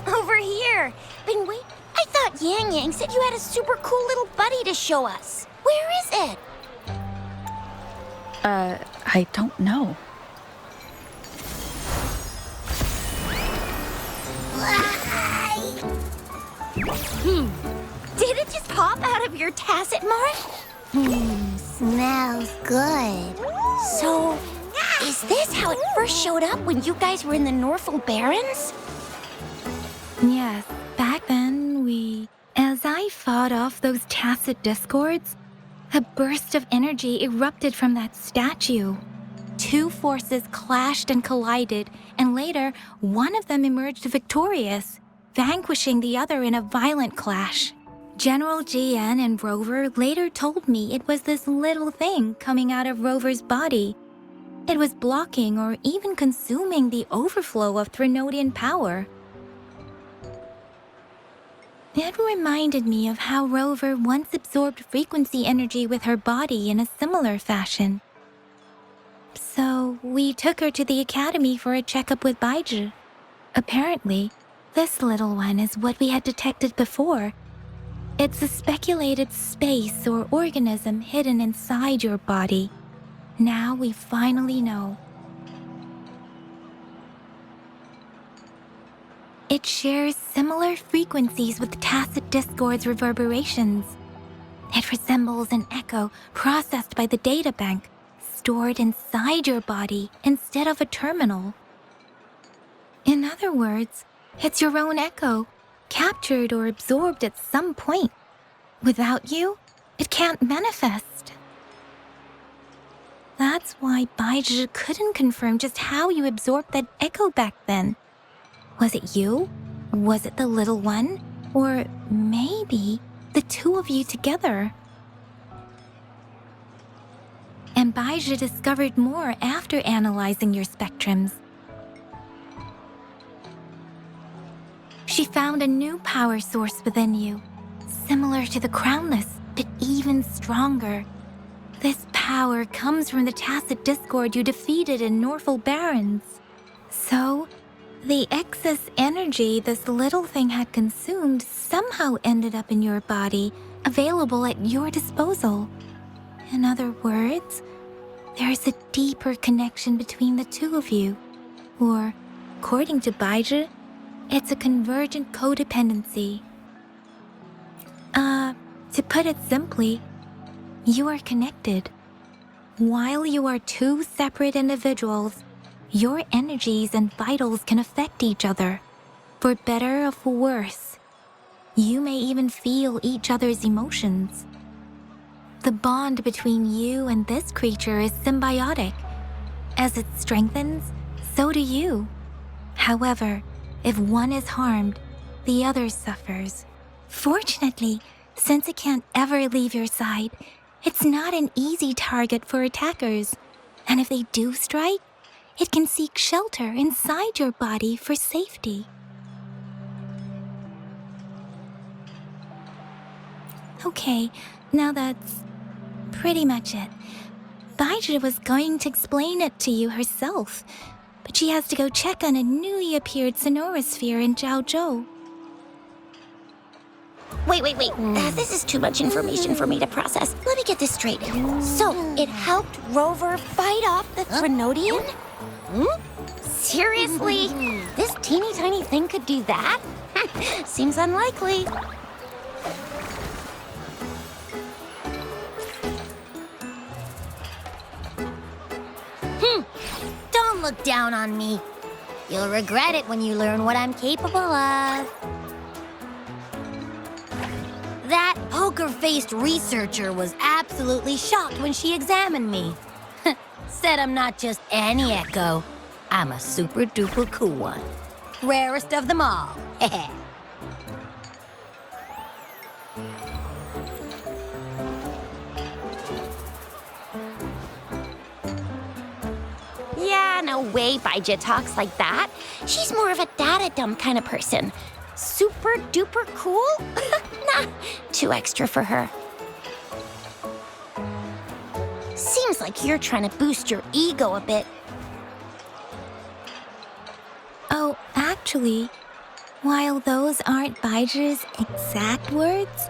Over here! But wait, I thought Yang Yang said you had a super cool little buddy to show us. Where is it? I don't know. Did it just pop out of your tacit mark? Smells good. So, is this how it first showed up when you guys were in the Norfolk Barrens? Yes, back then as I fought off those tacit discords, a burst of energy erupted from that statue. Two forces clashed and collided, and later, one of them emerged victorious, vanquishing the other in a violent clash. General GN and Rover later told me it was this little thing coming out of Rover's body. It was blocking or even consuming the overflow of Threnodian power. It reminded me of how Rover once absorbed frequency energy with her body in a similar fashion. So we took her to the academy for a checkup with Baizhi. Apparently, this little one is what we had detected before. It's a speculated space or organism hidden inside your body. Now we finally know. It shares similar frequencies with tacit discord's reverberations. It resembles an echo processed by the data bank, stored inside your body instead of a terminal. In other words, it's your own echo, captured or absorbed at some point. Without you, it can't manifest. That's why Baizhi couldn't confirm just how you absorbed that echo back then. Was it you? Was it the little one? Or maybe the two of you together? And Baizhi discovered more after analyzing your spectrums. She found a new power source within you, similar to the Crownless, but even stronger. This power comes from the tacit discord you defeated in Norfolk Barrens. So, the excess energy this little thing had consumed somehow ended up in your body, available at your disposal. In other words, there's a deeper connection between the two of you. Or, according to Baizhi, it's a convergent codependency. To put it simply, you are connected. While you are two separate individuals, your energies and vitals can affect each other, for better or for worse. You may even feel each other's emotions. The bond between you and this creature is symbiotic. As it strengthens, so do you. However, if one is harmed, the other suffers. Fortunately, since it can't ever leave your side, it's not an easy target for attackers. And if they do strike, it can seek shelter inside your body for safety. Okay, now that's pretty much it. Baizhi was going to explain it to you herself, but she has to go check on a newly appeared sonorosphere in Zhaozhou. Wait. This is too much information for me to process. Let me get this straight. So, it helped Rover fight off the Threnodian? Seriously? This teeny tiny thing could do that? Seems unlikely. Don't look down on me. You'll regret it when you learn what I'm capable of. That poker-faced researcher was absolutely shocked when she examined me. Said I'm not just any echo. I'm a super-duper cool one. Rarest of them all. Yeah, no way Baija talks like that. She's more of a data dump kind of person. Super-duper cool? Nah, too extra for her. Seems like you're trying to boost your ego a bit. Oh, actually, while those aren't Baija's exact words,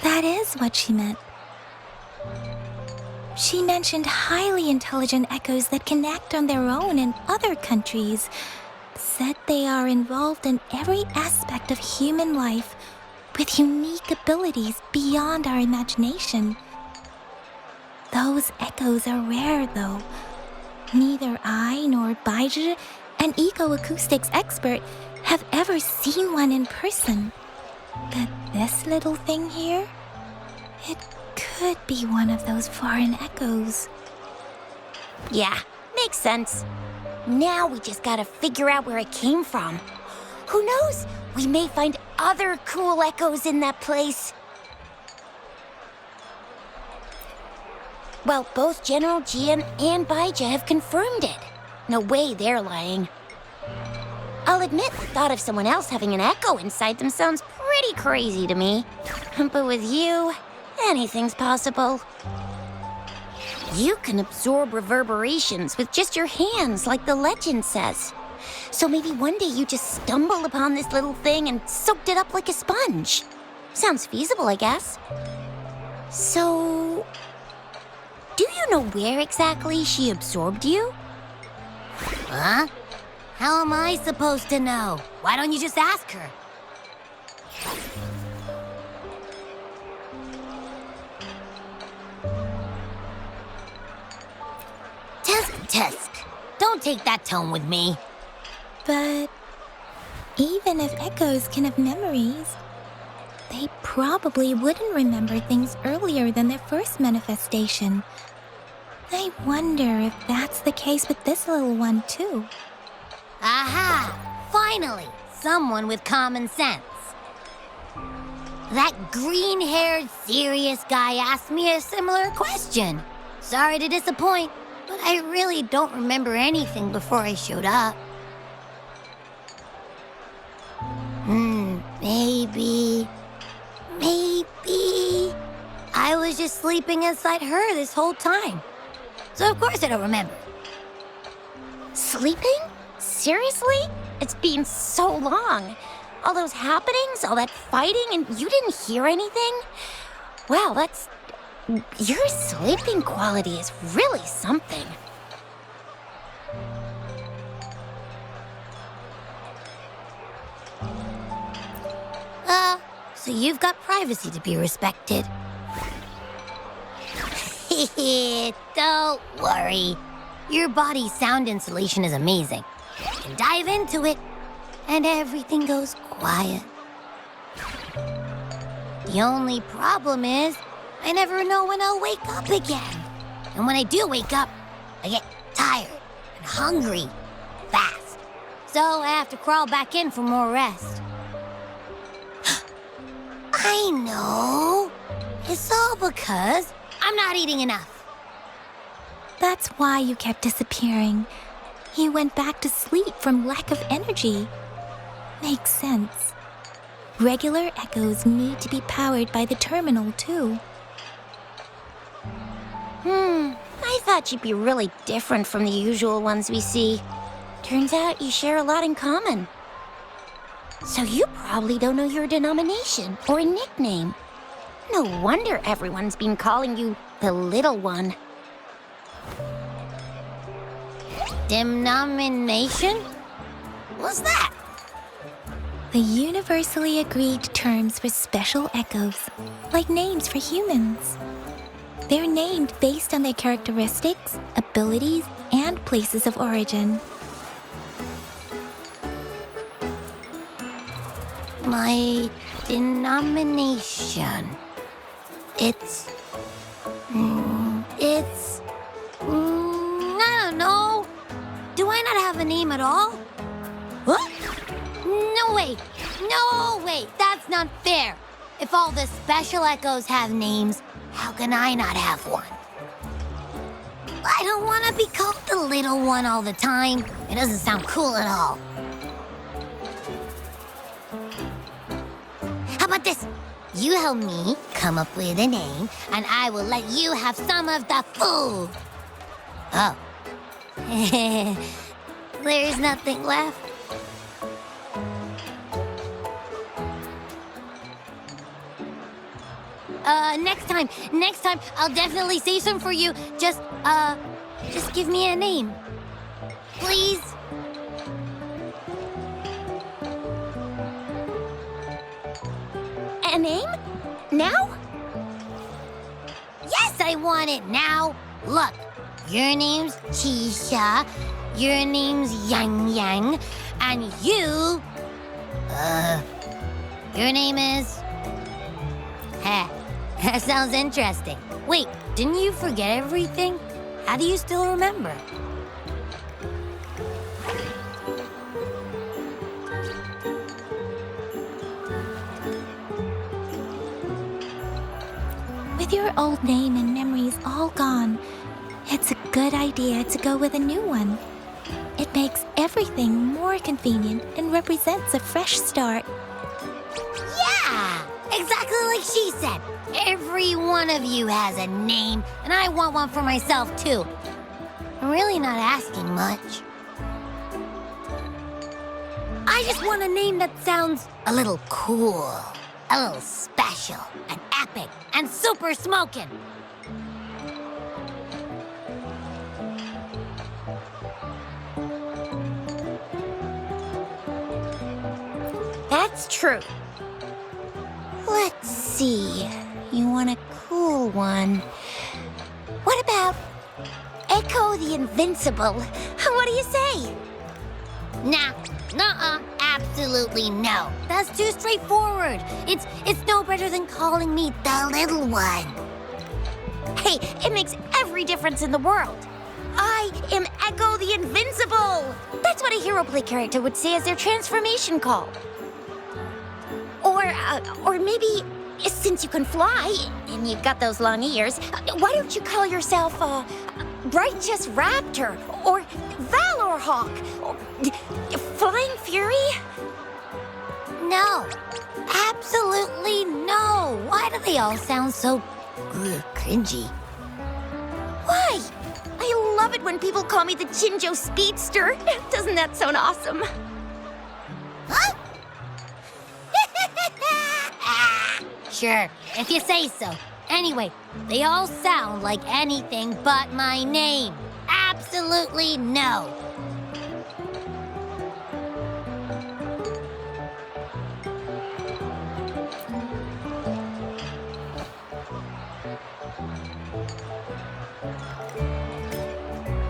that is what she meant. She mentioned highly intelligent echoes that can act on their own in other countries. Said they are involved in every aspect of human life with unique abilities beyond our imagination. Those echoes are rare, though. Neither I nor Baija, an eco-acoustics expert, have ever seen one in person. But this little thing here, it could be one of those foreign echoes. Yeah, makes sense. Now we just gotta figure out where it came from. Who knows? We may find other cool echoes in that place. Well, both General Jian and Baija have confirmed it. No way they're lying. I'll admit the thought of someone else having an echo inside them sounds pretty crazy to me. But with you, anything's possible. You can absorb reverberations with just your hands, like the legend says. So maybe one day you just stumbled upon this little thing and soaked it up like a sponge. Sounds feasible, I guess. So, do you know where exactly she absorbed you? Huh? How am I supposed to know? Why don't you just ask her? Tisk. Don't take that tone with me. But even if echoes can have memories, they probably wouldn't remember things earlier than their first manifestation. I wonder if that's the case with this little one, too. Aha! Finally, someone with common sense. That green-haired, serious guy asked me a similar question. Sorry to disappoint, but I really don't remember anything before I showed up. Maybe... I was just sleeping inside her this whole time. So of course I don't remember. Sleeping? Seriously? It's been so long. All those happenings, all that fighting, and you didn't hear anything? Wow, that's... Your sleeping quality is really something. So you've got privacy to be respected. Don't worry. Your body's sound insulation is amazing. You can dive into it, and everything goes quiet. The only problem is, I never know when I'll wake up again. And when I do wake up, I get tired and hungry fast. So I have to crawl back in for more rest. I know. It's all because I'm not eating enough. That's why you kept disappearing. You went back to sleep from lack of energy. Makes sense. Regular echoes need to be powered by the terminal, too. I thought you'd be really different from the usual ones we see. Turns out you share a lot in common. So you probably don't know your denomination or a nickname. No wonder everyone's been calling you the Little One. Denomination? What's that? The universally agreed terms for special echoes, like names for humans. They're named based on their characteristics, abilities, and places of origin. My denomination. It's... I don't know. Do I not have a name at all? What? No way. No way. That's not fair. If all the special echoes have names, how can I not have one? I don't want to be called the little one all the time. It doesn't sound cool at all. How about this? You help me come up with a name, and I will let you have some of the food. Oh. There's nothing left. Next time, I'll definitely save some for you. Just give me a name. Please? A name? Now? Yes, I want it now. Look, your name's Chisha, your name's Yang Yang, and your name is... Heh, that sounds interesting. Wait, didn't you forget everything? How do you still remember? With your old name and memories all gone, it's a good idea to go with a new one. It makes everything more convenient and represents a fresh start. Yeah, exactly like she said. Every one of you has a name, and I want one for myself, too. I'm really not asking much. I just want a name that sounds a little cool, a little special, and epic, and super smoking. That's true. Let's see. You want a cool one. What about Echo the Invincible? What do you say? Nah, nuh-uh, absolutely no. That's too straightforward. It's no better than calling me the little one. Hey, it makes every difference in the world. I am Echo the Invincible. That's what a hero play character would say as their transformation call. Or maybe, since you can fly, and you've got those long ears, why don't you call yourself, Righteous Raptor, or Valor Hawk, or Flying Fury? No, absolutely no. Why do they all sound so cringy? Why? I love it when people call me the Chinjo Speedster. Doesn't that sound awesome? Huh? Sure, if you say so. Anyway, they all sound like anything but my name. Absolutely no.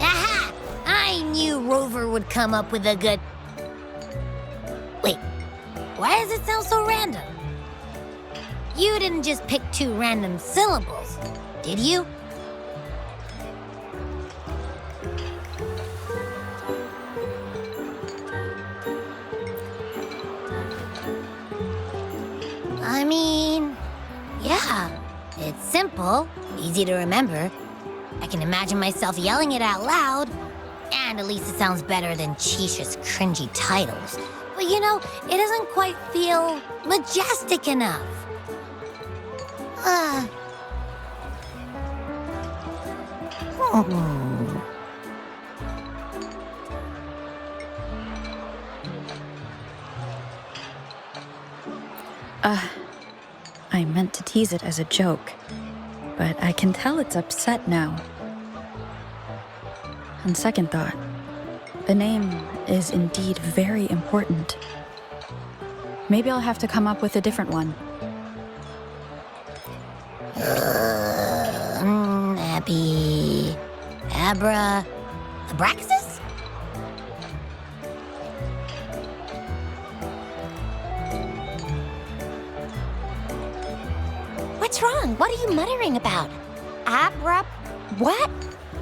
Aha! I knew Rover would come up with a good... Wait, why does it sound so random? You didn't just pick two random syllables, did you? I mean, yeah, it's simple, easy to remember. I can imagine myself yelling it out loud, and at least it sounds better than Chisha's cringy titles. But you know, it doesn't quite feel majestic enough. I meant to tease it as a joke, but I can tell it's upset now. On second thought, the name is indeed very important. Maybe I'll have to come up with a different one. Abby... Abra... Abraxas? What's wrong? What are you muttering about? Abra... what?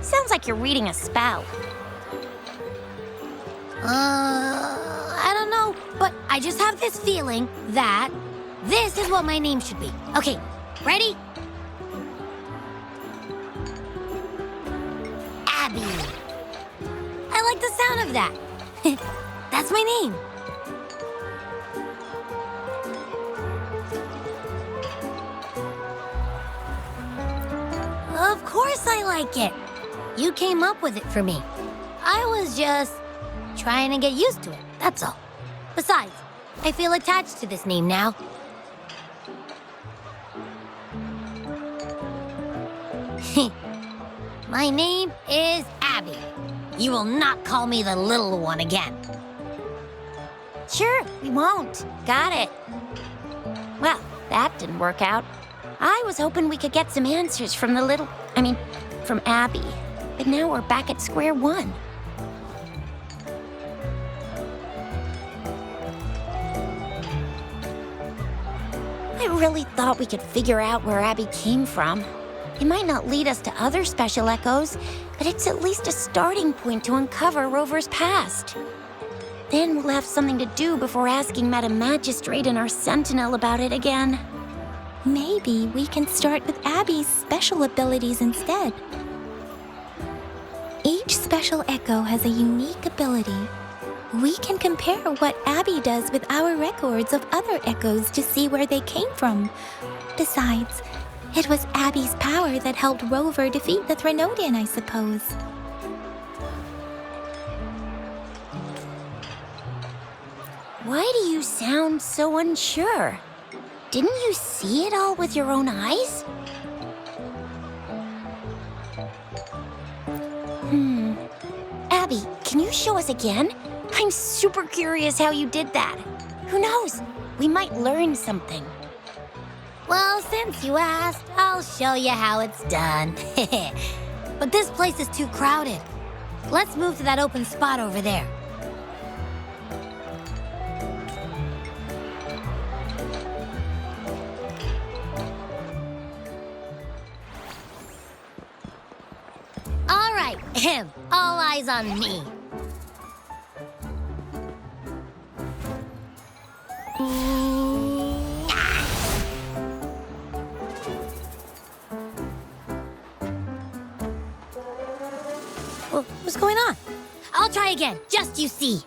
Sounds like you're reading a spell. I don't know, but I just have this feeling that this is what my name should be. Okay, ready? Abby. I like the sound of that. That's my name. Of course I like it. You came up with it for me. I was just trying to get used to it, that's all. Besides, I feel attached to this name now. My name is Abby. You will not call me the little one again. Sure, we won't. Got it. Well, that didn't work out. I was hoping we could get some answers from from Abby. But now we're back at square one. I really thought we could figure out where Abby came from. It might not lead us to other special echoes, but it's at least a starting point to uncover Rover's past. Then we'll have something to do before asking Madam Magistrate and our Sentinel about it again. Maybe we can start with Abby's special abilities instead. Each special echo has a unique ability. We can compare what Abby does with our records of other echoes to see where they came from. Besides, it was Abby's power that helped Rover defeat the Threnodian, I suppose. Why do you sound so unsure? Didn't you see it all with your own eyes? Abby, can you show us again? I'm super curious how you did that. Who knows? We might learn something. Well, since you asked, I'll show you how it's done. But this place is too crowded. Let's move to that open spot over there. All right, all eyes on me. What's going on? I'll try again, just you see.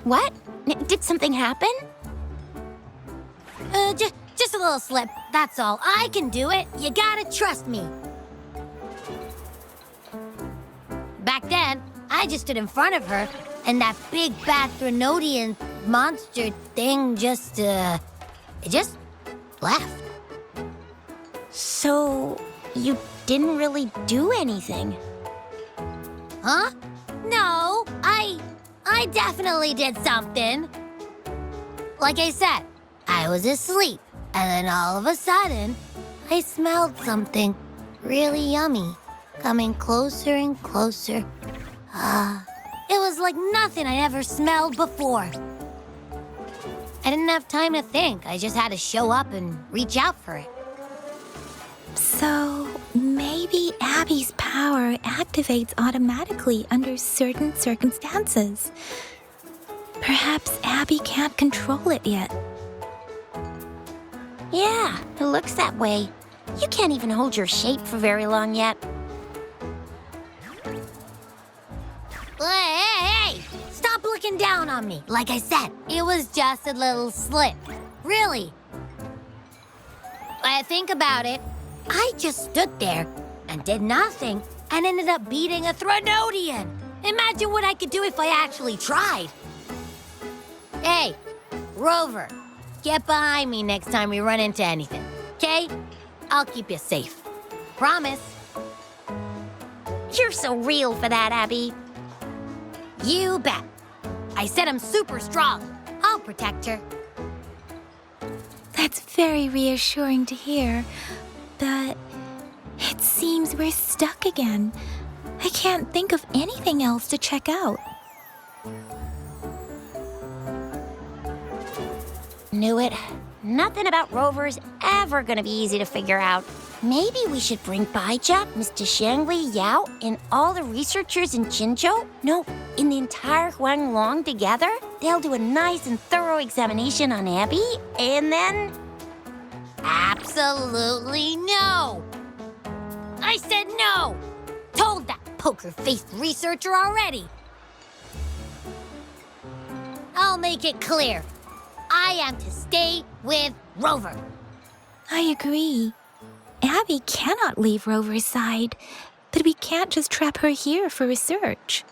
What? Did something happen? Just a little slip, that's all. I can do it. You gotta trust me. Back then, I just stood in front of her, and that big bad Threnodian monster thing it just left. So, you didn't really do anything? Huh? No, I definitely did something. Like I said, I was asleep, and then all of a sudden, I smelled something really yummy coming closer and closer. It was like nothing I ever smelled before. I didn't have time to think. I just had to show up and reach out for it. So, maybe Abby's power activates automatically under certain circumstances. Perhaps Abby can't control it yet. Yeah, it looks that way. You can't even hold your shape for very long yet. Hey! Stop looking down on me. Like I said, it was just a little slip. Really. I think about it. I just stood there and did nothing and ended up beating a Threnodian. Imagine what I could do if I actually tried. Hey, Rover, get behind me next time we run into anything, okay? I'll keep you safe. Promise. You're so real for that, Abby. You bet. I said I'm super strong. I'll protect her. That's very reassuring to hear, but it seems we're stuck again. I can't think of anything else to check out. Knew it. Nothing about Rover's ever gonna be easy to figure out. Maybe we should bring Baija, Mr. Shangli, Yao, and all the researchers in Jinzhou? No, in the entire Huanglong together? They'll do a nice and thorough examination on Abby, and then... Absolutely no! I said no! Told that poker-faced researcher already! I'll make it clear. I am to stay with Rover. I agree. Abby cannot leave Rover's side, but we can't just trap her here for research.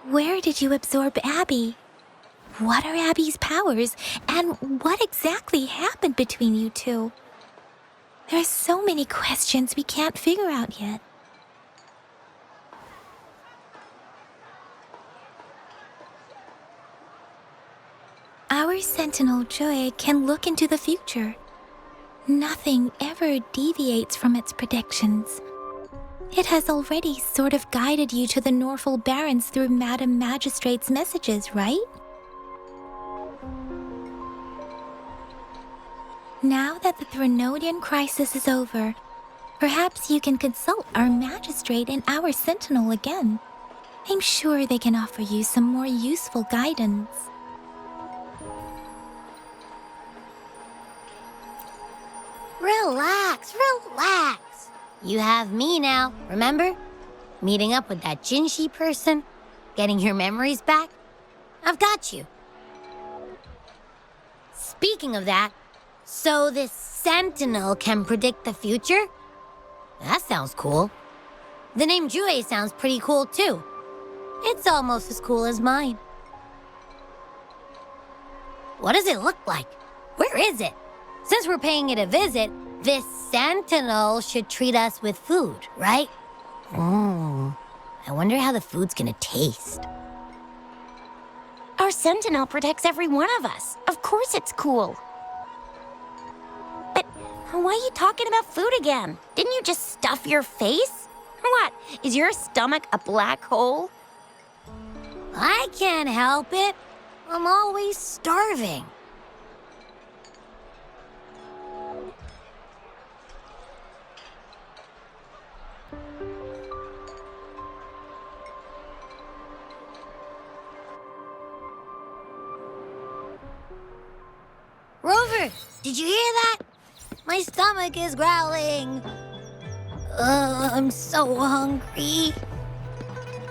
Where did you absorb Abby? What are Abby's powers, and what exactly happened between you two? There are so many questions we can't figure out yet. Our Sentinel Joy can look into the future. Nothing ever deviates from its predictions. It has already sort of guided you to the Norfolk Barrens through Madam Magistrate's messages, right? Now that the Threnodian crisis is over, perhaps you can consult our Magistrate and our Sentinel again. I'm sure they can offer you some more useful guidance. Relax, relax. You have me now, remember? Meeting up with that Jinshi person, getting your memories back. I've got you. Speaking of that, so this Sentinel can predict the future? That sounds cool. The name Jue sounds pretty cool too. It's almost as cool as mine. What does it look like? Where is it? Since we're paying it a visit, this Sentinel should treat us with food, right? I wonder how the food's gonna taste. Our Sentinel protects every one of us. Of course it's cool. But why are you talking about food again? Didn't you just stuff your face? What, is your stomach a black hole? I can't help it. I'm always starving. Rover, did you hear that? My stomach is growling. I'm so hungry.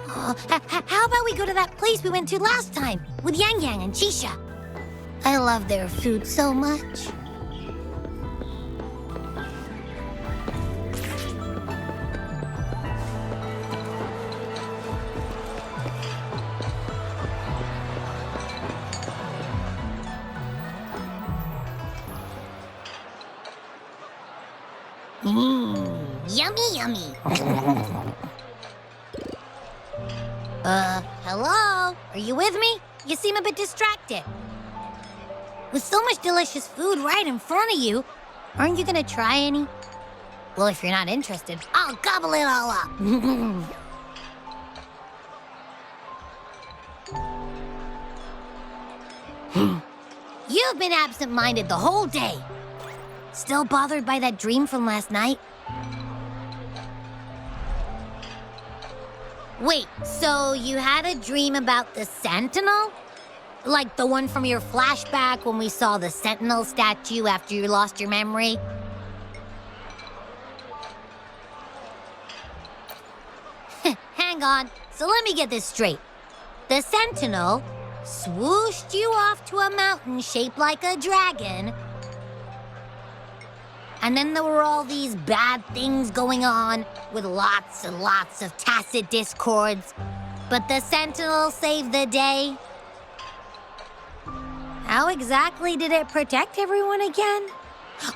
How about we go to that place we went to last time with Yang Yang and Chisha? I love their food so much. Yummy, yummy. Hello? Are you with me? You seem a bit distracted. With so much delicious food right in front of you, aren't you gonna try any? Well, if you're not interested, I'll gobble it all up. You've been absent-minded the whole day. Still bothered by that dream from last night? Wait, so you had a dream about the Sentinel? Like the one from your flashback when we saw the Sentinel statue after you lost your memory? Hang on, so let me get this straight. The Sentinel swooshed you off to a mountain shaped like a dragon, And then there were all these bad things going on, with lots and lots of tacit discords. But the Sentinel saved the day. How exactly did it protect everyone again?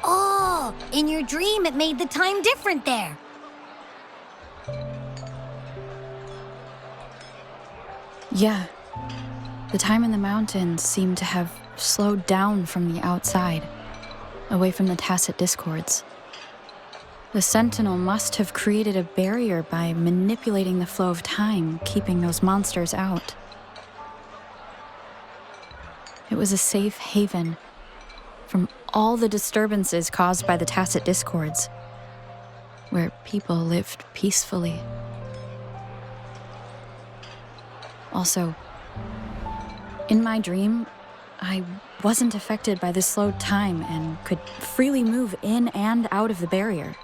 Oh, in your dream it made the time different there. Yeah. The time in the mountains seemed to have slowed down from the outside, away from the tacit discords. The Sentinel must have created a barrier by manipulating the flow of time, keeping those monsters out. It was a safe haven from all the disturbances caused by the tacit discords, where people lived peacefully. Also, in my dream, I wasn't affected by the slowed time and could freely move in and out of the barrier.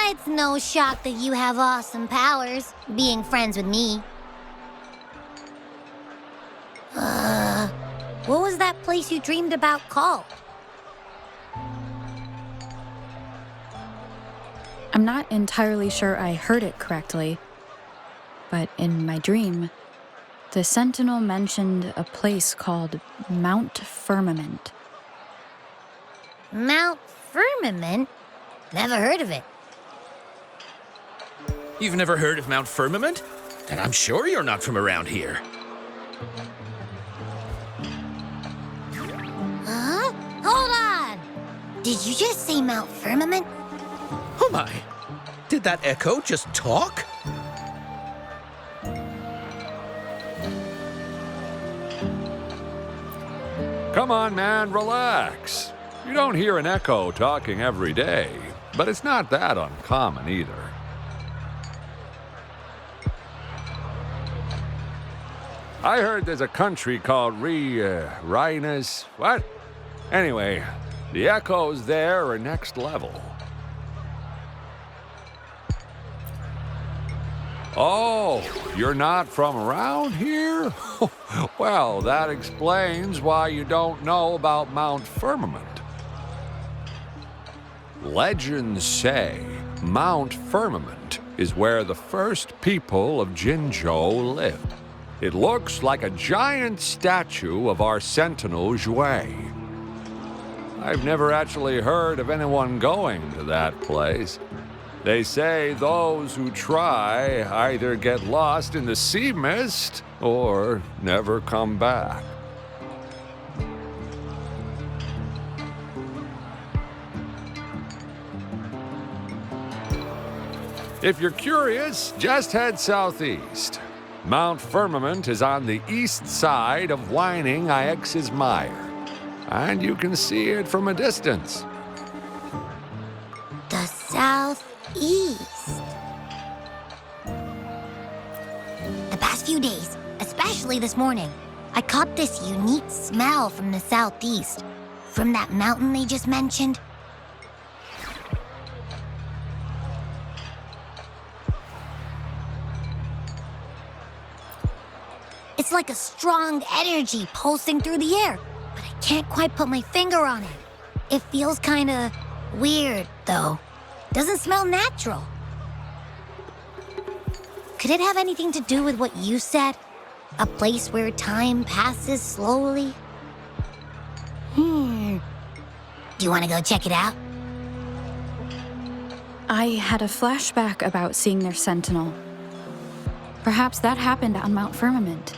It's no shock that you have awesome powers, being friends with me. What was that place you dreamed about called? I'm not entirely sure I heard it correctly, but in my dream, the Sentinel mentioned a place called Mount Firmament. Mount Firmament? Never heard of it. You've never heard of Mount Firmament? Then I'm sure you're not from around here. Huh? Hold on! Did you just say Mount Firmament? Oh my! Did that echo just talk? Come on, man, relax. You don't hear an echo talking every day, but it's not that uncommon either. I heard there's a country called Rhinus. What? Anyway, the echoes there are next level. Oh, you're not from around here? Well, that explains why you don't know about Mount Firmament. Legends say Mount Firmament is where the first people of Jinzhou lived. It looks like a giant statue of our Sentinel Jue. I've never actually heard of anyone going to that place. They say those who try either get lost in the sea mist or never come back. If you're curious, just head southeast. Mount Firmament is on the east side of Whining Ix's Mire, and you can see it from a distance. The southeast. The past few days, especially this morning, I caught this unique smell from the southeast, from that mountain they just mentioned. It's like a strong energy pulsing through the air, but I can't quite put my finger on it. It feels kinda weird, though. Doesn't smell natural. Could it have anything to do with what you said? A place where time passes slowly? Do you want to go check it out? I had a flashback about seeing their Sentinel. Perhaps that happened on Mount Firmament.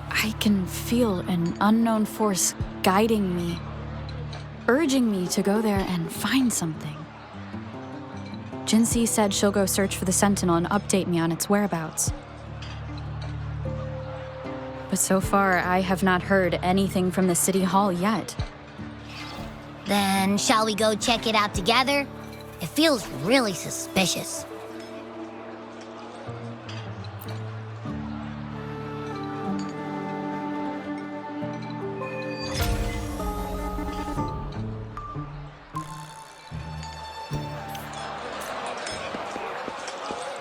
I can feel an unknown force guiding me, urging me to go there and find something. Jinxie said she'll go search for the Sentinel and update me on its whereabouts. But so far, I have not heard anything from the City Hall yet. Then shall we go check it out together? It feels really suspicious.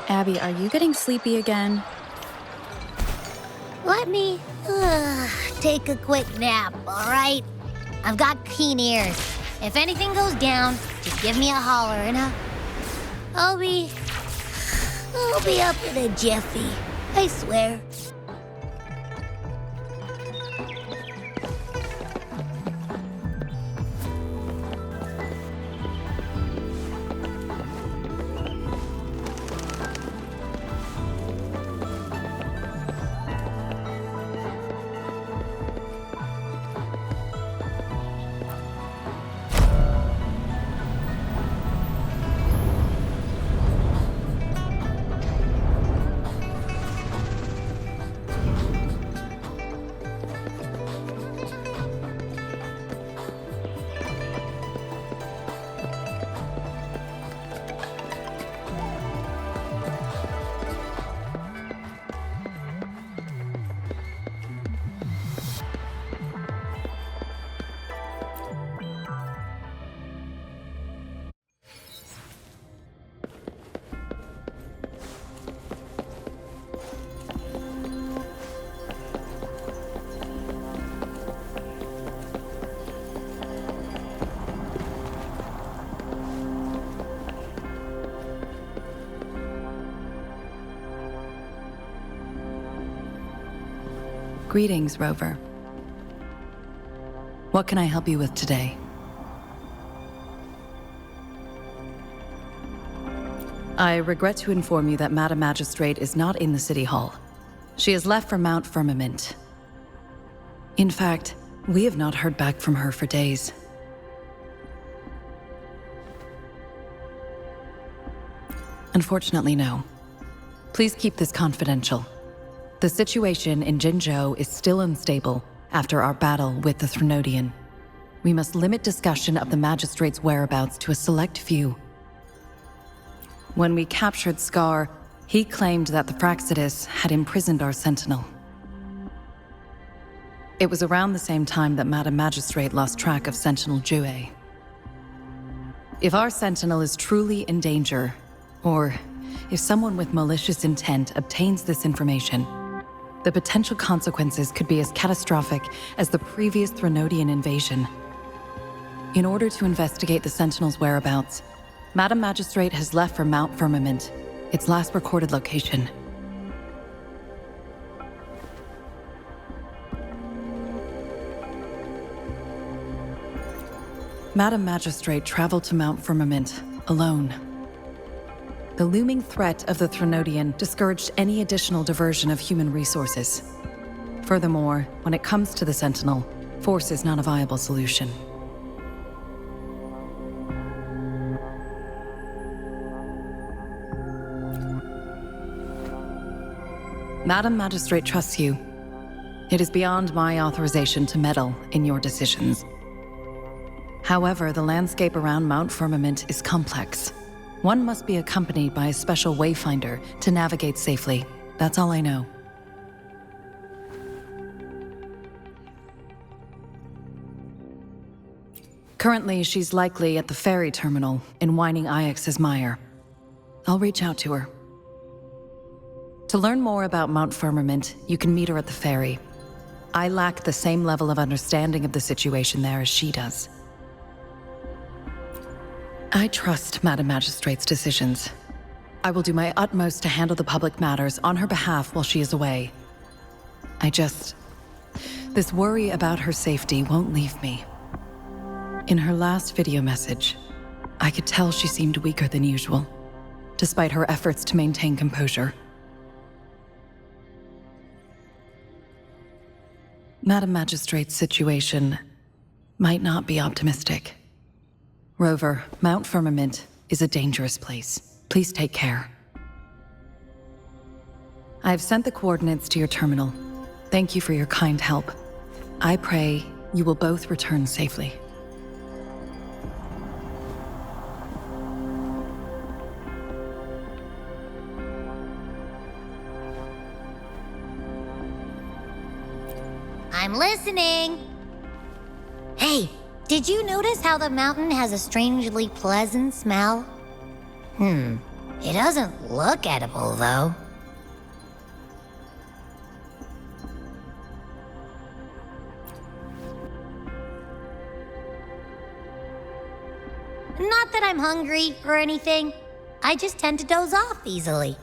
Abby, are you getting sleepy again? Let me take a quick nap, all right? I've got keen ears. If anything goes down, just give me a holler and I'll be up in a jiffy. I swear. Greetings, Rover. What can I help you with today? I regret to inform you that Madam Magistrate is not in the City Hall. She has left for Mount Firmament. In fact, we have not heard back from her for days. Unfortunately, no. Please keep this confidential. The situation in Jinzhou is still unstable after our battle with the Threnodian. We must limit discussion of the Magistrate's whereabouts to a select few. When we captured Scar, he claimed that the Fraxidus had imprisoned our Sentinel. It was around the same time that Madam Magistrate lost track of Sentinel Jue. If our Sentinel is truly in danger, or if someone with malicious intent obtains this information, the potential consequences could be as catastrophic as the previous Threnodian invasion. In order to investigate the Sentinel's whereabouts, Madam Magistrate has left for Mount Firmament, its last recorded location. Madam Magistrate traveled to Mount Firmament alone. The looming threat of the Threnodian discouraged any additional diversion of human resources. Furthermore, when it comes to the Sentinel, force is not a viable solution. Madam Magistrate trusts you. It is beyond my authorization to meddle in your decisions. However, the landscape around Mount Firmament is complex. One must be accompanied by a special wayfinder to navigate safely. That's all I know. Currently, she's likely at the ferry terminal in Whining Ix's Mire. I'll reach out to her. To learn more about Mount Firmament, you can meet her at the ferry. I lack the same level of understanding of the situation there as she does. I trust Madam Magistrate's decisions. I will do my utmost to handle the public matters on her behalf while she is away. This worry about her safety won't leave me. In her last video message, I could tell she seemed weaker than usual, despite her efforts to maintain composure. Madam Magistrate's situation might not be optimistic. Rover, Mount Firmament is a dangerous place. Please take care. I have sent the coordinates to your terminal. Thank you for your kind help. I pray you will both return safely. I'm listening. Hey, did you notice how the mountain has a strangely pleasant smell? It doesn't look edible, though. Not that I'm hungry or anything. I just tend to doze off easily.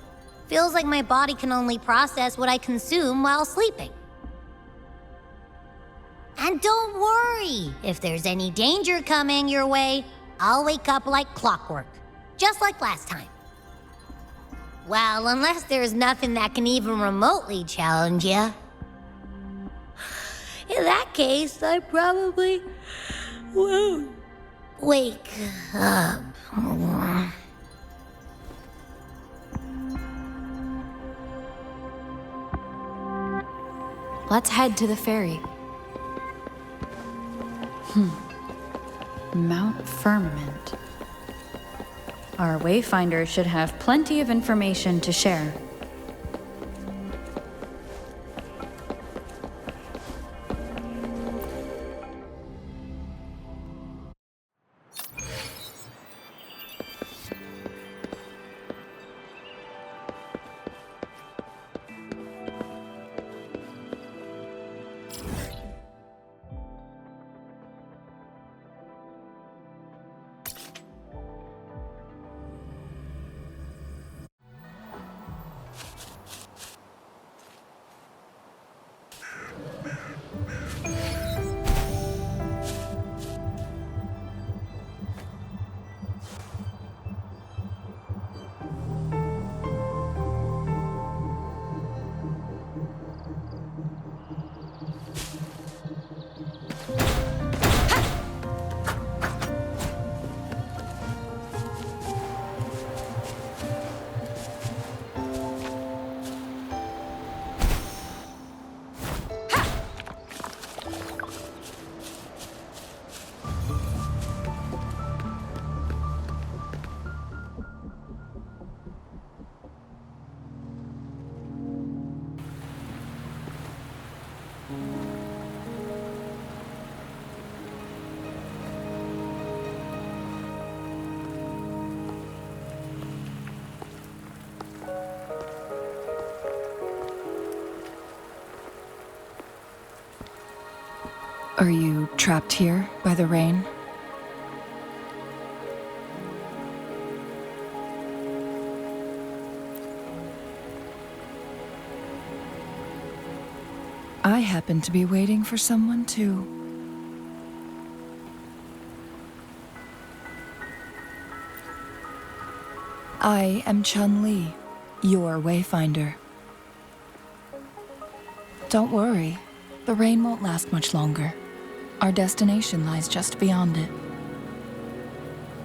Feels like my body can only process what I consume while sleeping. And don't worry, if there's any danger coming your way, I'll wake up like clockwork, just like last time. Well, unless there's nothing that can even remotely challenge you. In that case, I probably won't wake up. Let's head to the ferry. Mount Firmament. Our Wayfinder should have plenty of information to share. Are you trapped here by the rain? I happen to be waiting for someone too. I am Chun-Li, your Wayfinder. Don't worry, the rain won't last much longer. Our destination lies just beyond it.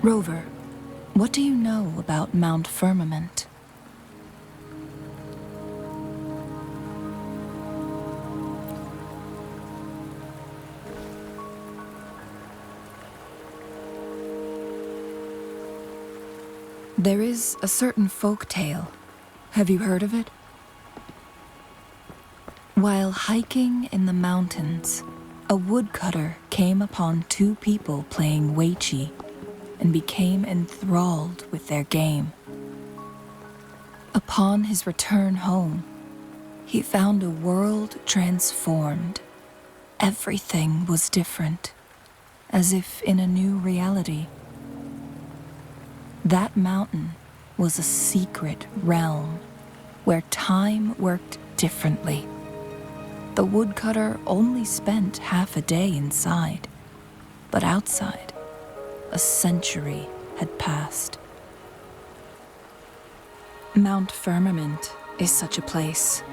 Rover, what do you know about Mount Firmament? There is a certain folk tale. Have you heard of it? While hiking in the mountains, a woodcutter came upon two people playing Weiqi and became enthralled with their game. Upon his return home, he found a world transformed. Everything was different, as if in a new reality. That mountain was a secret realm where time worked differently. The woodcutter only spent half a day inside, but outside, a century had passed. Mount Firmament is such a place.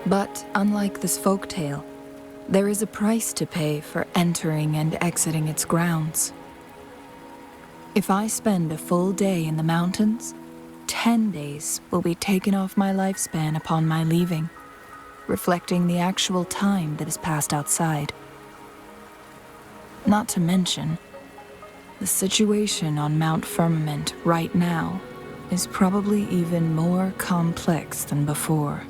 But unlike this folktale, there is a price to pay for entering and exiting its grounds. If I spend a full day in the mountains, 10 days will be taken off my lifespan upon my leaving, reflecting the actual time that is passed outside. Not to mention, the situation on Mount Firmament right now is probably even more complex than before.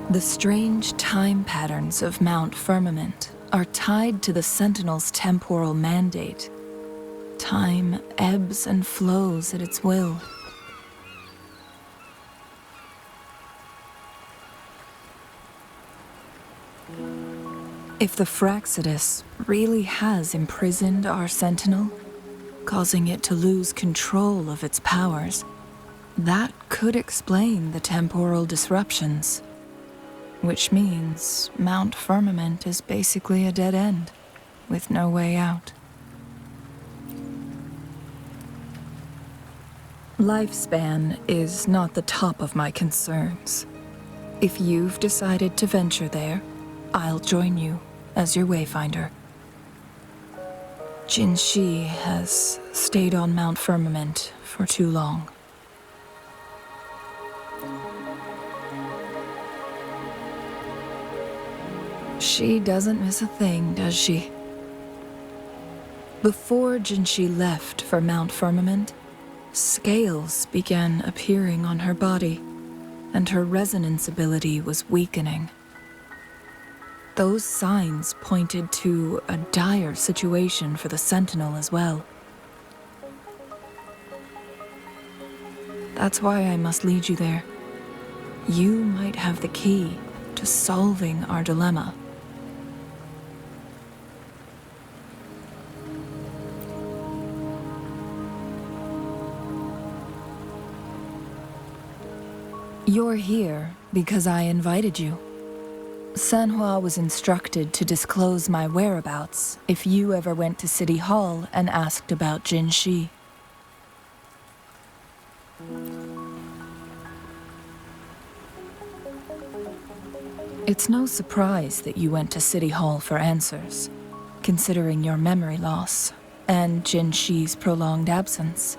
The strange time patterns of Mount Firmament are tied to the Sentinel's temporal mandate. Time ebbs and flows at its will. If the Fraxidus really has imprisoned our Sentinel, causing it to lose control of its powers, that could explain the temporal disruptions. Which means Mount Firmament is basically a dead end, with no way out. Lifespan is not the top of my concerns. If you've decided to venture there, I'll join you as your wayfinder. Jin Shi has stayed on Mount Firmament for too long. She doesn't miss a thing, does she? Before Jin Shi left for Mount Firmament, scales began appearing on her body, and her resonance ability was weakening. Those signs pointed to a dire situation for the Sentinel as well. That's why I must lead you there. You might have the key to solving our dilemma. You're here because I invited you. Sanhua was instructed to disclose my whereabouts if you ever went to City Hall and asked about Jin Shi. It's no surprise that you went to City Hall for answers, considering your memory loss and Jin Shi's prolonged absence.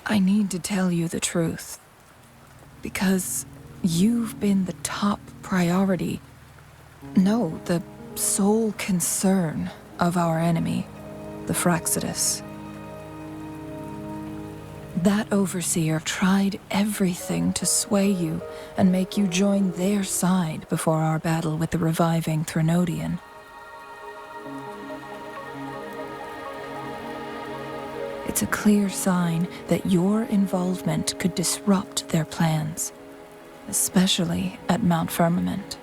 I need to tell you the truth, because you've been the top priority, no, the sole concern of our enemy, the Fraxidus. That overseer tried everything to sway you and make you join their side before our battle with the reviving Threnodian. It's a clear sign that your involvement could disrupt their plans, especially at Mount Firmament.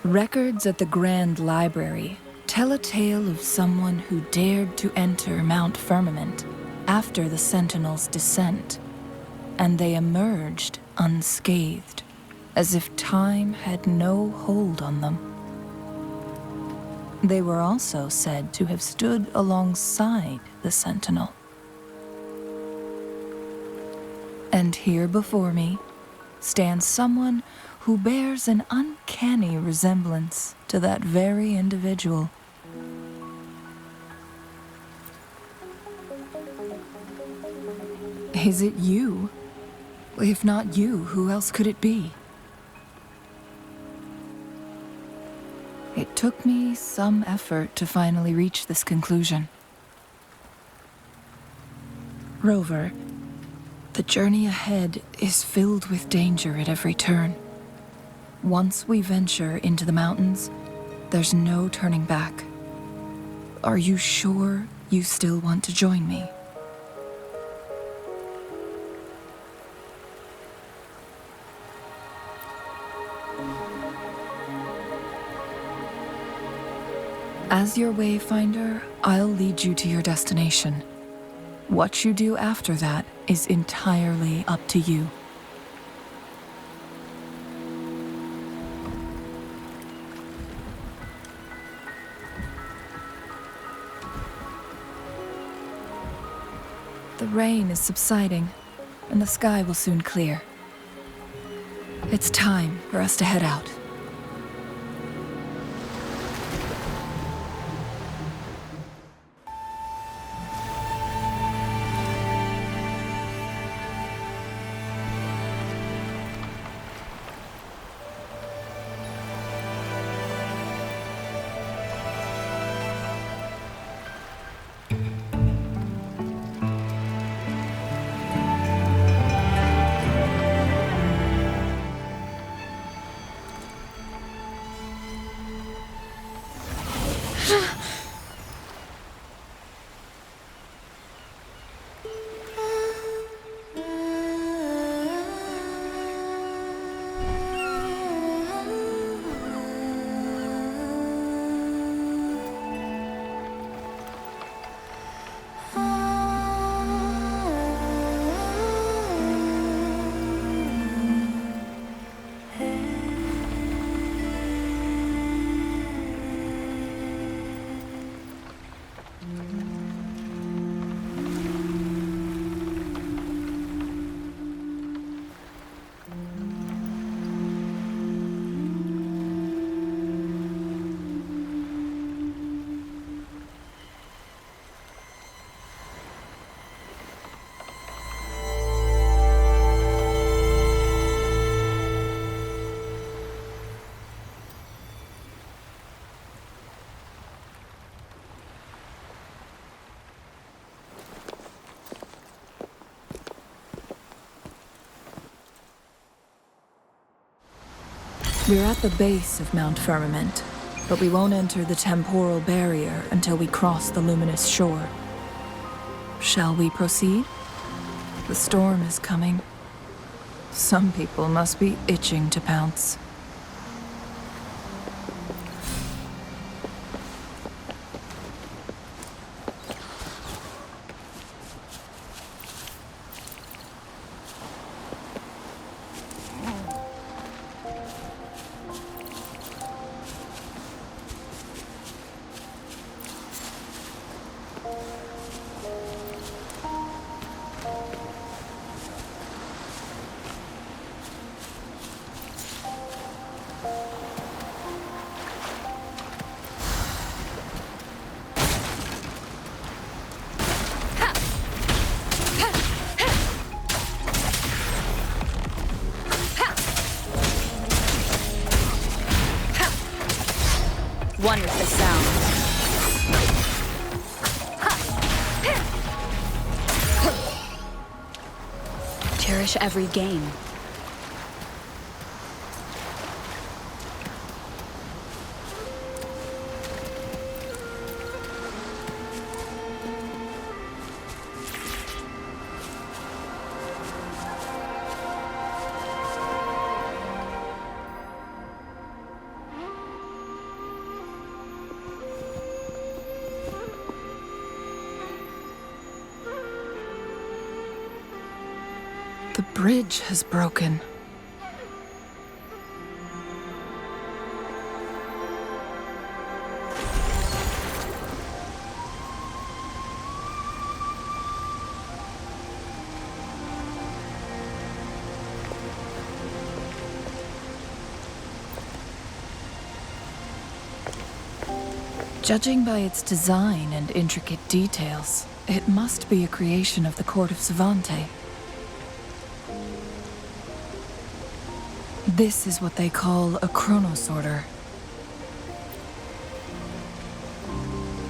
Records at the Grand Library tell a tale of someone who dared to enter Mount Firmament after the Sentinel's descent, and they emerged unscathed, as if time had no hold on them. They were also said to have stood alongside the Sentinel. And here before me stands someone who bears an uncanny resemblance to that very individual. Is it you? If not you, who else could it be? It took me some effort to finally reach this conclusion. Rover, the journey ahead is filled with danger at every turn. Once we venture into the mountains, there's no turning back. Are you sure you still want to join me? As your wayfinder, I'll lead you to your destination. What you do after that is entirely up to you. The rain is subsiding, and the sky will soon clear. It's time for us to head out. We're at the base of Mount Firmament, but we won't enter the temporal barrier until we cross the luminous shore. Shall we proceed? The storm is coming. Some people must be itching to pounce. Wonderful sound. Cherish every gain. The bridge has broken. Judging by its design and intricate details, it must be a creation of the Court of Savante. This is what they call a chronosorter.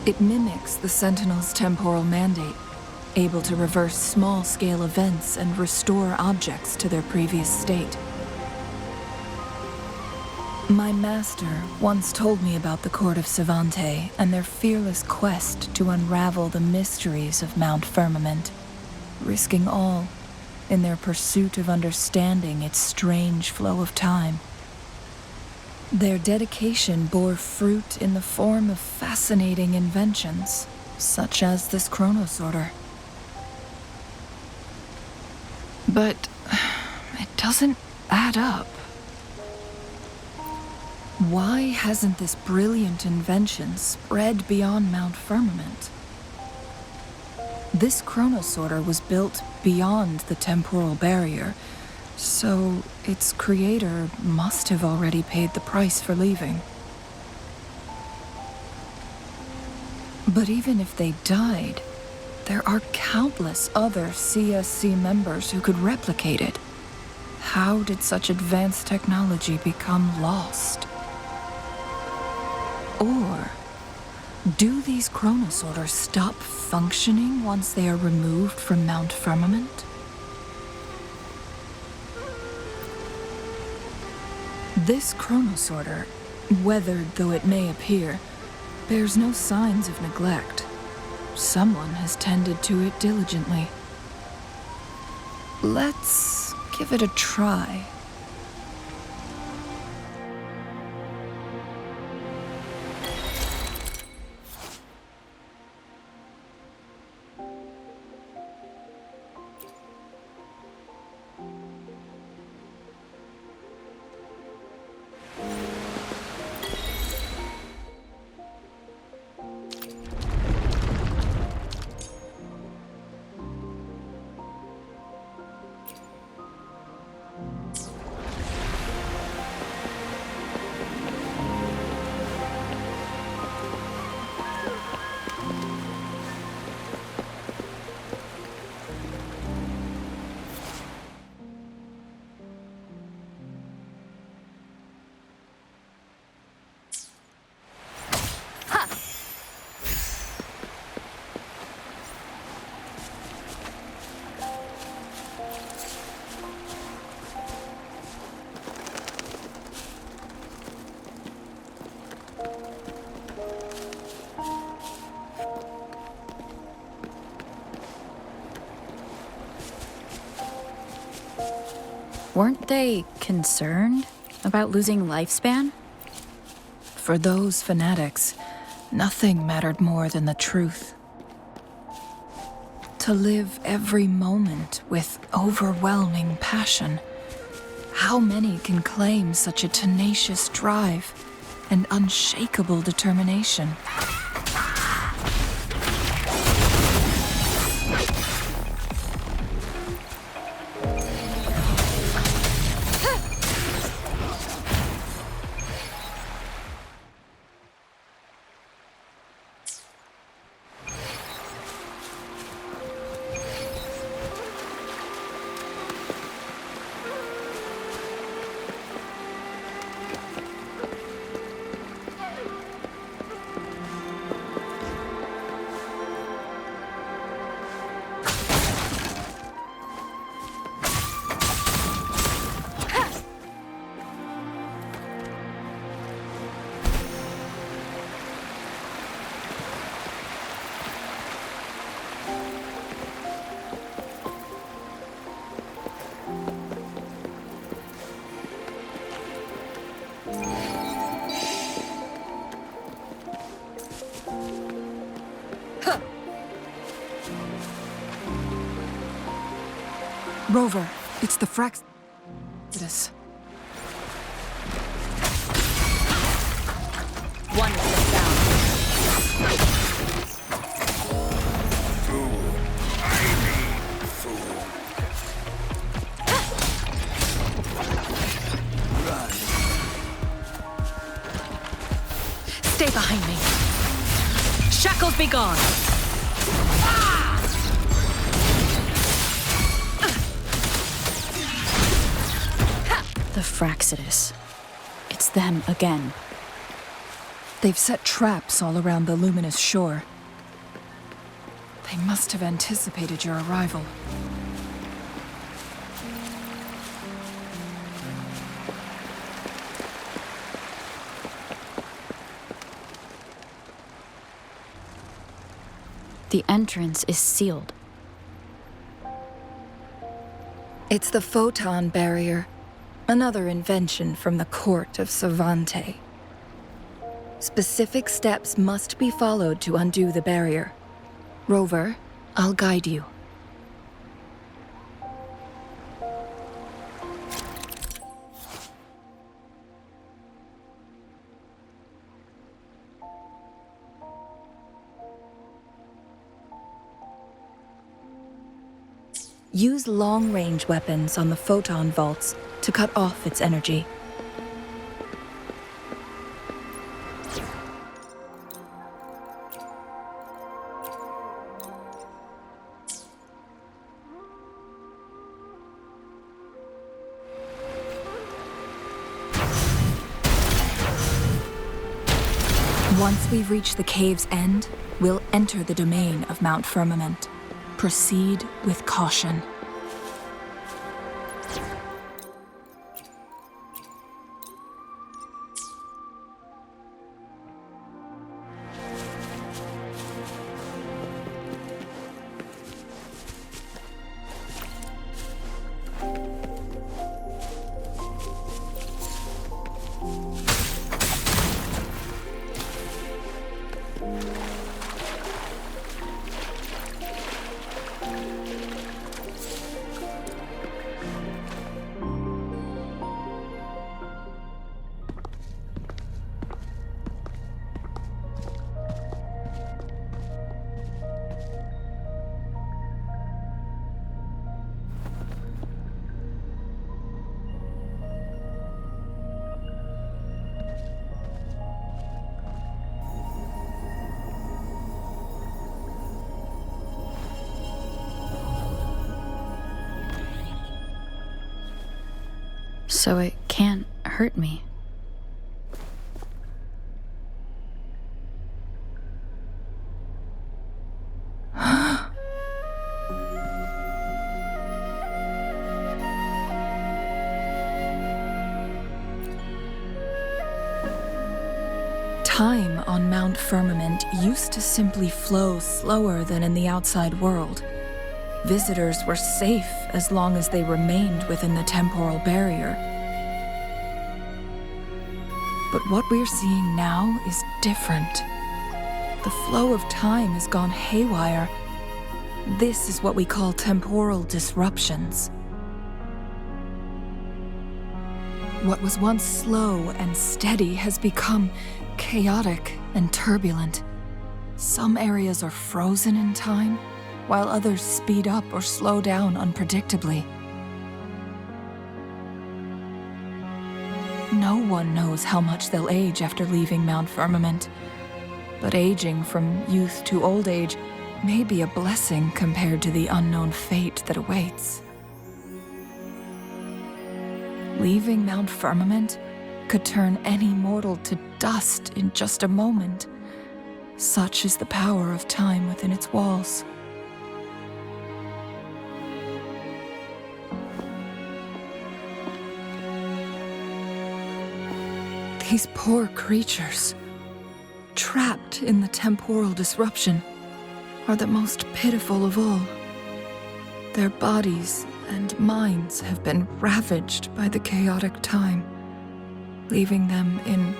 It mimics the Sentinel's temporal mandate, able to reverse small-scale events and restore objects to their previous state. My master once told me about the Court of Savante and their fearless quest to unravel the mysteries of Mount Firmament, risking all in their pursuit of understanding its strange flow of time. Their dedication bore fruit in the form of fascinating inventions, such as this chronosorter. But it doesn't add up. Why hasn't this brilliant invention spread beyond Mount Firmament? This chronosorter was built beyond the temporal barrier, so its creator must have already paid the price for leaving. But even if they died, there are countless other CSC members who could replicate it. How did such advanced technology become lost? Or do these chronosorters stop functioning once they are removed from Mount Firmament? This chronosorter, weathered though it may appear, bears no signs of neglect. Someone has tended to it diligently. Let's give it a try. Weren't they concerned about losing lifespan? For those fanatics, nothing mattered more than the truth. To live every moment with overwhelming passion. How many can claim such a tenacious drive and unshakable determination? Rover, it's the Frax... This. One step down. Fool. I mean, fool. Stay behind me. Shackles be gone. The Fraxidus. It's them again. They've set traps all around the luminous shore. They must have anticipated your arrival. The entrance is sealed. It's the photon barrier, another invention from the court of Savante. Specific steps must be followed to undo the barrier. Rover, I'll guide you. Use long-range weapons on the photon vaults to cut off its energy. Once we've reached the cave's end, we'll enter the domain of Mount Firmament. Proceed with caution. So it can't hurt me. Time on Mount Firmament used to simply flow slower than in the outside world. visitors were safe as long as they remained within the temporal barrier. But what we're seeing now is different. The flow of time has gone haywire. This is what we call temporal disruptions. What was once slow and steady has become chaotic and turbulent. Some areas are frozen in time, while others speed up or slow down unpredictably. No one knows how much they'll age after leaving Mount Firmament, but aging from youth to old age may be a blessing compared to the unknown fate that awaits. Leaving Mount Firmament could turn any mortal to dust in just a moment. Such is the power of time within its walls. These poor creatures, trapped in the temporal disruption, are the most pitiful of all. Their bodies and minds have been ravaged by the chaotic time, leaving them in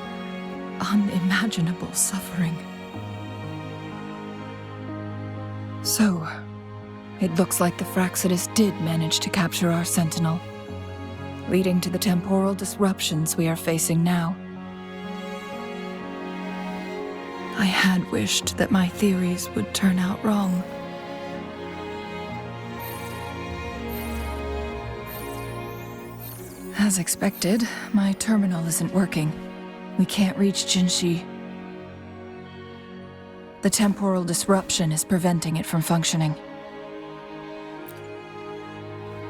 unimaginable suffering. So, it looks like the Fraxidus did manage to capture our Sentinel, leading to the temporal disruptions we are facing now. I had wished that my theories would turn out wrong. As expected, my terminal isn't working. We can't reach Jinshi. The temporal disruption is preventing it from functioning.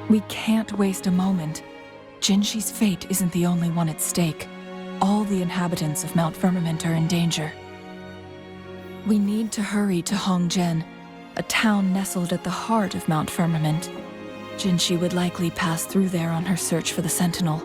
We can't waste a moment. Jinshi's fate isn't the only one at stake. All the inhabitants of Mount Firmament are in danger. We need to hurry to Hongzhen, a town nestled at the heart of Mount Firmament. Jinshi would likely pass through there on her search for the Sentinel.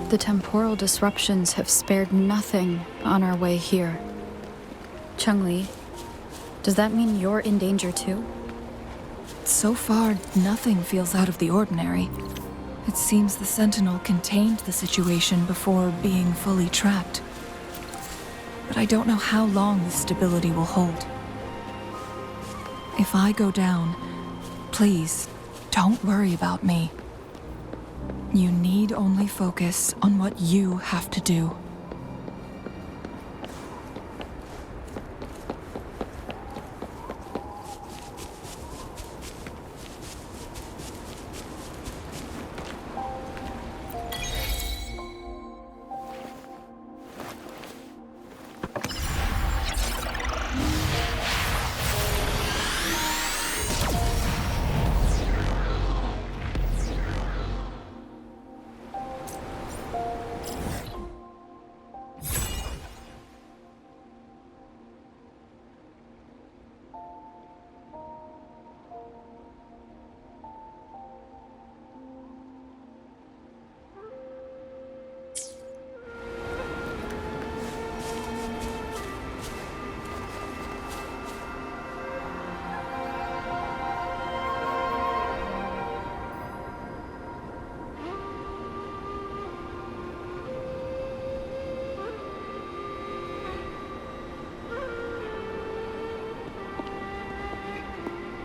The temporal disruptions have spared nothing on our way here. Changli, does that mean you're in danger too? So far, nothing feels out of the ordinary. It seems the Sentinel contained the situation before being fully trapped. But I don't know how long this stability will hold. If I go down, please, don't worry about me. You need only focus on what you have to do.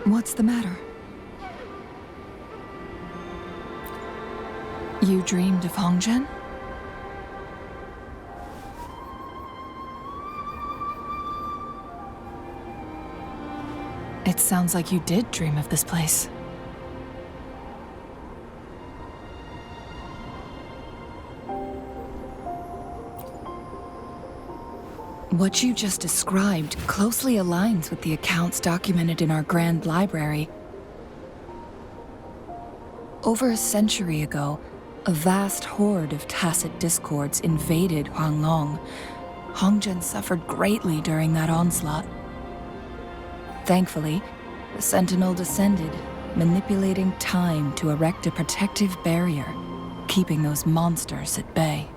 What's the matter? You dreamed of Hongzhen? It sounds like you did dream of this place. What you just described closely aligns with the accounts documented in our Grand Library. Over a century ago, a vast horde of tacit discords invaded Huanglong. Hongzhen suffered greatly during that onslaught. Thankfully, the Sentinel descended, manipulating time to erect a protective barrier, keeping those monsters at bay.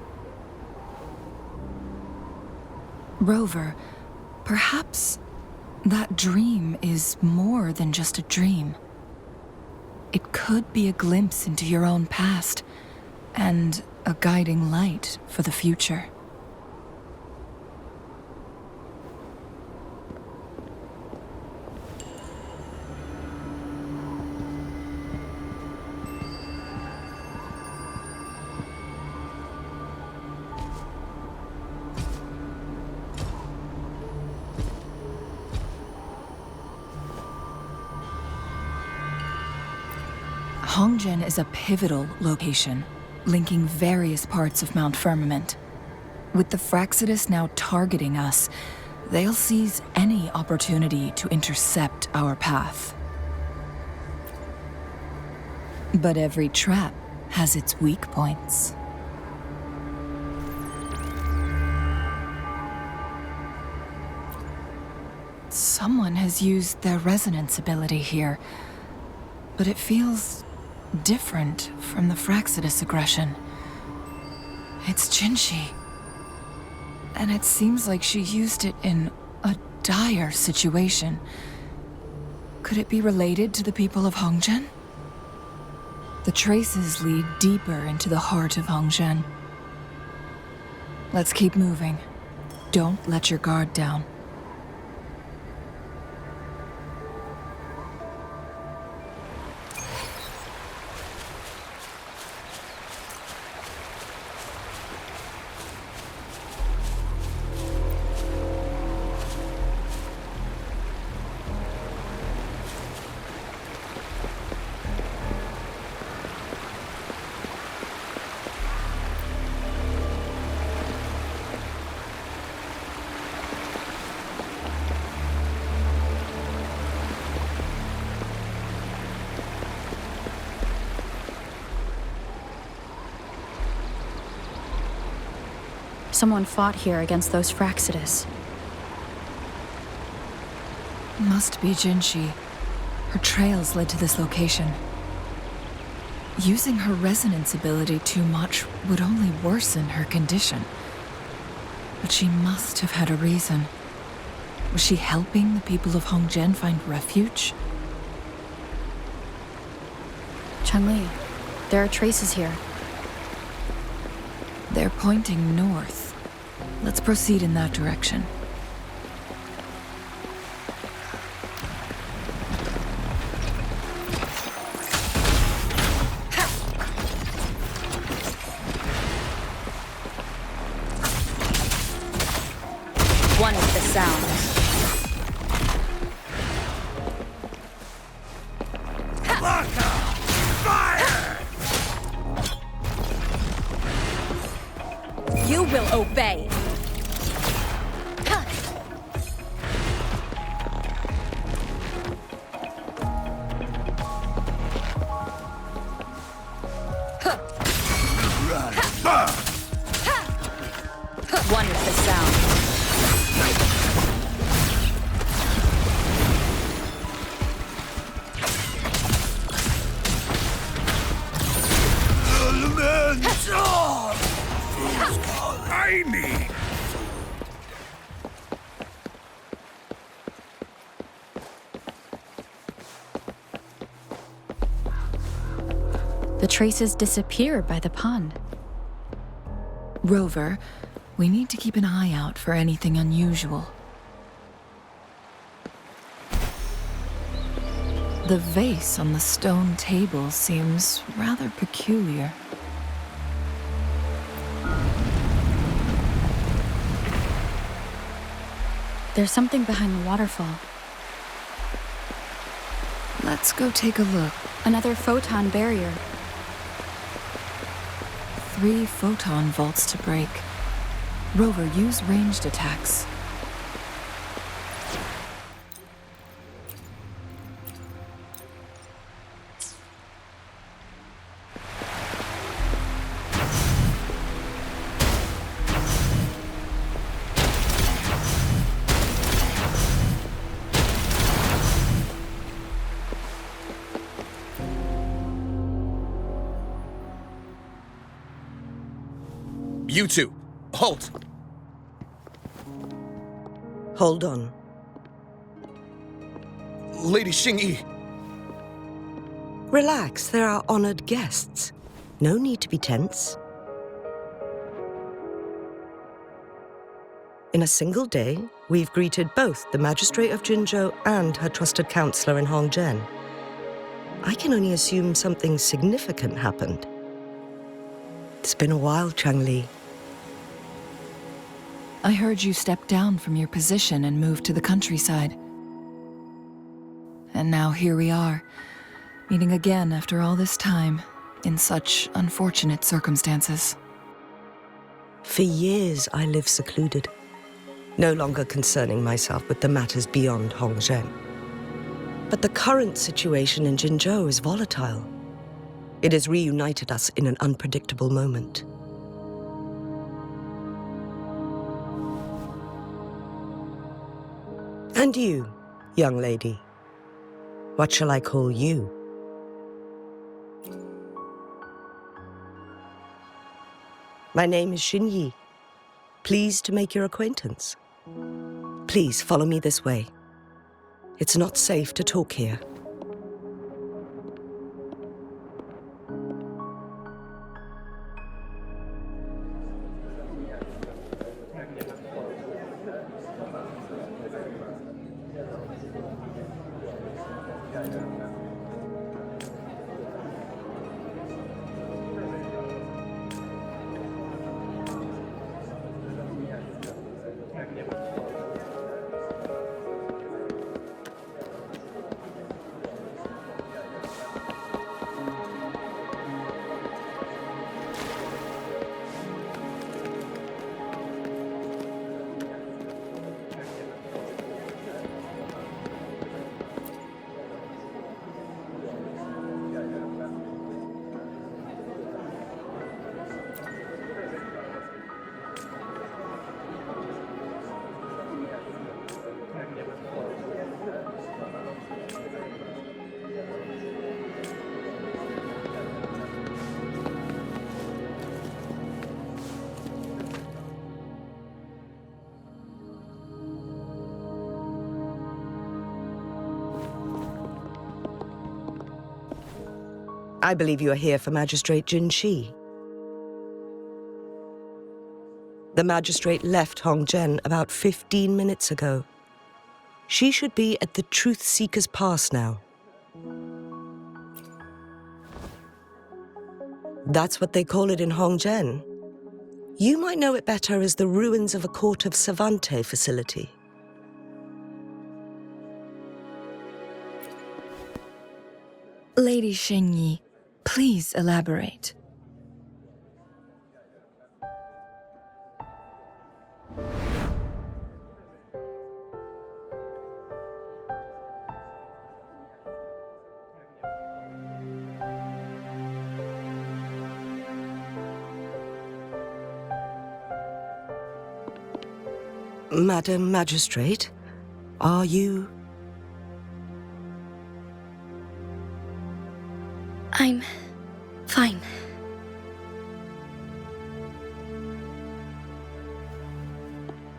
Rover, perhaps that dream is more than just a dream. It could be a glimpse into your own past, and a guiding light for the future. Hongzhen is a pivotal location, linking various parts of Mount Firmament. With the Fraxidus now targeting us, they'll seize any opportunity to intercept our path. But every trap has its weak points. Someone has used their resonance ability here, but it feels different from the Fraxidus aggression. It's Jinshi. And it seems like she used it in a dire situation. Could it be related to the people of Hongzhen? The traces lead deeper into the heart of Hongzhen. Let's keep moving. Don't let your guard down. Someone fought here against those Fraxidus. Must be Jinshi. Her trails led to this location. Using her resonance ability too much would only worsen her condition. But she must have had a reason. Was she helping the people of Hongzhen find refuge? Chun-Li, there are traces here. They're pointing north. Let's proceed in that direction. One is the sound. You will obey. One is the sound. I need. The traces disappear by the pond. Rover, we need to keep an eye out for anything unusual. The vase on the stone table seems rather peculiar. There's something behind the waterfall. Let's go take a look. Another photon barrier. 3 photon vaults to break. Rover, use ranged attacks. You two, halt! Hold on. Lady Xingyi. Relax, they're our honored guests. No need to be tense. In a single day, we've greeted both the Magistrate of Jinzhou and her trusted counselor in Hongzhen. I can only assume something significant happened. It's been a while, Changli. I heard you stepped down from your position and moved to the countryside. And now here we are, meeting again after all this time, in such unfortunate circumstances. For years, I lived secluded, no longer concerning myself with the matters beyond Hongzhen. But the current situation in Jinzhou is volatile. It has reunited us in an unpredictable moment. And you, young lady, what shall I call you? My name is Xinyi. Pleased to make your acquaintance. Please follow me this way. It's not safe to talk here. I believe you are here for Magistrate Jin Shi. The magistrate left Hongzhen about 15 minutes ago. She should be at the Truth Seeker's Pass now. That's what they call it in Hongzhen. You might know it better as the ruins of a Court of Savante facility. Lady Xingyi, please elaborate. Madam Magistrate, are you... I'm fine.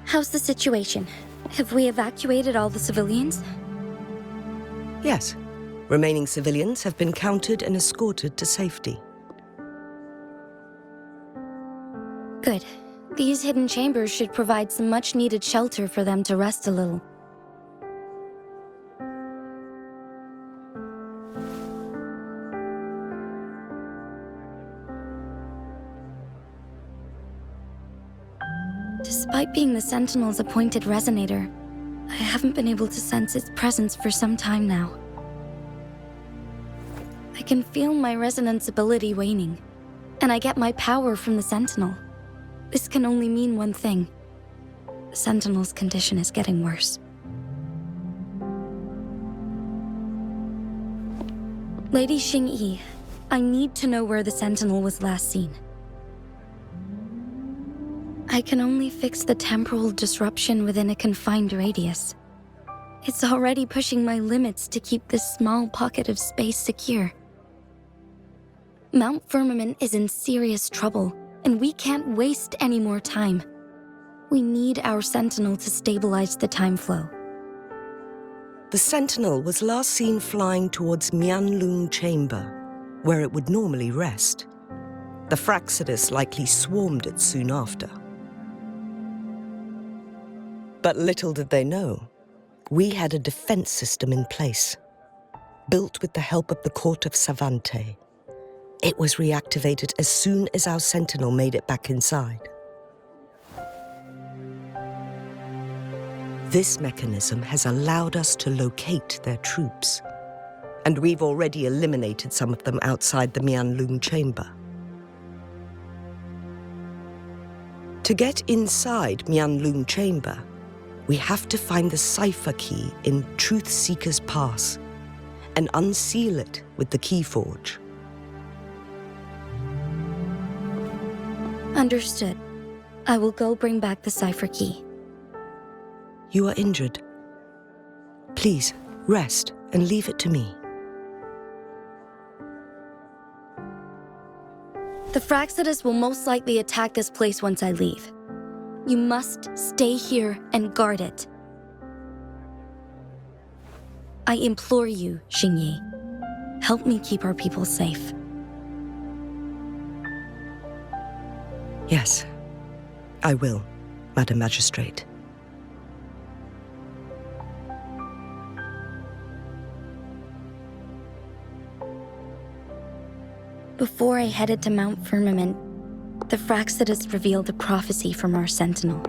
How's the situation? Have we evacuated all the civilians? Yes. Remaining civilians have been counted and escorted to safety. Good. These hidden chambers should provide some much-needed shelter for them to rest a little. Despite being the Sentinel's appointed resonator, I haven't been able to sense its presence for some time now. I can feel my resonance ability waning, and I get my power from the Sentinel. This can only mean one thing. The Sentinel's condition is getting worse. Lady Xingyi, I need to know where the Sentinel was last seen. I can only fix the temporal disruption within a confined radius. It's already pushing my limits to keep this small pocket of space secure. Mount Firmament is in serious trouble, and we can't waste any more time. We need our Sentinel to stabilize the time flow. The Sentinel was last seen flying towards Huanglong chamber, where it would normally rest. The Fraxidus likely swarmed it soon after. But little did they know, we had a defense system in place, built with the help of the court of Savante. It was reactivated as soon as our Sentinel made it back inside. This mechanism has allowed us to locate their troops, and we've already eliminated some of them outside the Huanglong chamber. To get inside Huanglong chamber, we have to find the cipher key in Truth Seeker's Pass and unseal it with the Keyforge. Understood. I will go bring back the cipher key. You are injured. Please, rest and leave it to me. The Fraxidus will most likely attack this place once I leave. You must stay here and guard it. I implore you, Xingyi. Help me keep our people safe. Yes, I will, Madam Magistrate. Before I headed to Mount Firmament, the Fraxidus revealed a prophecy from our Sentinel.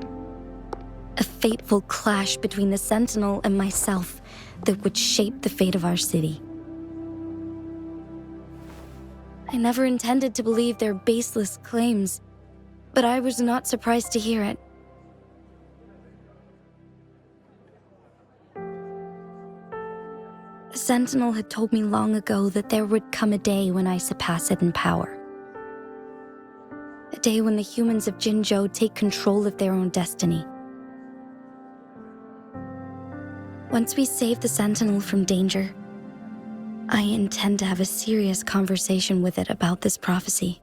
A fateful clash between the Sentinel and myself that would shape the fate of our city. I never intended to believe their baseless claims, but I was not surprised to hear it. The Sentinel had told me long ago that there would come a day when I surpass it in power. A day when the humans of Jinzhou take control of their own destiny. Once we save the Sentinel from danger, I intend to have a serious conversation with it about this prophecy.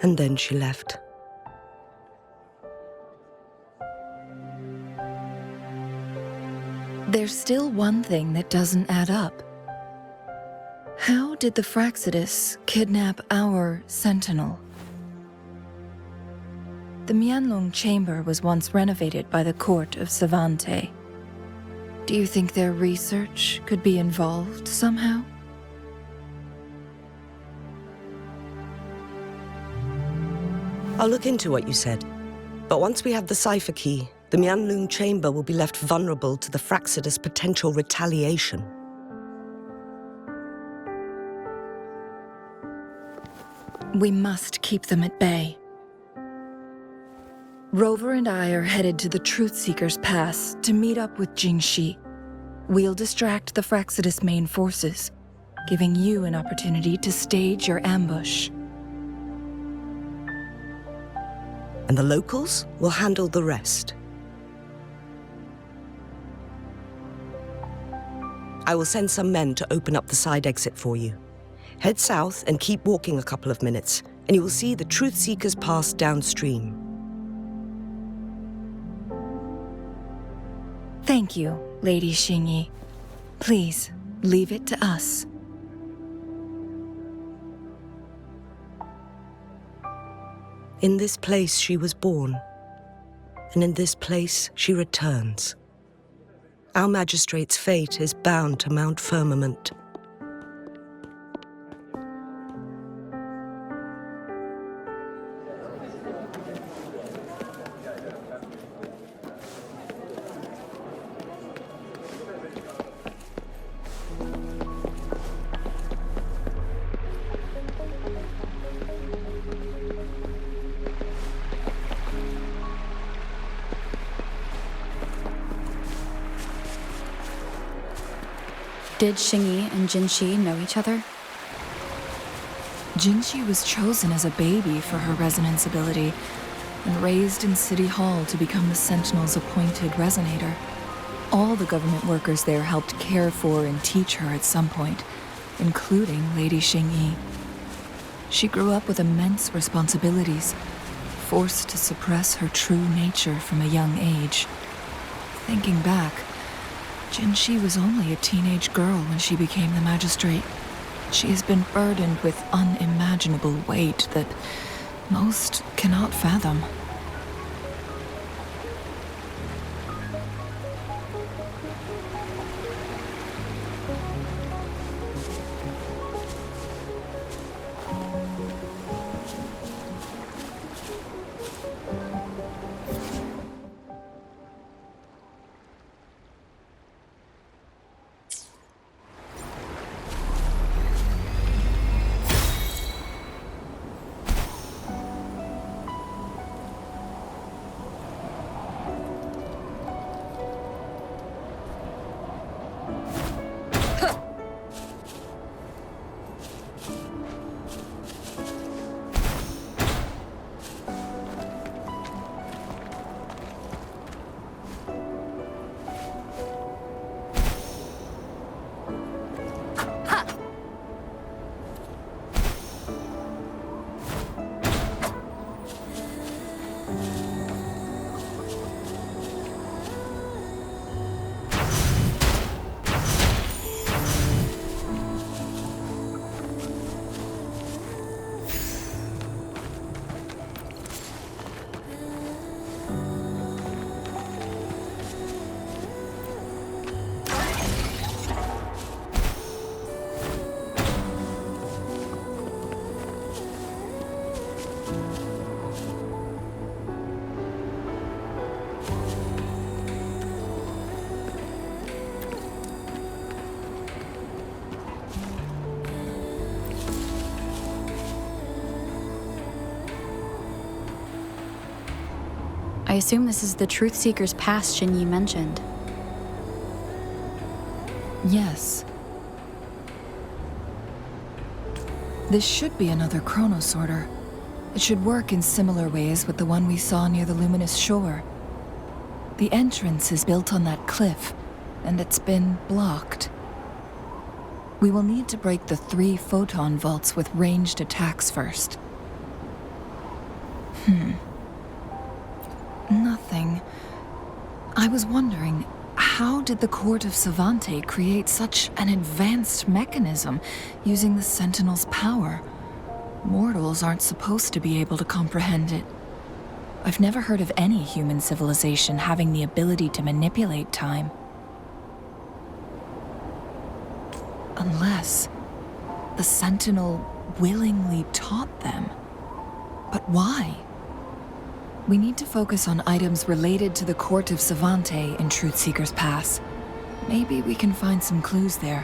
And then she left. There's still one thing that doesn't add up. How did the Fraxidus kidnap our Sentinel? The Huanglong chamber was once renovated by the court of Savante. Do you think their research could be involved somehow? I'll look into what you said. But once we have the cipher key, the Huanglong chamber will be left vulnerable to the Fraxidus' potential retaliation. We must keep them at bay. Rover and I are headed to the Truth Seeker's Pass to meet up with Jingxi. We'll distract the Fraxidus' main forces, giving you an opportunity to stage your ambush. And the locals will handle the rest. I will send some men to open up the side exit for you. Head south and keep walking a couple of minutes, and you will see the Truth Seeker's Pass downstream. Thank you, Lady Xingyi. Please, leave it to us. In this place she was born, and in this place she returns. Our magistrate's fate is bound to Mount Firmament. Did Xingyi and Jinxi know each other? Jingxi was chosen as a baby for her resonance ability and raised in City Hall to become the Sentinel's appointed resonator. All the government workers there helped care for and teach her at some point, including Lady Xingyi. She grew up with immense responsibilities, forced to suppress her true nature from a young age. Thinking back, Jinxi was only a teenage girl when she became the magistrate. She has been burdened with unimaginable weight that most cannot fathom. I assume this is the Truth Seeker's Pass Xinyi mentioned. Yes. This should be another chronosorter. It should work in similar ways with the one we saw near the luminous shore. The entrance is built on that cliff, and it's been blocked. We will need to break the 3 photon vaults with ranged attacks first. Nothing. I was wondering, how did the Court of Savante create such an advanced mechanism using the Sentinel's power? Mortals aren't supposed to be able to comprehend it. I've never heard of any human civilization having the ability to manipulate time. Unless the Sentinel willingly taught them. But why? We need to focus on items related to the Court of Savante in Truth Seeker's Pass. Maybe we can find some clues there.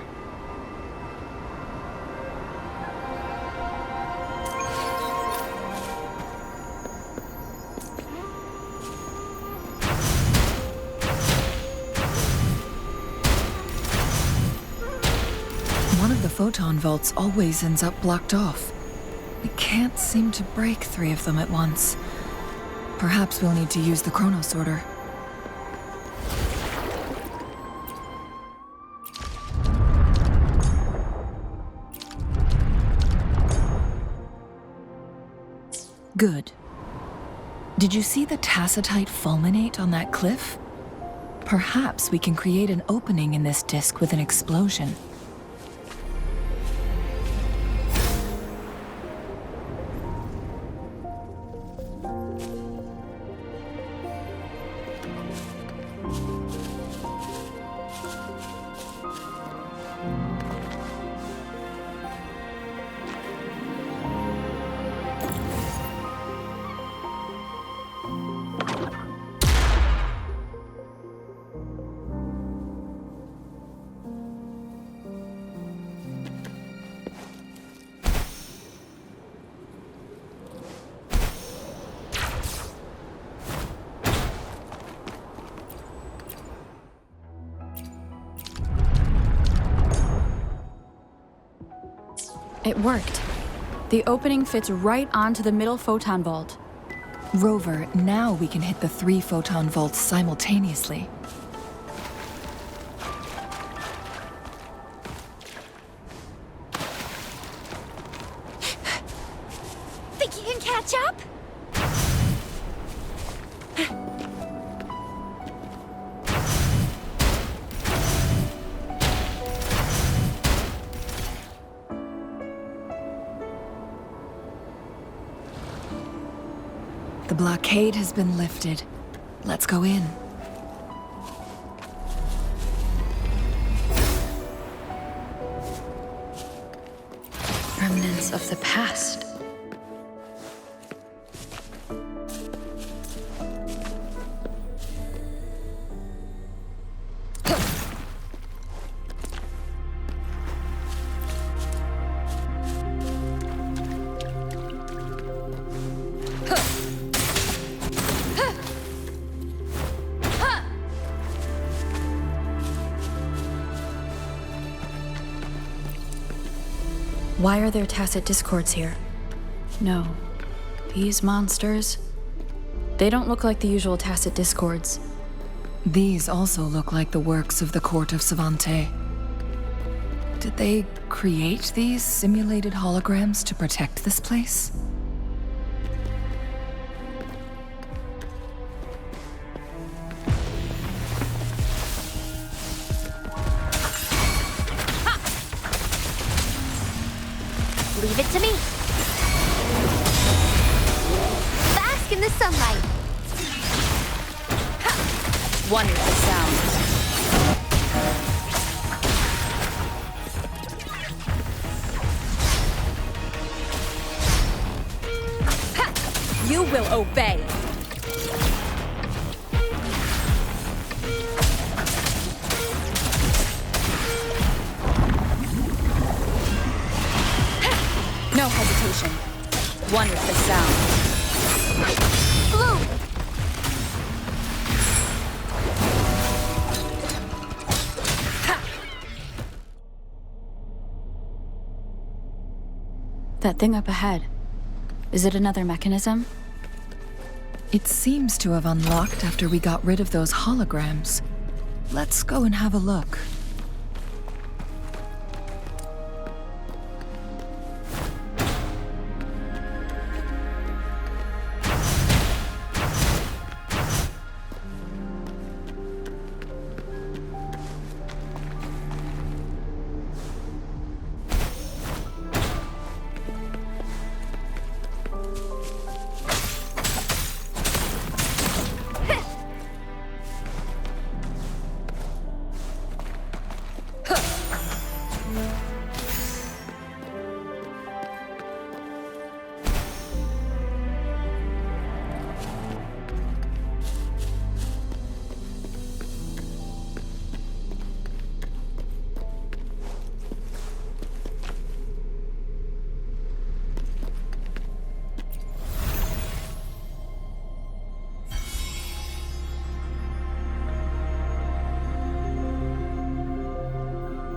One of the photon vaults always ends up blocked off. We can't seem to break 3 of them at once. Perhaps we'll need to use the chronosorter. Good. Did you see the tacitite fulminate on that cliff? Perhaps we can create an opening in this disk with an explosion. It worked. The opening fits right onto the middle photon vault. Rover, now we can hit the 3 photon vaults simultaneously. Think you can catch up? The blockade has been lifted. Let's go in. Remnants of the past. Why are there tacit discords here? No. These monsters... They don't look like the usual tacit discords. These also look like the works of the court of Savante. Did they create these simulated holograms to protect this place? Leave it to me. Bask in the sunlight. Wonderful sound. You will obey. No hesitation. Wonderful sound. Blue. That thing up ahead. Is it another mechanism? It seems to have unlocked after we got rid of those holograms. Let's go and have a look.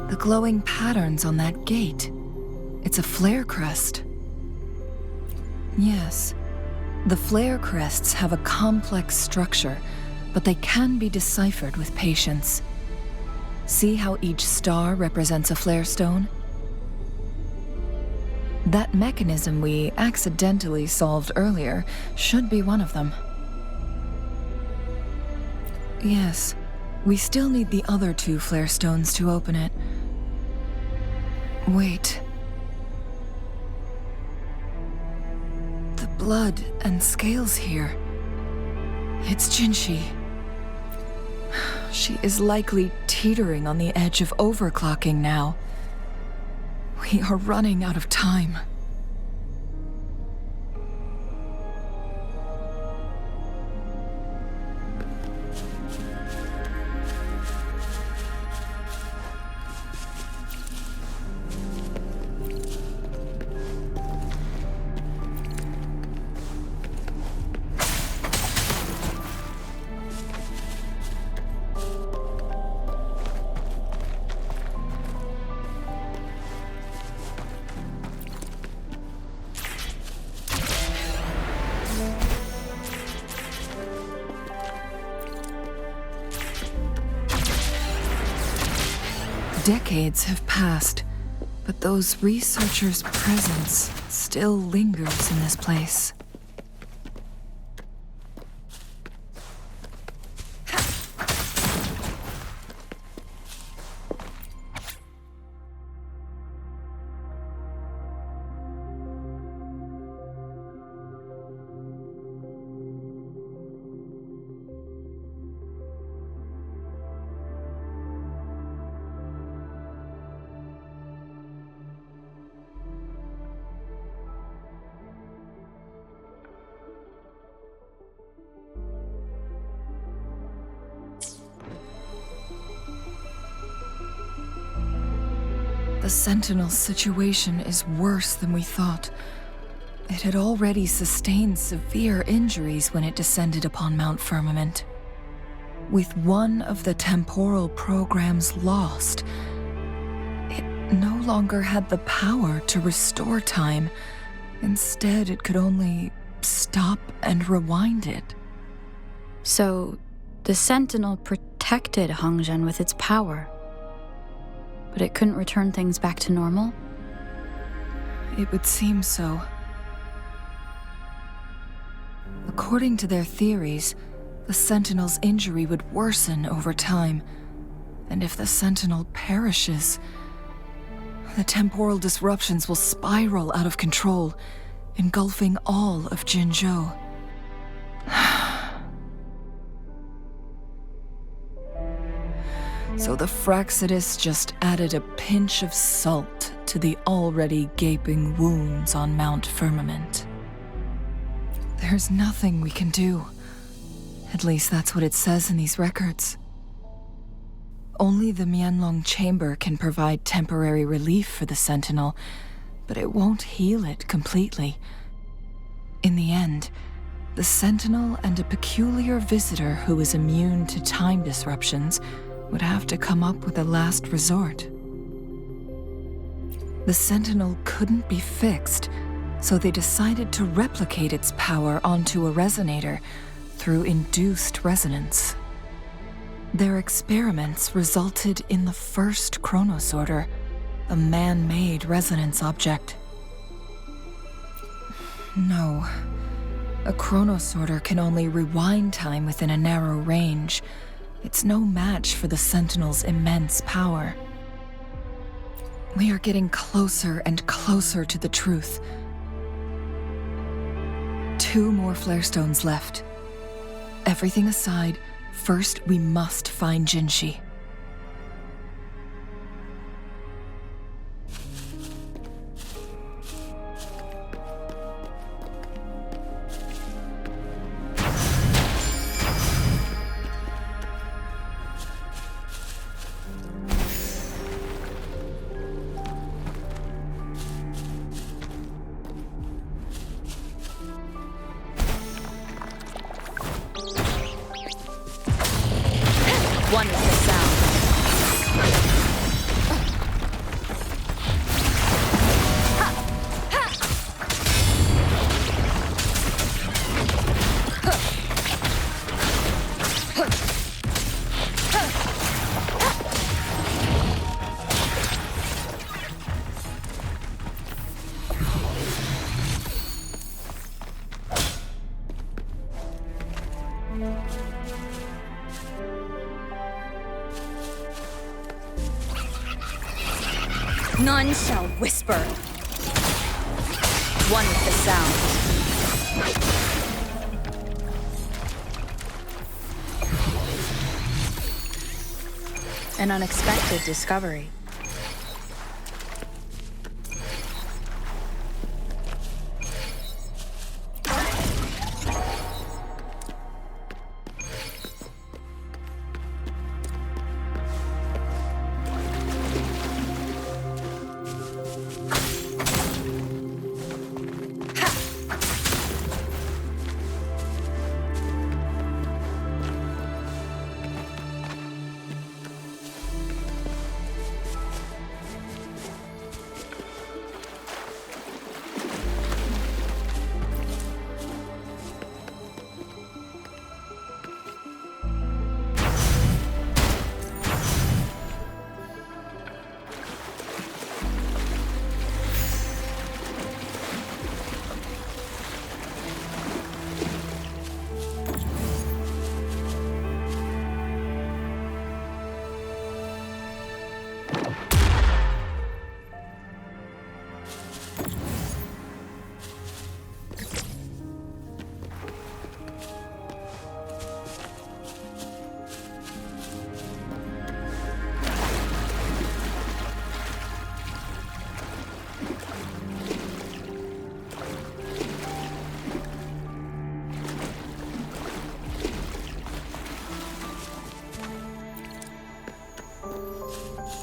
The glowing patterns on that gate. It's a flare crest. Yes, the flare crests have a complex structure, but they can be deciphered with patience. See how each star represents a flare stone? That mechanism we accidentally solved earlier should be one of them. Yes, we still need the other two flare stones to open it. Wait. The blood and scales here. It's Jinshi. She is likely teetering on the edge of overclocking now. We are running out of time. Decades have passed, but those researchers' presence still lingers in this place. The Sentinel's situation is worse than we thought. It had already sustained severe injuries when it descended upon Mount Firmament. With one of the temporal programs lost, it no longer had the power to restore time. Instead, it could only stop and rewind it. So, the Sentinel protected Huanglong with its power. But it couldn't return things back to normal? It would seem so. According to their theories, the Sentinel's injury would worsen over time, and if the Sentinel perishes, the temporal disruptions will spiral out of control, engulfing all of Jinzhou. So the Fraxidus just added a pinch of salt to the already gaping wounds on Mount Firmament. There's nothing we can do. At least that's what it says in these records. Only the Huanglong chamber can provide temporary relief for the Sentinel, but it won't heal it completely. In the end, the Sentinel and a peculiar visitor who is immune to time disruptions would have to come up with a last resort. The Sentinel couldn't be fixed, so they decided to replicate its power onto a resonator through induced resonance. Their experiments resulted in the first chronosorter, a man-made resonance object. No, a chronosorter can only rewind time within a narrow range. It's no match for the Sentinel's immense power. We are getting closer and closer to the truth. 2 more flare stones left. Everything aside, first we must find Jinshi. One with the sound. None shall whisper. One with the sound. An unexpected discovery.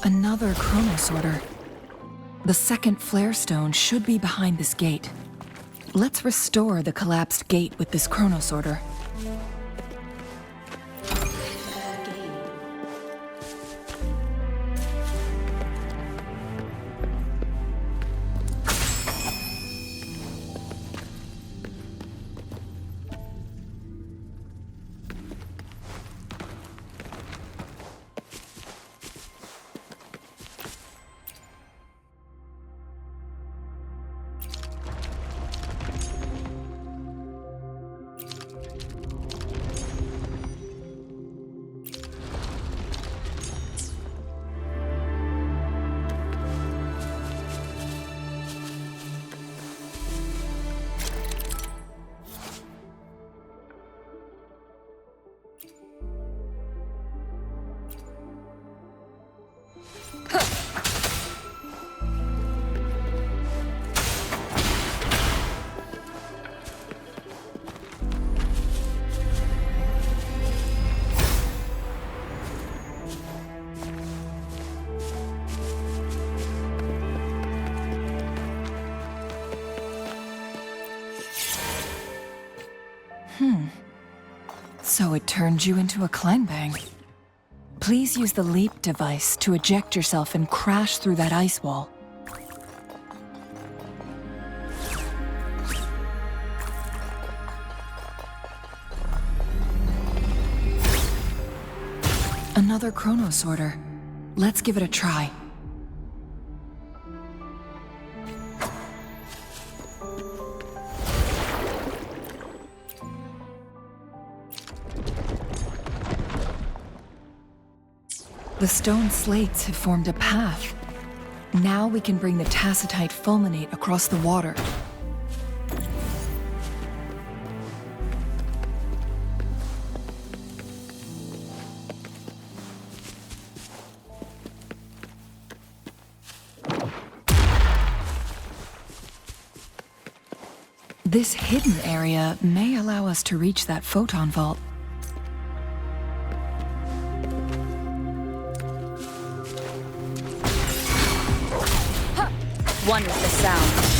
Another chronosorter. The second flare stone should be behind this gate. Let's restore the collapsed gate with this chronosorter. So it turned you into a Klangbang. Please use the leap device to eject yourself and crash through that ice wall. Another chronosorter. Let's give it a try. The stone slates have formed a path. Now we can bring the tacitite fulminate across the water. This hidden area may allow us to reach that photon vault. One with the sound.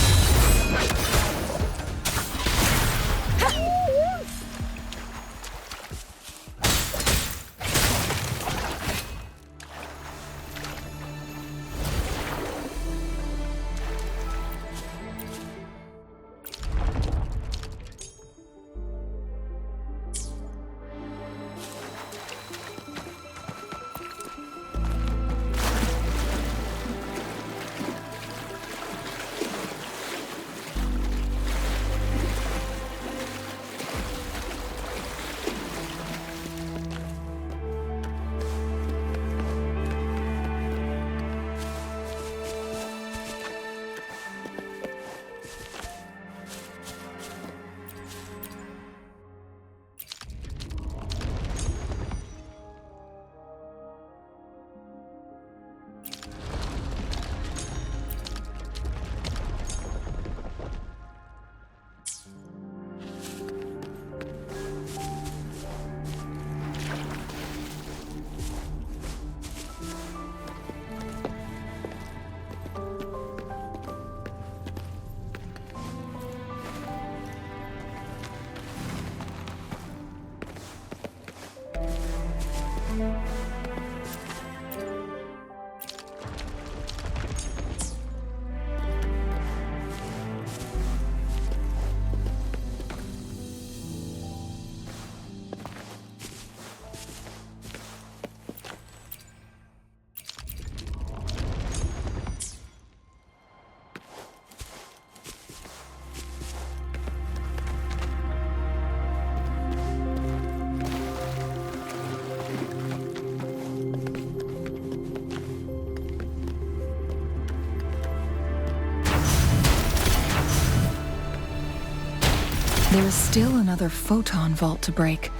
There is still another photon vault to break.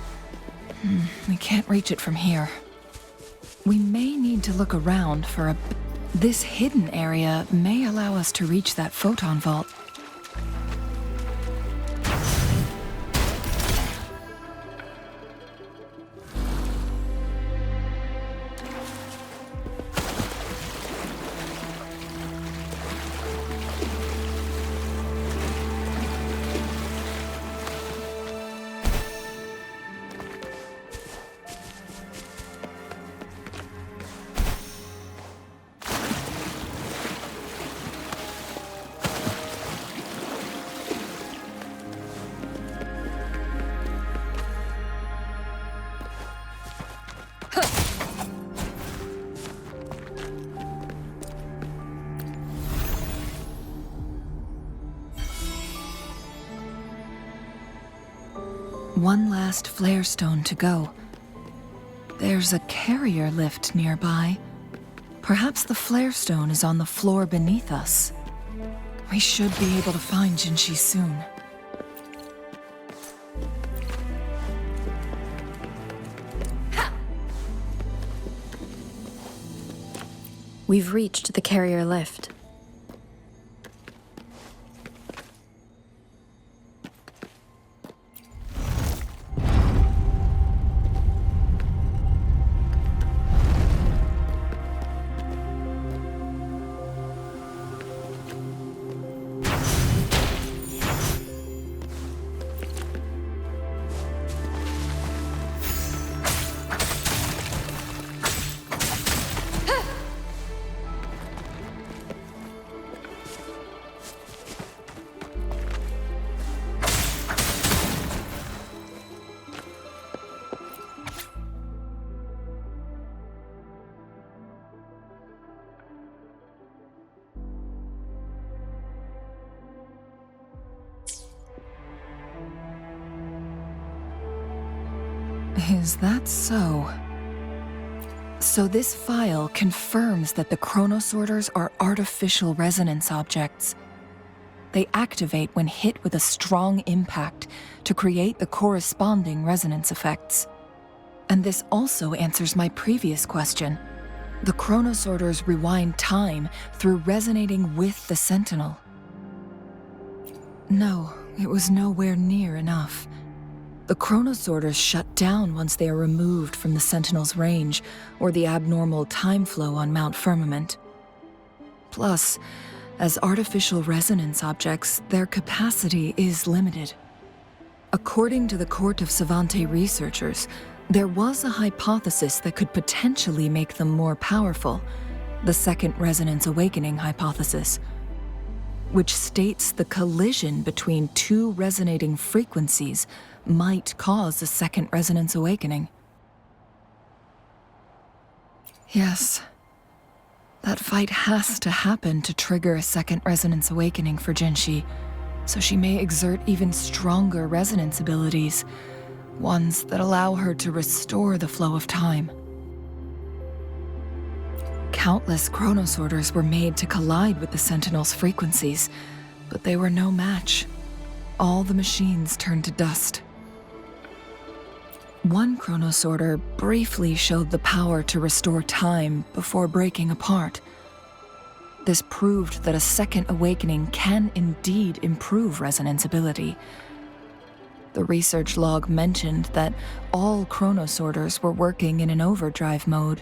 We can't reach it from here. We may need to look around for a... This hidden area may allow us to reach that photon vault. One last flare stone to go. There's a carrier lift nearby. Perhaps the flare stone is on the floor beneath us. We should be able to find Jinshi soon. We've reached the carrier lift. Is that so? So this file confirms that the chronosorters are artificial resonance objects. They activate when hit with a strong impact to create the corresponding resonance effects. And this also answers my previous question. The chronosorters rewind time through resonating with the Sentinel. No, it was nowhere near enough. The chronosorters shut down once they are removed from the Sentinel's range or the abnormal time flow on Mount Firmament. Plus, as artificial resonance objects, their capacity is limited. According to the Court of Savante researchers, there was a hypothesis that could potentially make them more powerful, the Second Resonance Awakening hypothesis, which states the collision between two resonating frequencies might cause a second resonance awakening. Yes, that fight has to happen to trigger a second resonance awakening for Jinshi, so she may exert even stronger resonance abilities, ones that allow her to restore the flow of time. Countless chronosorters were made to collide with the Sentinel's frequencies, but they were no match. All the machines turned to dust. One chronosorter briefly showed the power to restore time before breaking apart. This proved that a second awakening can indeed improve resonance ability. The research log mentioned that all chronosorters were working in an overdrive mode.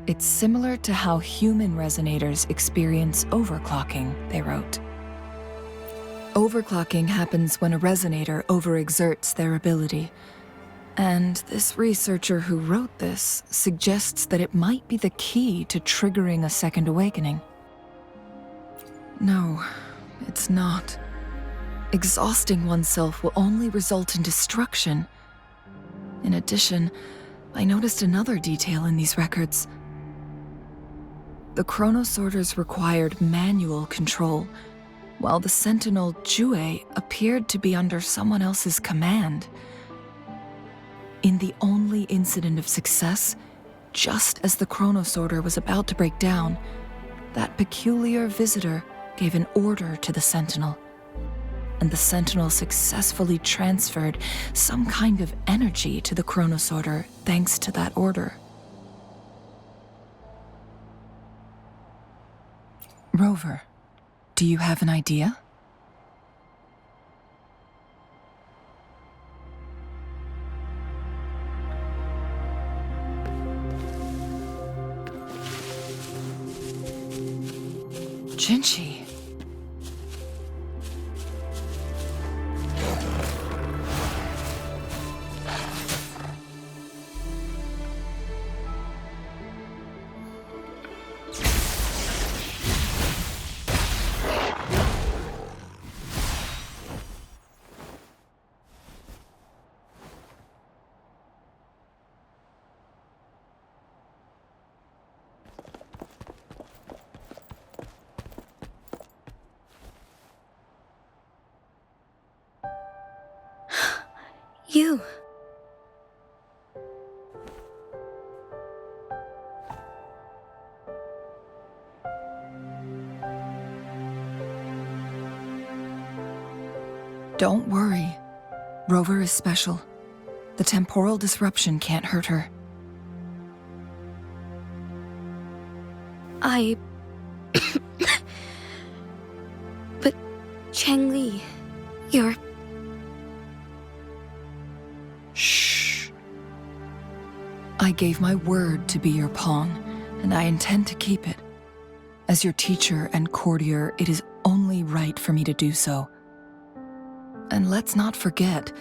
It's similar to how human resonators experience overclocking, they wrote. Overclocking happens when a resonator overexerts their ability. And this researcher who wrote this suggests that it might be the key to triggering a second awakening. No, it's not. Exhausting oneself will only result in destruction. In addition, I noticed another detail in these records. The chronosorters required manual control, while the Sentinel Jue appeared to be under someone else's command. In the only incident of success, just as the chronosorter was about to break down, that peculiar visitor gave an order to the Sentinel, and the Sentinel successfully transferred some kind of energy to the chronosorter thanks to that order. Rover, do you have an idea? Jinshi. You. Don't worry. Rover is special. The temporal disruption can't hurt her. But, Changli, you're... Shh. I gave my word to be your pawn, and I intend to keep it. As your teacher and courtier, it is only right for me to do so. And let's not forget,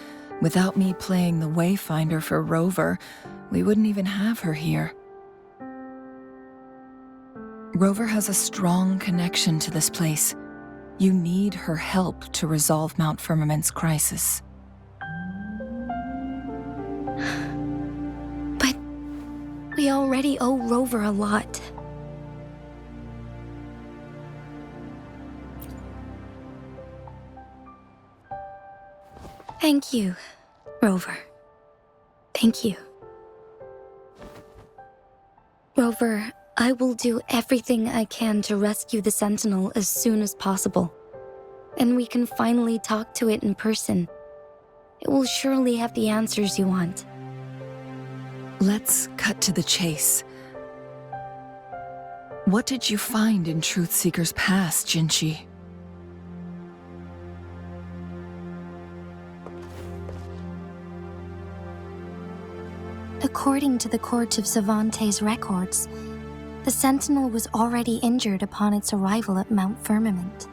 without me playing the Wayfinder for Rover, we wouldn't even have her here. Rover has a strong connection to this place. You need her help to resolve Mount Firmament's crisis. But we already owe Rover a lot. Thank you, Rover. Thank you. Rover, I will do everything I can to rescue the Sentinel as soon as possible. And we can finally talk to it in person. It will surely have the answers you want. Let's cut to the chase. What did you find in Truthseeker's past, Jinchi? According to the Court of Savante's records, the Sentinel was already injured upon its arrival at Mount Firmament.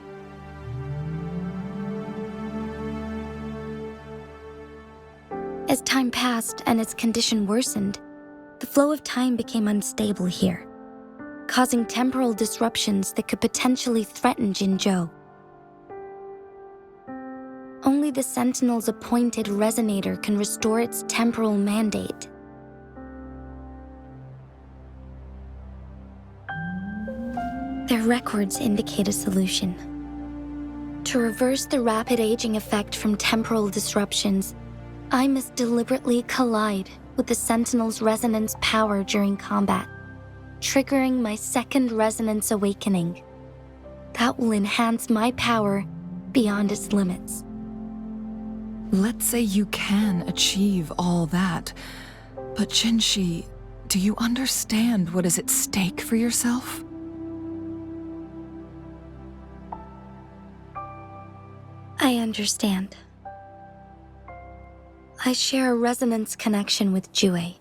As time passed and its condition worsened, the flow of time became unstable here, causing temporal disruptions that could potentially threaten Jinzhou. Only the Sentinel's appointed resonator can restore its temporal mandate. Their records indicate a solution. To reverse the rapid aging effect from temporal disruptions, I must deliberately collide with the Sentinel's resonance power during combat, triggering my second resonance awakening. That will enhance my power beyond its limits. Let's say you can achieve all that, but Jinshi, do you understand what is at stake for yourself? I understand. I share a resonance connection with Jue,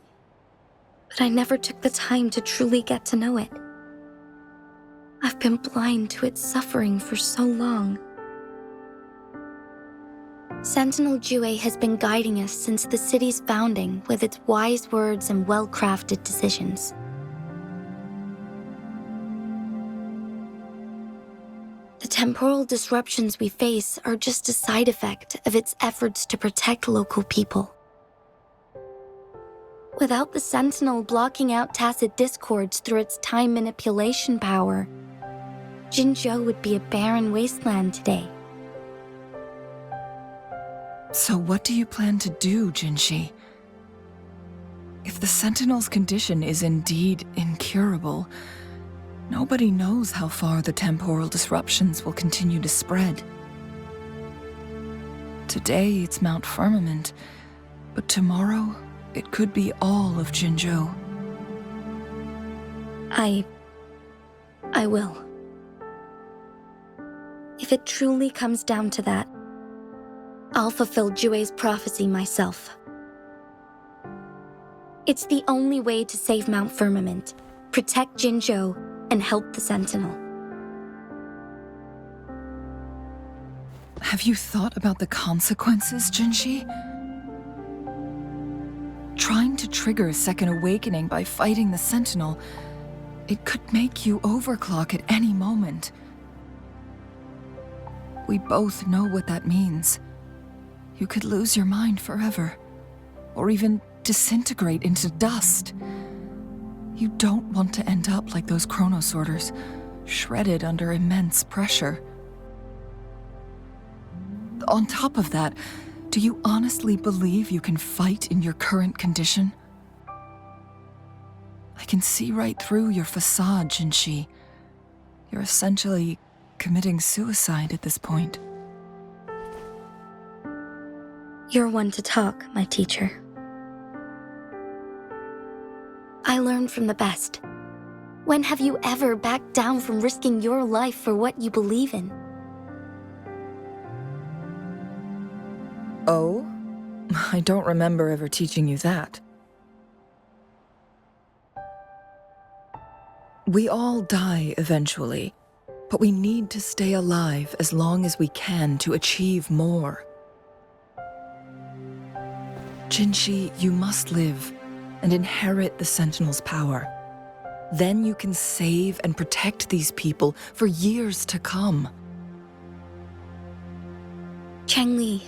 but I never took the time to truly get to know it. I've been blind to its suffering for so long. Sentinel Jue has been guiding us since the city's founding with its wise words and well-crafted decisions. The temporal disruptions we face are just a side effect of its efforts to protect local people. Without the Sentinel blocking out tacit discords through its time manipulation power, Jinzhou would be a barren wasteland today. So what do you plan to do, Jinshi? If the Sentinel's condition is indeed incurable, nobody knows how far the temporal disruptions will continue to spread. Today it's Mount Firmament, but tomorrow it could be all of Jinzhou. I will. If it truly comes down to that, I'll fulfill Jue's prophecy myself. It's the only way to save Mount Firmament, protect Jinzhou, and help the Sentinel. Have you thought about the consequences, Jinshi? Trying to trigger a second awakening by fighting the Sentinel, it could make you overclock at any moment. We both know what that means. You could lose your mind forever, or even disintegrate into dust. You don't want to end up like those chronosorters, shredded under immense pressure. On top of that, Do you honestly believe you can fight in your current condition? I can see right through your facade, Jinshi. You're essentially committing suicide at this point. You're one to talk, my teacher. I learned from the best. When have you ever backed down from risking your life for what you believe in? Oh? I don't remember ever teaching you that. We all die eventually, but we need to stay alive as long as we can to achieve more. Jinshi, you must live and inherit the Sentinel's power. Then you can save and protect these people for years to come. Changli,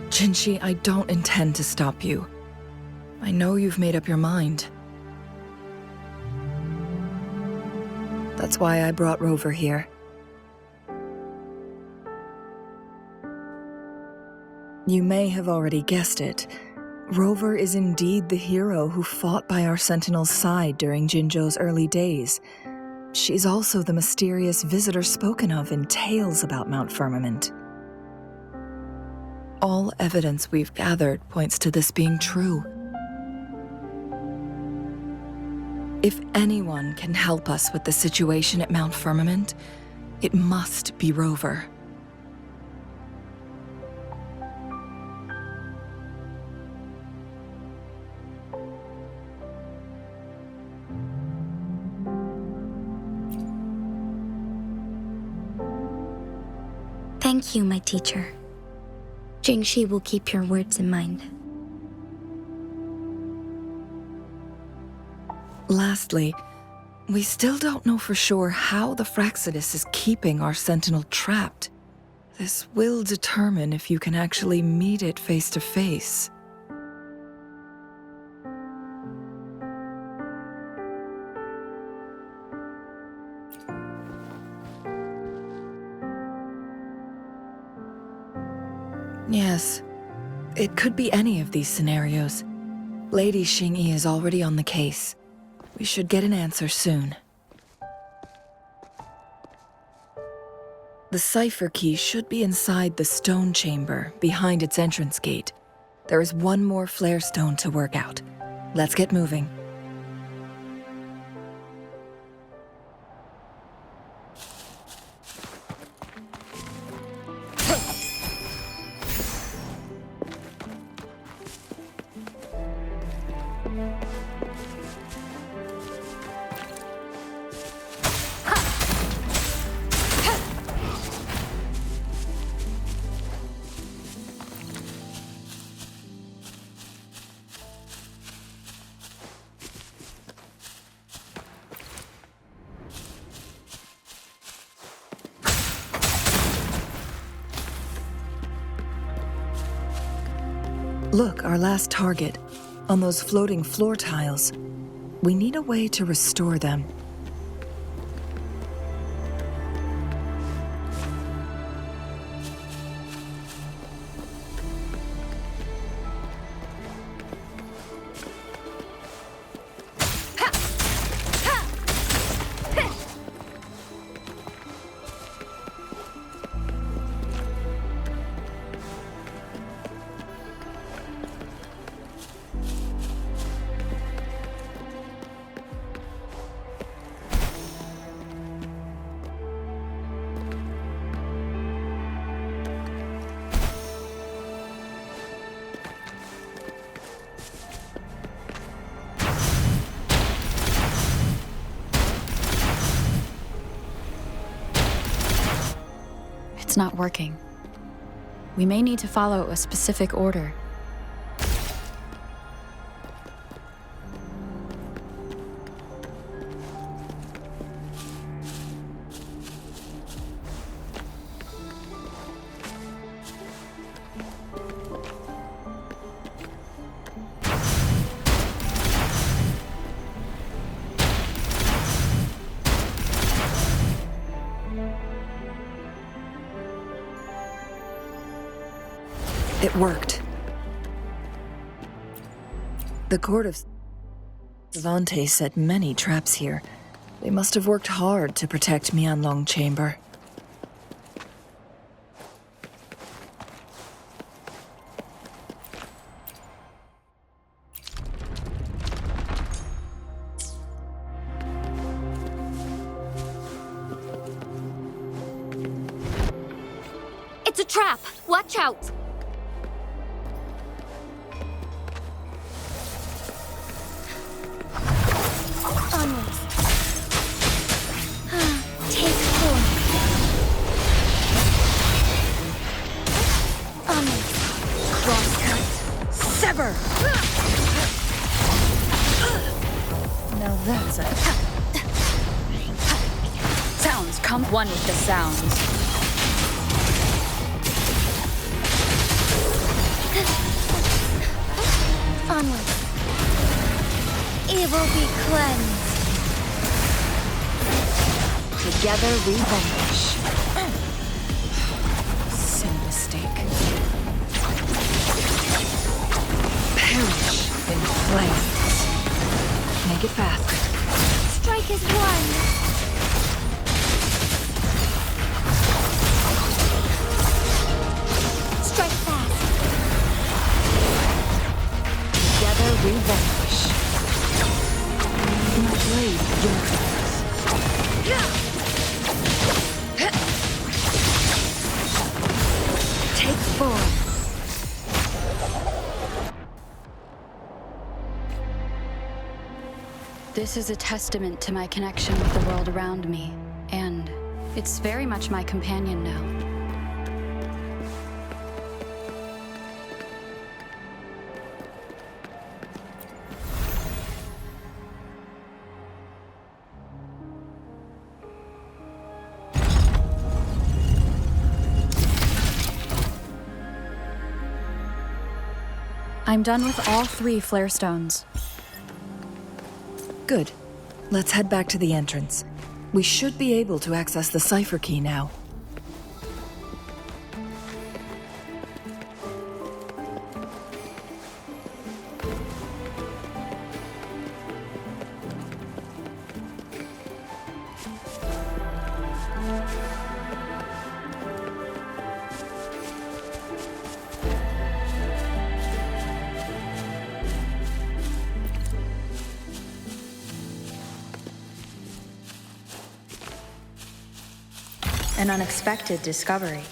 Jinshi, I don't intend to stop you. I know you've made up your mind. That's why I brought Rover here. You may have already guessed it. Rover is indeed the hero who fought by our Sentinel's side during Jinzhou's early days. She's also the mysterious visitor spoken of in tales about Mount Firmament. All evidence we've gathered points to this being true. If anyone can help us with the situation at Mount Firmament, it must be Rover. thank you, my teacher. Jingxi will keep your words in mind. Lastly, we still don't know for sure how the Fraxidus is keeping our Sentinel trapped. This will determine if you can actually meet it face to face. Yes, it could be any of these scenarios. Lady Xingyi is already on the case. We should get an answer soon. The cipher key should be inside the stone chamber, behind its entrance gate. There is one more flare stone to work out. Let's get moving. Look, our last target, on those floating floor tiles. We need a way to restore them. It's not working. We may need to follow a specific order. It worked. The court of Savante set many traps here. They must have worked hard to protect Huanglong Chamber. It's a trap! Watch out! Onwards. Take 4. Onwards. Crosscut. Sever! Now that's it. Sounds come one with the sounds. Onward. Evil be cleansed. Together we vanish. Sin mistake. Perish in flames. Make it fast. Strike as one. Strike fast. Together we vanish. My blade yearns. Take 4. This is a testament to my connection with the world around me, and it's very much my companion now. I'm done with all 3 flare stones. Good. Let's head back to the entrance. We should be able to access the cipher key now. An unexpected discovery.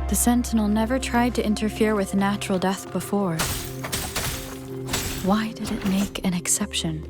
The Sentinel never tried to interfere with natural death before. Why did it make an exception?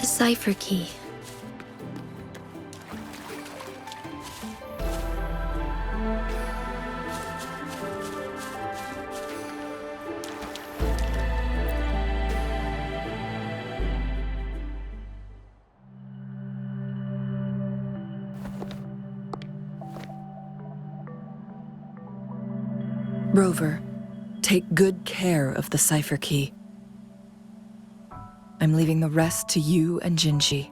Cipher key. Rover, take good care of the cipher key. I'm leaving the rest to you and Jinji.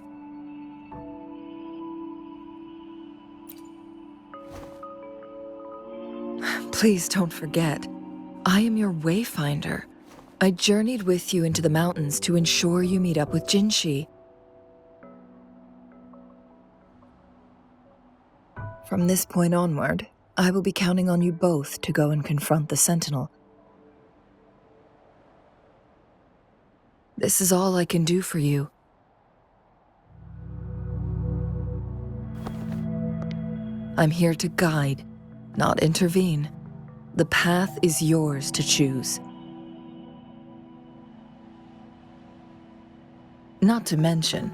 Please don't forget, I am your wayfinder. I journeyed with you into the mountains to ensure you meet up with Jinshi. From this point onward, I will be counting on you both to go and confront the Sentinel. This is all I can do for you. I'm here to guide, not intervene. The path is yours to choose. Not to mention,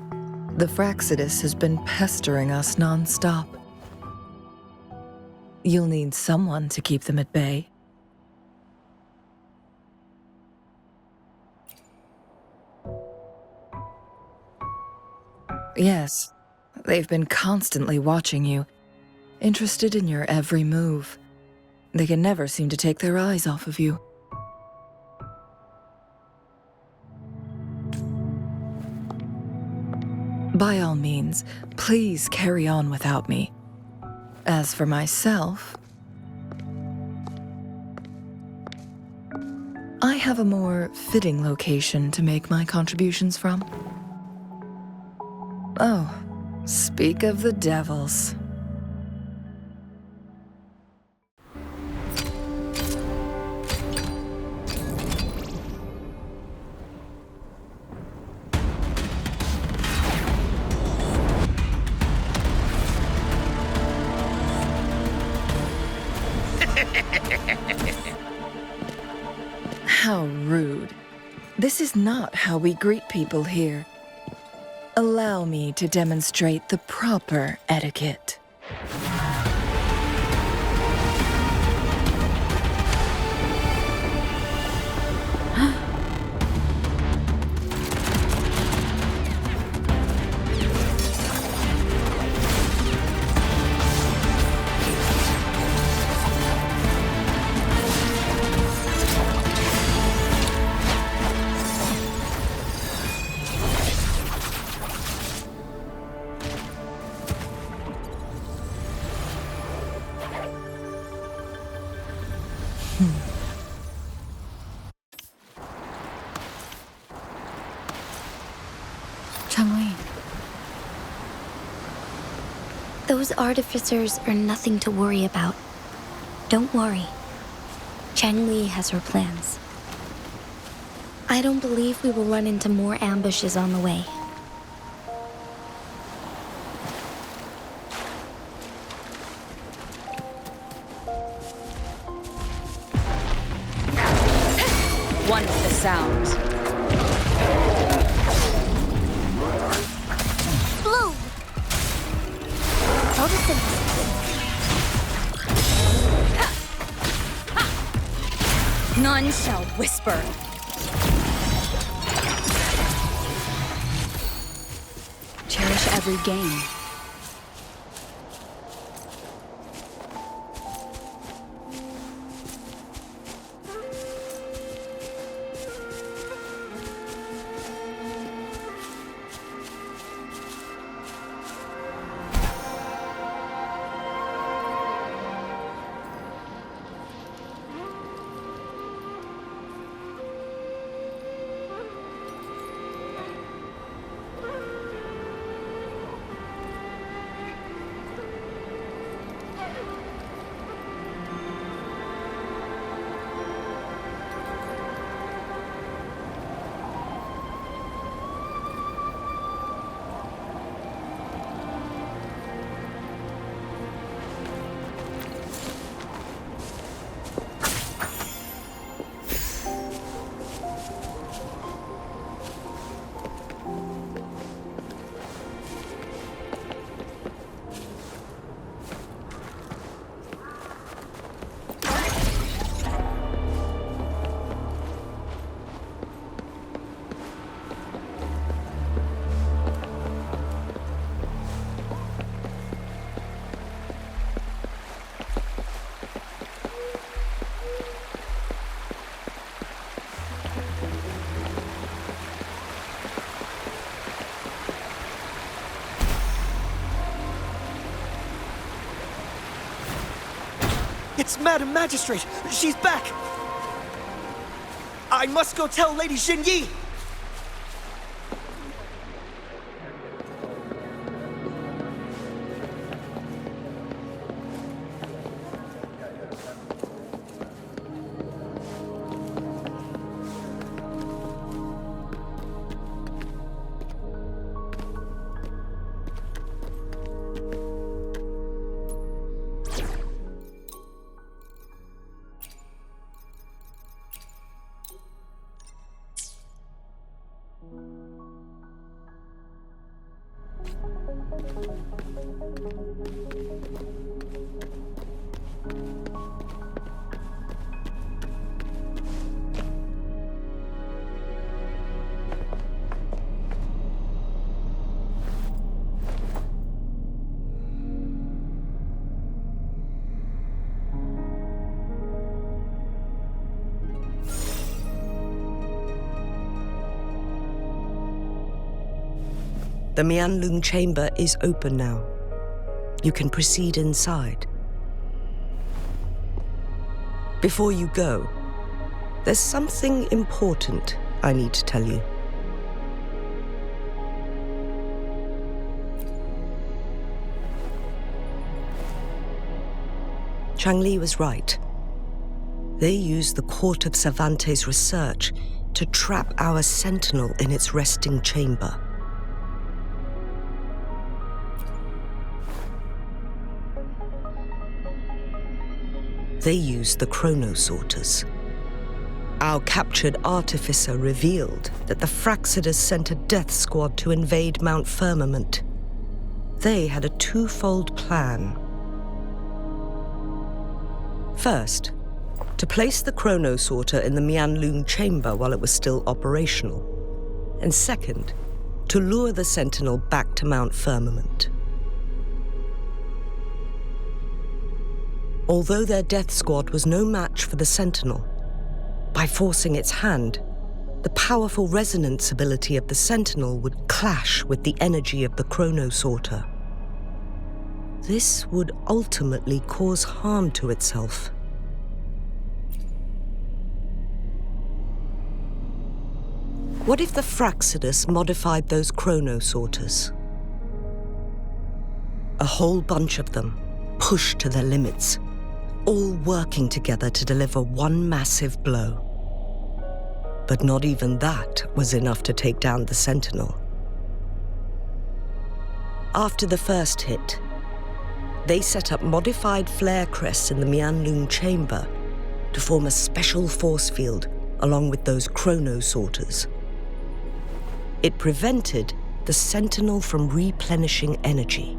the Fraxidus has been pestering us non-stop. You'll need someone to keep them at bay. Yes, they've been constantly watching you, interested in your every move. They can never seem to take their eyes off of you. By all means, please carry on without me. As for myself, I have a more fitting location to make my contributions from. Oh, speak of the devils. How rude. This is not how we greet people here. Allow me to demonstrate the proper etiquette. Changli. Those artificers are nothing to worry about. Don't worry. Changli has her plans. I don't believe we will run into more ambushes on the way. One with the sound. Blue! None shall whisper. Cherish every game. It's Madam Magistrate! She's back! I must go tell Lady Xinyi! The Huanglong chamber is open now. You can proceed inside. Before you go, there's something important I need to tell you. Changli was right. They used the Court of Cervantes' research to trap our sentinel in its resting chamber. They used the chronosorters. Our captured artificer revealed that the Fraxidus sent a death squad to invade Mount Firmament. They had a twofold plan. First, to place the chronosorter in the Huanglong chamber while it was still operational. And second, to lure the sentinel back to Mount Firmament. Although their death squad was no match for the sentinel, by forcing its hand, the powerful resonance ability of the sentinel would clash with the energy of the chronosorter. This would ultimately cause harm to itself. What if the Fraxidus modified those chronosorters? A whole bunch of them, pushed to their limits, all working together to deliver one massive blow. But not even that was enough to take down the sentinel. After the first hit, they set up modified flare crests in the Huanglong chamber to form a special force field along with those chronosorters. It prevented the sentinel from replenishing energy,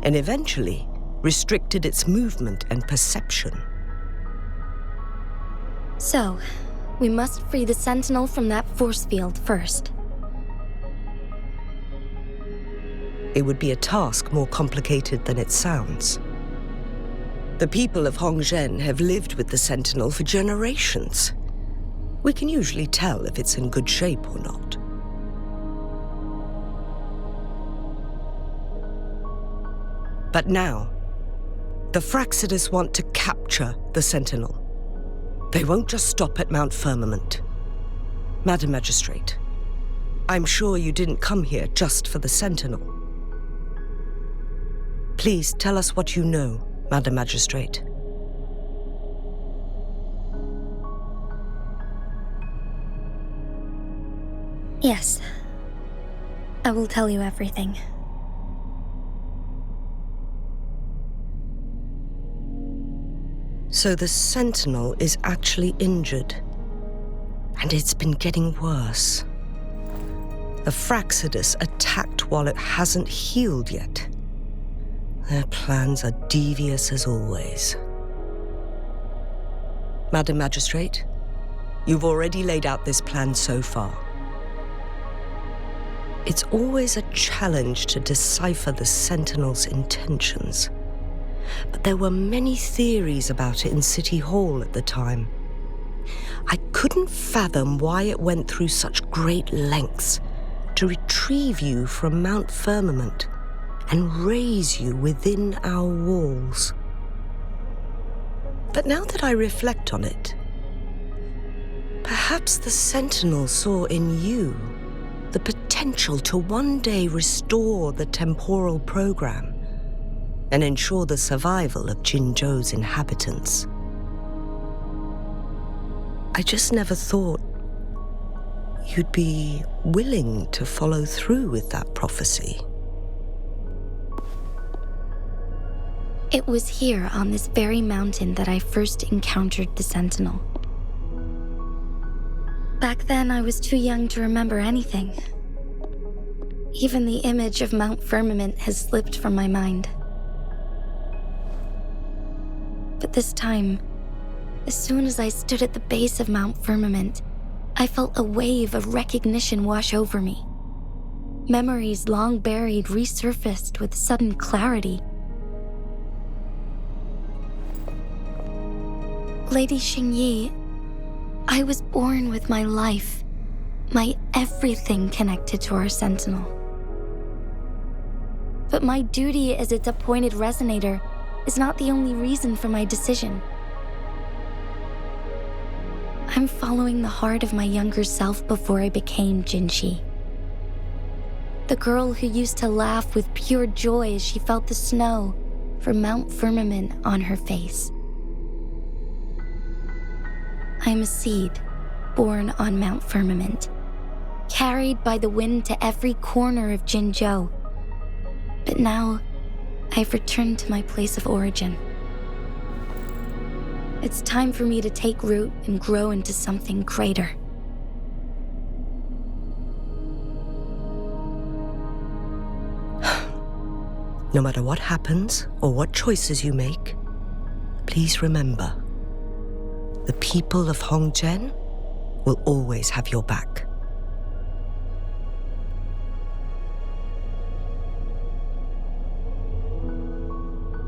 and eventually restricted its movement and perception. So, we must free the Sentinel from that force field first. It would be a task more complicated than it sounds. The people of Hongzhen have lived with the Sentinel for generations. We can usually tell if it's in good shape or not. But now, the Fraxidus want to capture the Sentinel. They won't just stop at Mount Firmament. Madam Magistrate, I'm sure you didn't come here just for the Sentinel. Please tell us what you know, Madam Magistrate. Yes. I will tell you everything. So the Sentinel is actually injured. And it's been getting worse. The Fraxidus attacked while it hasn't healed yet. Their plans are devious as always. Madam Magistrate, you've already laid out this plan so far. It's always a challenge to decipher the Sentinel's intentions. But there were many theories about it in City Hall at the time. I couldn't fathom why it went through such great lengths to retrieve you from Mount Firmament and raise you within our walls. But now that I reflect on it, perhaps the Sentinel saw in you the potential to one day restore the temporal program and ensure the survival of Jinzhou's inhabitants. I just never thought you'd be willing to follow through with that prophecy. It was here on this very mountain that I first encountered the Sentinel. Back then, I was too young to remember anything. Even the image of Mount Firmament has slipped from my mind. But this time, as soon as I stood at the base of Mount Firmament, I felt a wave of recognition wash over me. Memories long buried resurfaced with sudden clarity. Lady Xingyi, I was born with my life, my everything connected to our Sentinel. But my duty as its appointed resonator is not the only reason for my decision. I'm following the heart of my younger self before I became Jinxi. The girl who used to laugh with pure joy as she felt the snow from Mount Firmament on her face. I am a seed born on Mount Firmament, carried by the wind to every corner of Jinzhou. But now, I've returned to my place of origin. It's time for me to take root and grow into something greater. No matter what happens or what choices you make, please remember, the people of Hongzhen will always have your back.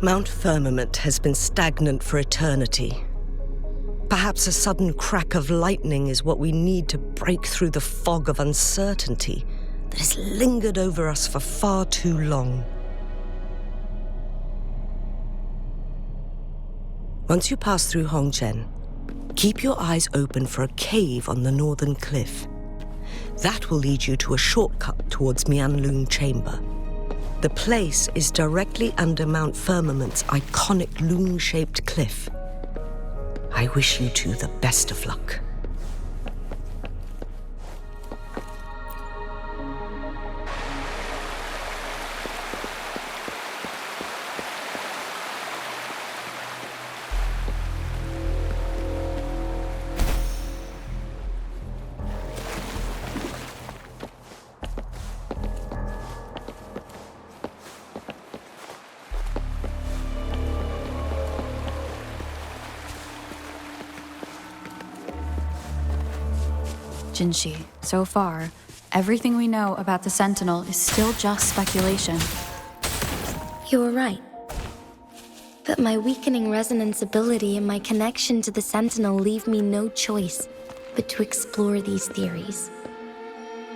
Mount Firmament has been stagnant for eternity. Perhaps a sudden crack of lightning is what we need to break through the fog of uncertainty that has lingered over us for far too long. Once you pass through Hongzhen, keep your eyes open for a cave on the northern cliff. That will lead you to a shortcut towards Mianlun Chamber. The place is directly under Mount Firmament's iconic loon-shaped cliff. I wish you two the best of luck. Jinxi, so far, everything we know about the Sentinel is still just speculation. You were right. But my weakening resonance ability and my connection to the Sentinel leave me no choice but to explore these theories.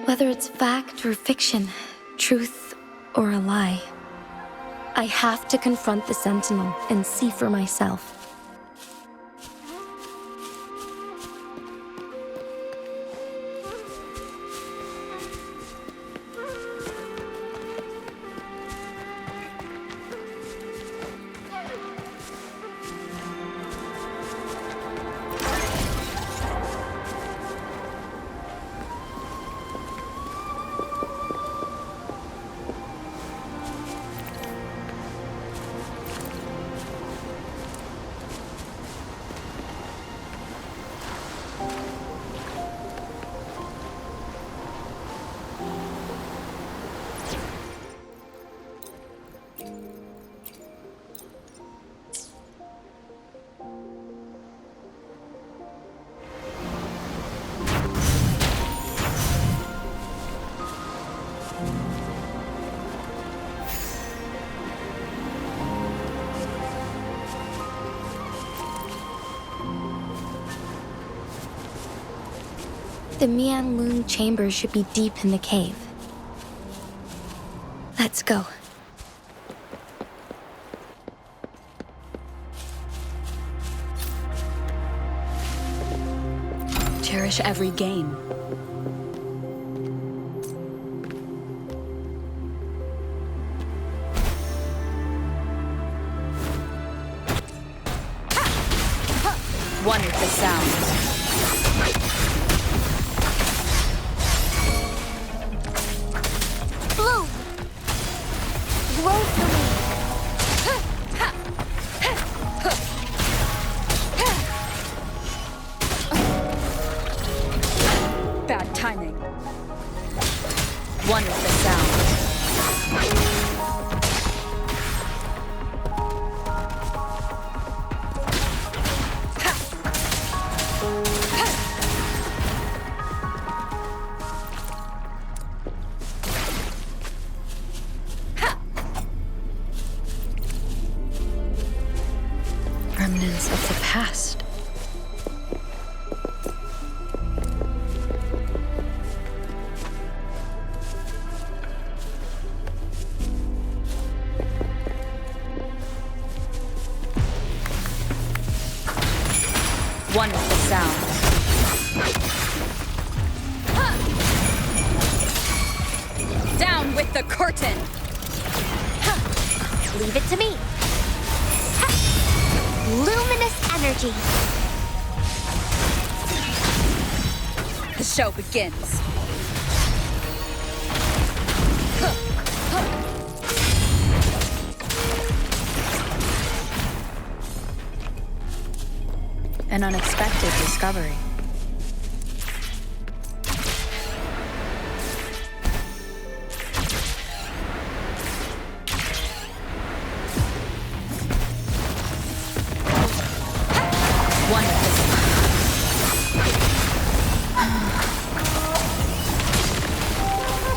Whether it's fact or fiction, truth or a lie, I have to confront the Sentinel and see for myself. The Mianlun chamber should be deep in the cave. Let's go. finish every game. One with the sound. Blue! Roll for me! Bad timing. One with the sound. Remnants of the past. One with the sound. Down with the curtain! Leave it to me. Luminous energy. The show begins. An unexpected discovery. One of this.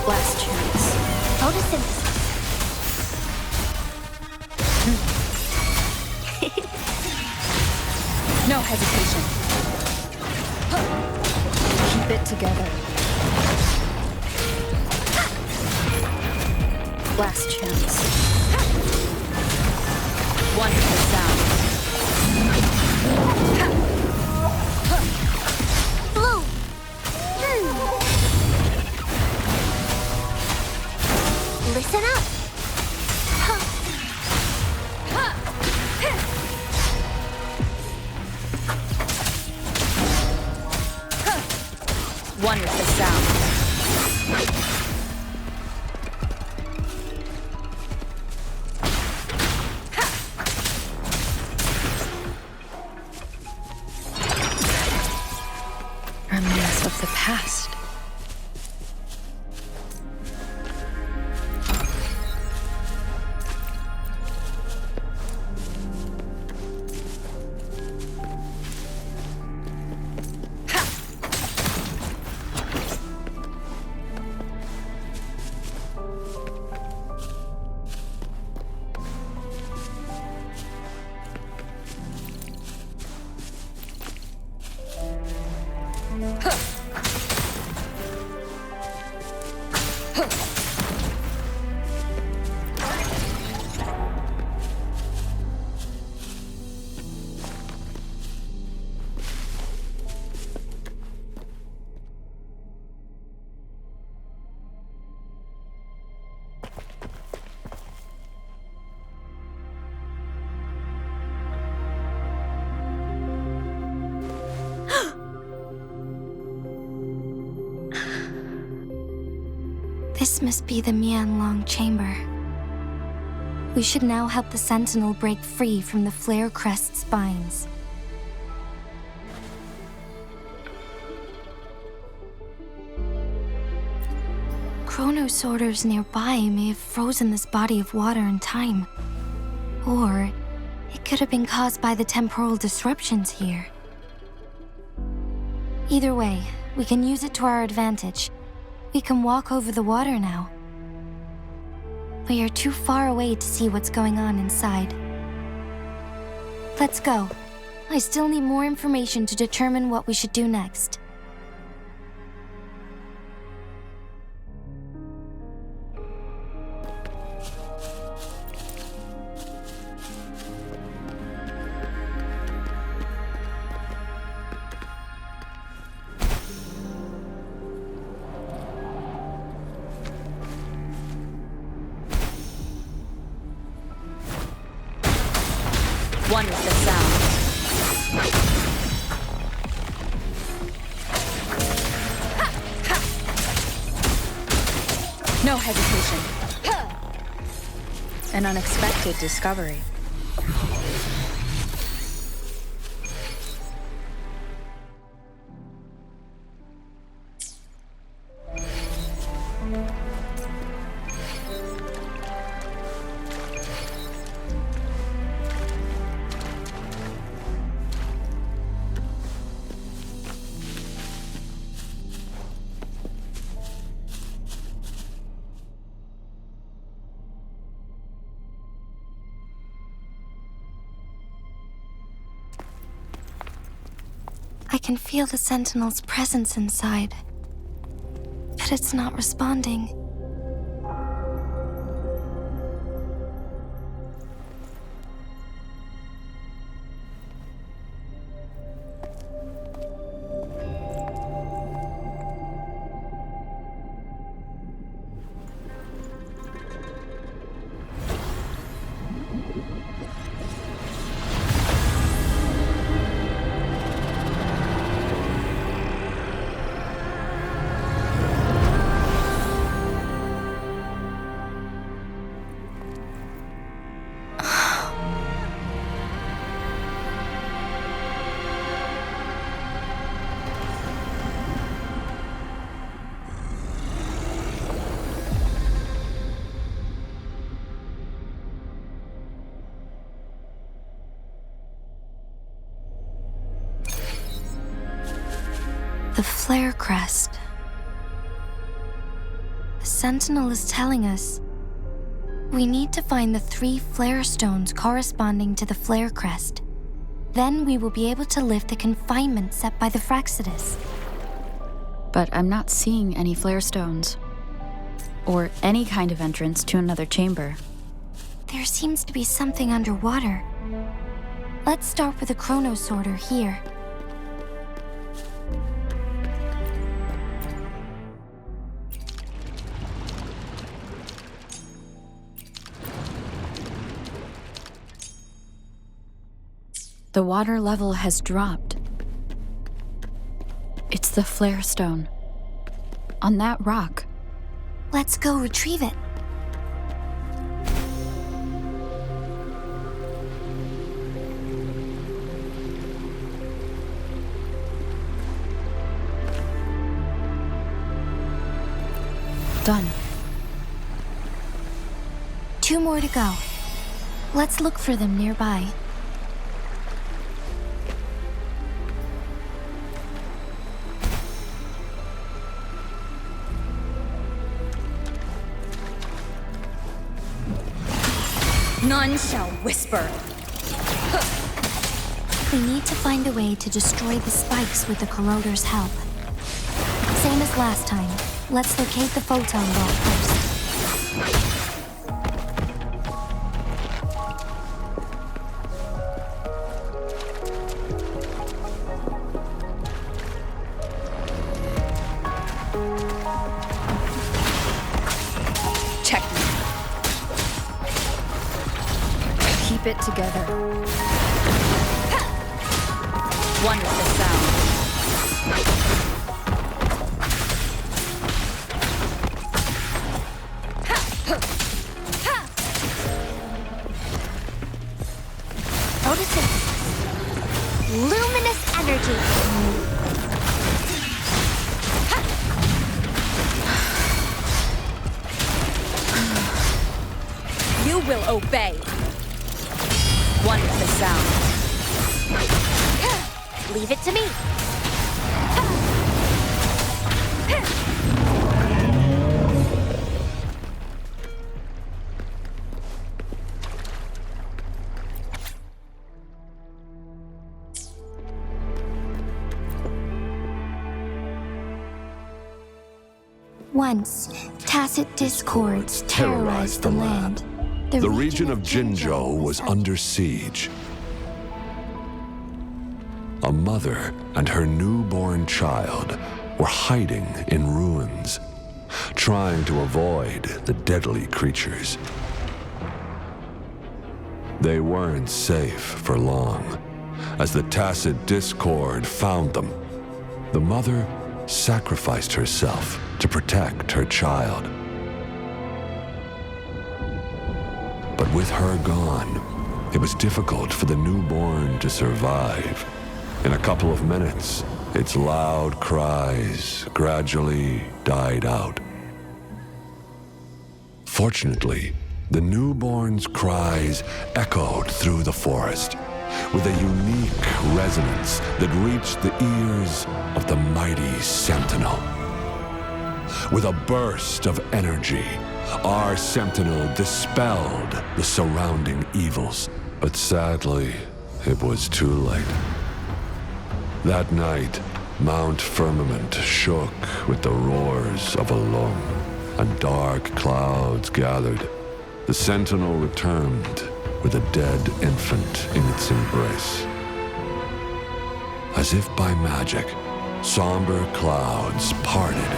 Last chance. Photosynthesis. No hesitation. Keep it together. Last chance. One with the sound. Blue! Listen up! One with the sound. Remnants of the past. This must be the Huanglong chamber. We should now help the Sentinel break free from the flare crest spines. Chronosorters nearby may have frozen this body of water in time. Or it could have been caused by the temporal disruptions here. Either way, we can use it to our advantage. We can walk over the water now. We are too far away to see what's going on inside. Let's go. I still need more information to determine what we should do next. One with the sound. No hesitation. An unexpected discovery. I can feel the Sentinel's presence inside, but it's not responding. The flare crest. The Sentinel is telling us we need to find the 3 flare stones corresponding to the flare crest. Then we will be able to lift the confinement set by the Fraxidus. But I'm not seeing any flare stones. Or any kind of entrance to another chamber. There seems to be something underwater. Let's start with the chrono sorter here. The water level has dropped. It's the flare stone. On that rock. Let's go retrieve it. Done. 2 more to go. Let's look for them nearby. None shall whisper. We need to find a way to destroy the spikes with the corroder's help. Same as last time. Let's locate the photon vault first. Checkmate. Keep it together. One with the sound. Notice luminous energy. You will obey. One with the sound. Leave it to me. Once, tacit discords terrorized the land. The region of Jinzhou was under siege. A mother and her newborn child were hiding in ruins, trying to avoid the deadly creatures. they weren't safe for long. As the tacit discord found them, the mother sacrificed herself to protect her child. But with her gone, it was difficult for the newborn to survive. In a couple of minutes, its loud cries gradually died out. Fortunately, the newborn's cries echoed through the forest with a unique resonance that reached the ears of the mighty sentinel. With a burst of energy, our sentinel dispelled the surrounding evils, but sadly, it was too late. That night, Mount Firmament shook with the roars of a lung, and dark clouds gathered. The sentinel returned with a dead infant in its embrace. As if by magic, somber clouds parted,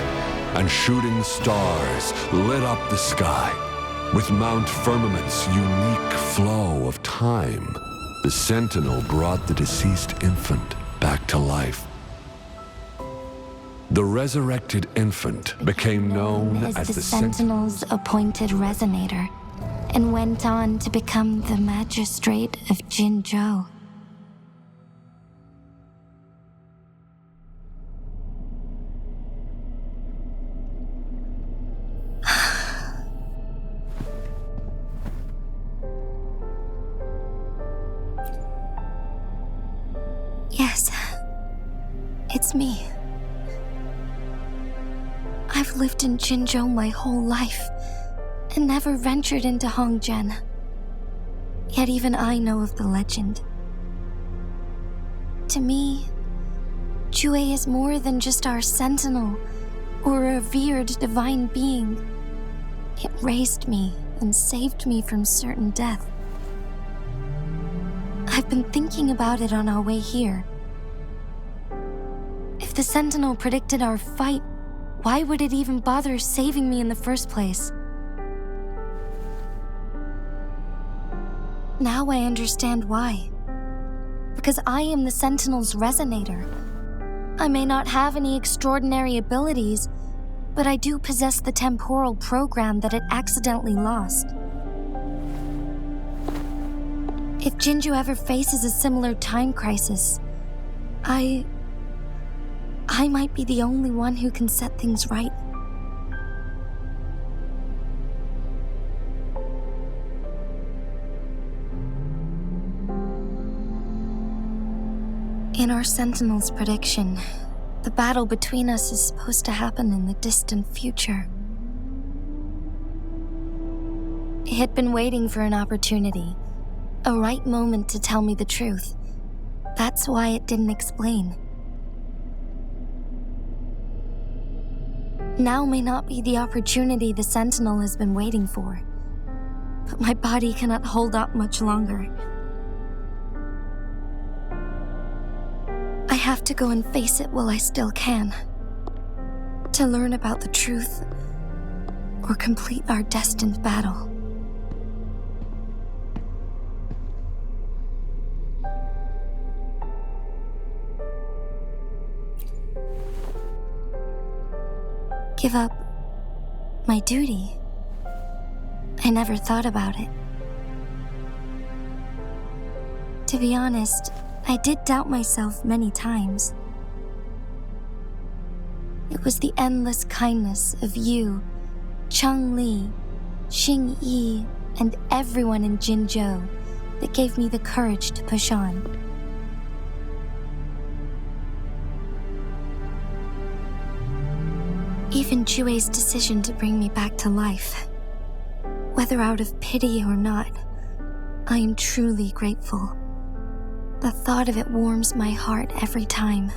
and shooting stars lit up the sky. With Mount Firmament's unique flow of time, the sentinel brought the deceased infant back to life. The resurrected infant became known as the Sentinel's appointed resonator, and went on to become the magistrate of Jinzhou. Yes, it's me. I've lived in Jinzhou my whole life, and never ventured into Hongzhen. Yet even I know of the legend. To me, Jue is more than just our sentinel or a revered divine being. It raised me and saved me from certain death. I've been thinking about it on our way here. If the sentinel predicted our fight, why would it even bother saving me in the first place? Now I understand why. Because I am the Sentinel's resonator. I may not have any extraordinary abilities, but I do possess the temporal program that it accidentally lost. If Jinzhou ever faces a similar time crisis, I might be the only one who can set things right. In our Sentinel's prediction, the battle between us is supposed to happen in the distant future. It had been waiting for an opportunity, a right moment to tell me the truth. That's why it didn't explain. Now may not be the opportunity the Sentinel has been waiting for, but my body cannot hold up much longer. I have to go and face it while I still can, to learn about the truth or complete our destined battle. Give up my duty? I never thought about it. To be honest, I did doubt myself many times. It was the endless kindness of you, Cheng Li, Xing Yi, and everyone in Jinzhou that gave me the courage to push on. Even Jue's decision to bring me back to life, whether out of pity or not, I am truly grateful. The thought of it warms my heart every time.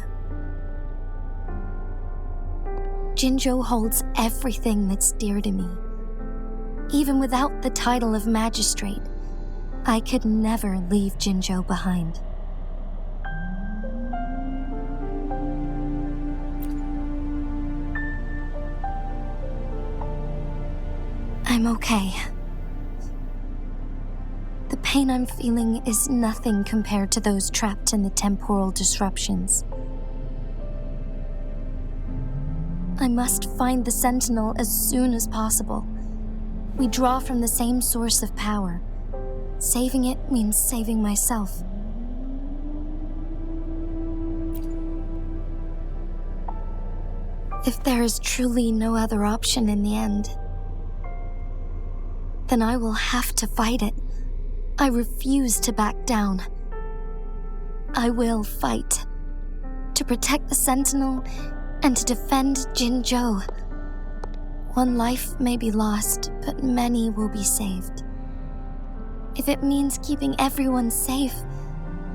Jinzhou holds everything that's dear to me. Even without the title of magistrate, I could never leave Jinzhou behind. I'm okay. The pain I'm feeling is nothing compared to those trapped in the temporal disruptions. I must find the Sentinel as soon as possible. We draw from the same source of power. Saving it means saving myself. If there is truly no other option in the end, then I will have to fight it. I refuse to back down. I will fight. To protect the Sentinel and to defend Jinzhou. One life may be lost, but many will be saved. If it means keeping everyone safe,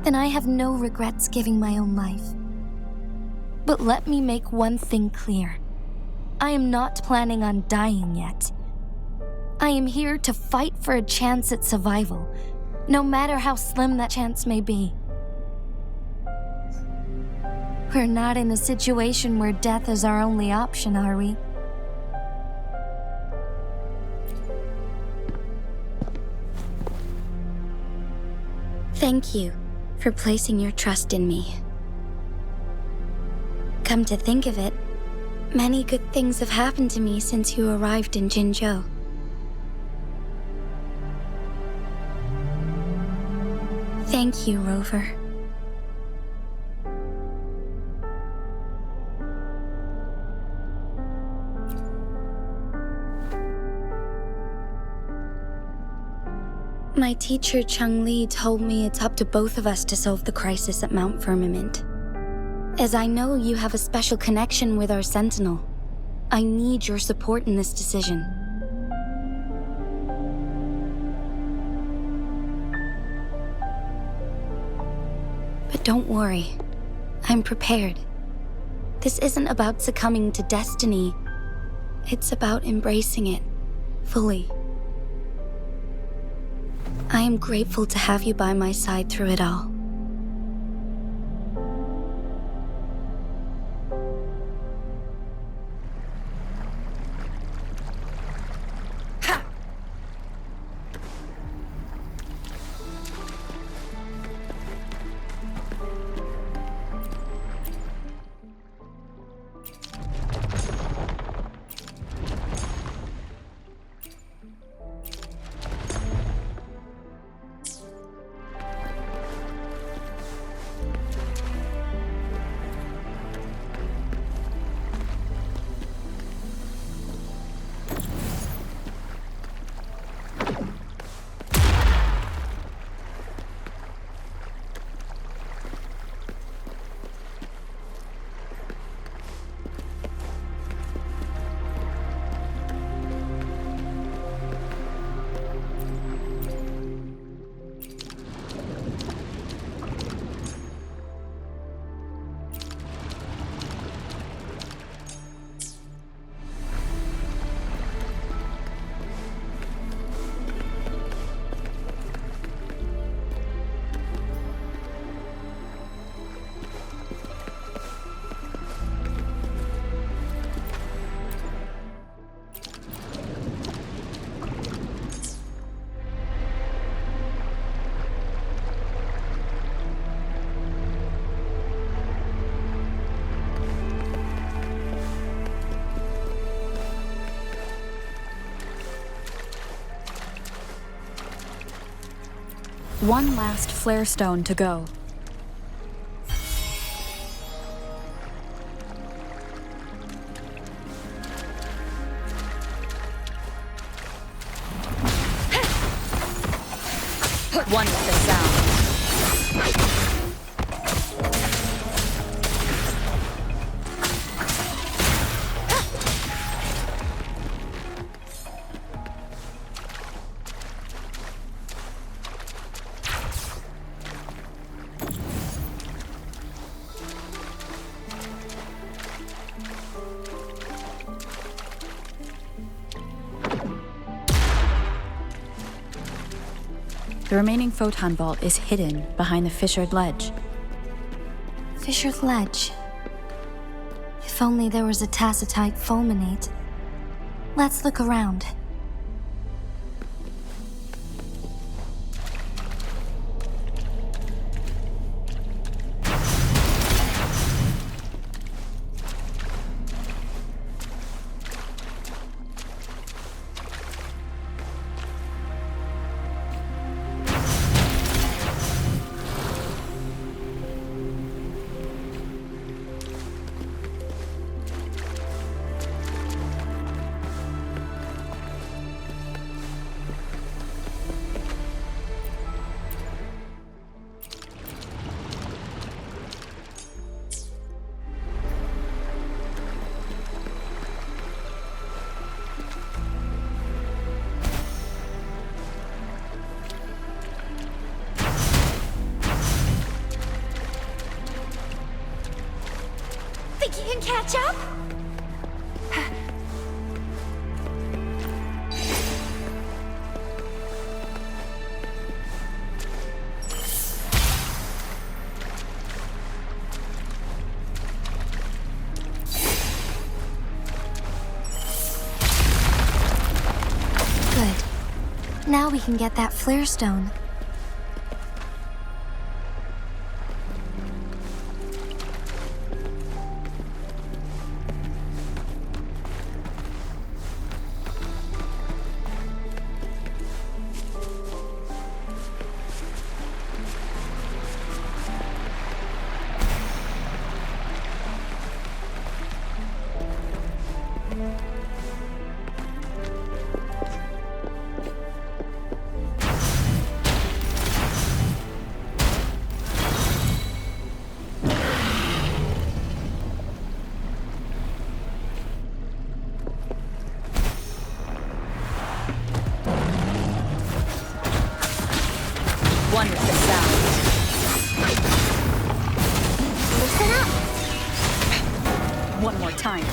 then I have no regrets giving my own life. But let me make one thing clear. I am not planning on dying yet. I am here to fight for a chance at survival, no matter how slim that chance may be. We're not in a situation where death is our only option, are we? Thank you for placing your trust in me. Come to think of it, many good things have happened to me since you arrived in Jinzhou. Thank you, Rover. My teacher Changli told me it's up to both of us to solve the crisis at Mount Firmament. As I know you have a special connection with our Sentinel, I need your support in this decision. But don't worry, I'm prepared. This isn't about succumbing to destiny. It's about embracing it fully. I am grateful to have you by my side through it all. One last flare stone to go. One with the sound. The remaining photon vault is hidden behind the fissured ledge. Fissured ledge. If only there was a tacitite fulminate. Let's look around. catch up? Good. Now we can get that flare stone. Wonderful sound. Listen up. One more time.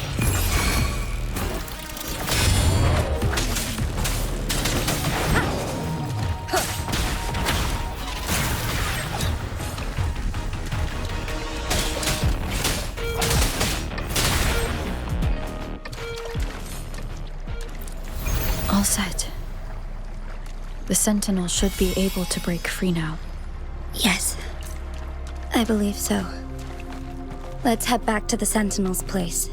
All set. The Sentinel should be able to break free now. Yes, I believe so. Let's head back to the Sentinel's place.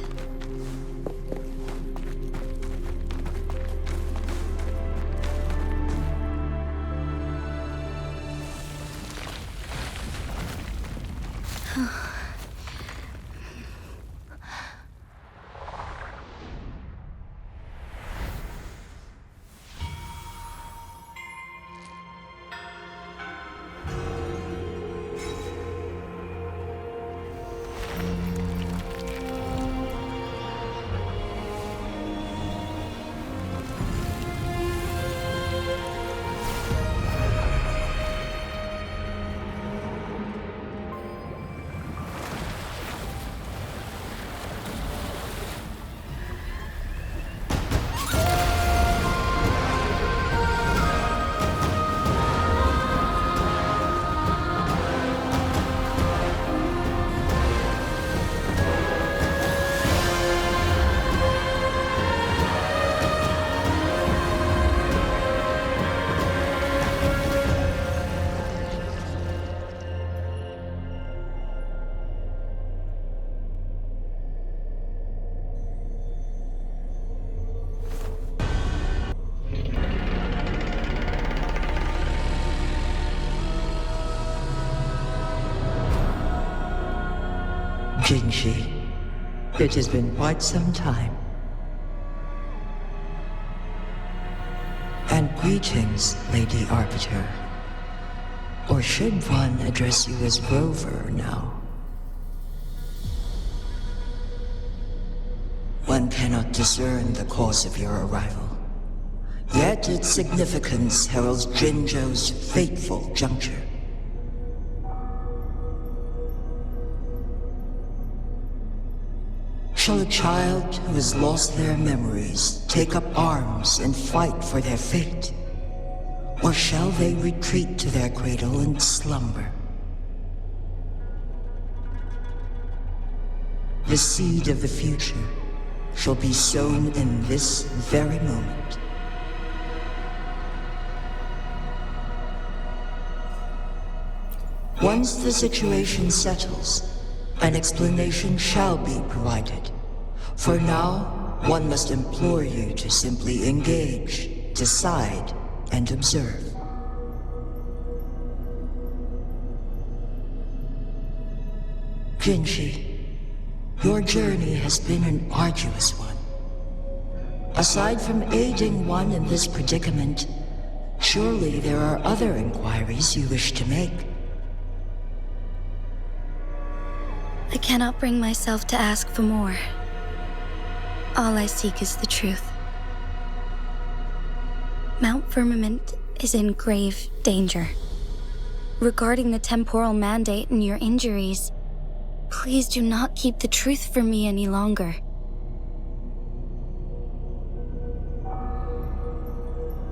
Jinshi, it has been quite some time. And greetings, Lady Arbiter. Or should one address you as Rover now? One cannot discern the cause of your arrival. Yet its significance heralds Jinzhou's fateful juncture. Shall a child who has lost their memories take up arms and fight for their fate? Or shall they retreat to their cradle and slumber? The seed of the future shall be sown in this very moment. Once the situation settles, an explanation shall be provided. For now, one must implore you to simply engage, decide, and observe. Jinshi, your journey has been an arduous one. Aside from aiding one in this predicament, surely there are other inquiries you wish to make. I cannot bring myself to ask for more. All I seek is the truth. Mount Firmament is in grave danger. Regarding the temporal mandate and your injuries, Please do not keep the truth from me any longer.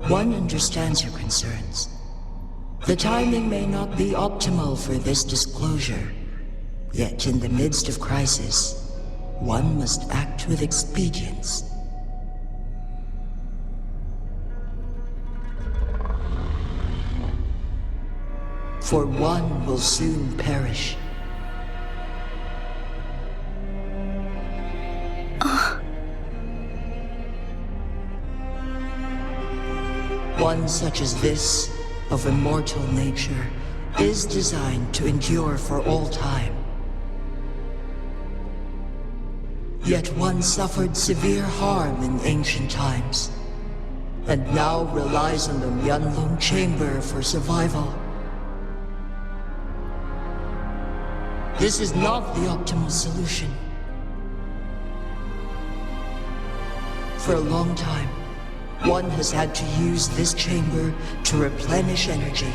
One understands your concerns. The timing may not be optimal for this disclosure. Yet in the midst of crisis, one must act with expedience. For one will soon perish. One such as this, of immortal nature, is designed to endure for all time. Yet one suffered severe harm in ancient times, and now relies on the Huanglong chamber for survival. This is not the optimal solution. For a long time, one has had to use this chamber to replenish energy,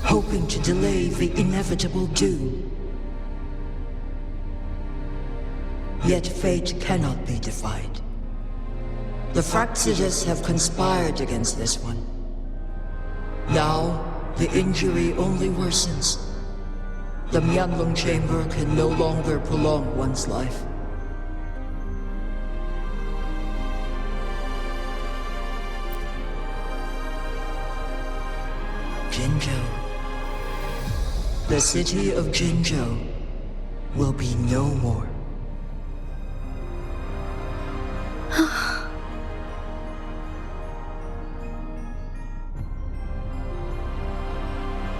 hoping to delay the inevitable doom. Yet fate cannot be defied. The Fraxitus have conspired against this one. Now, the injury only worsens. The Huanglong chamber can no longer prolong one's life. Jinzhou. The city of Jinzhou will be no more.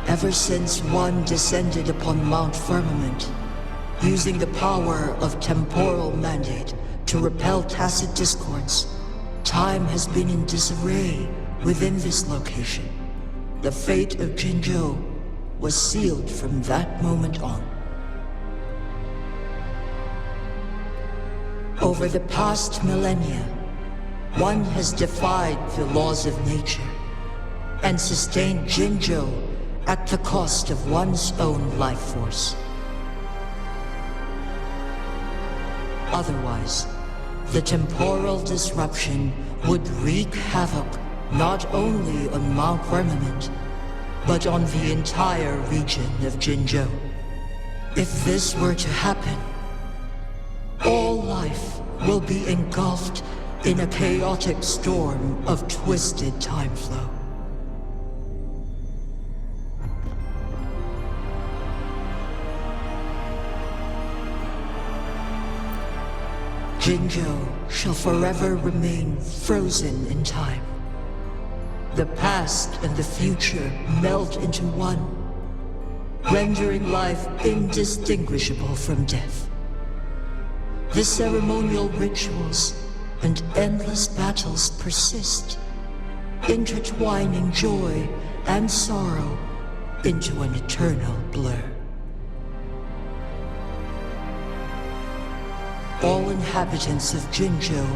Ever since one descended upon Mount Firmament, using the power of temporal mandate to repel tacit discords, time has been in disarray within this location. The fate of Jinzhou was sealed from that moment on. Over the past millennia, one has defied the laws of nature and sustained Jinzhou at the cost of one's own life force. Otherwise, the temporal disruption would wreak havoc not only on Mount Firmament, but on the entire region of Jinzhou. If this were to happen, all life will be engulfed in a chaotic storm of twisted time flow. Jinzhou shall forever remain frozen in time. The past and the future melt into one, rendering life indistinguishable from death. The ceremonial rituals and endless battles persist, intertwining joy and sorrow into an eternal blur. All inhabitants of Jinzhou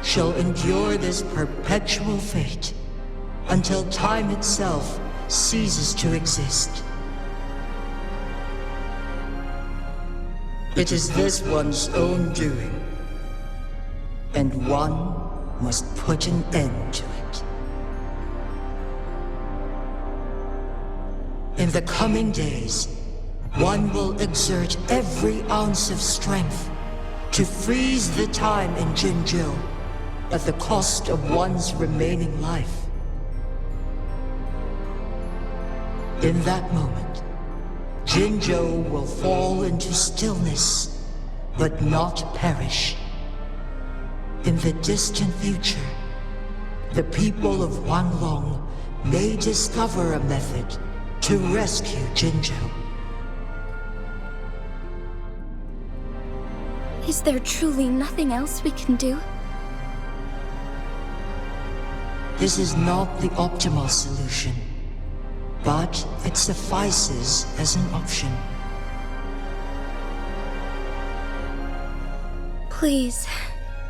shall endure this perpetual fate until time itself ceases to exist. It is this one's own doing, and one must put an end to it. In the coming days, one will exert every ounce of strength to freeze the time in Jinzhou at the cost of one's remaining life. In that moment, Jinzhou will fall into stillness, but not perish. In the distant future, the people of Huanglong may discover a method to rescue Jinzhou. Is there truly nothing else we can do? This is not the optimal solution, but it suffices as an option. Please,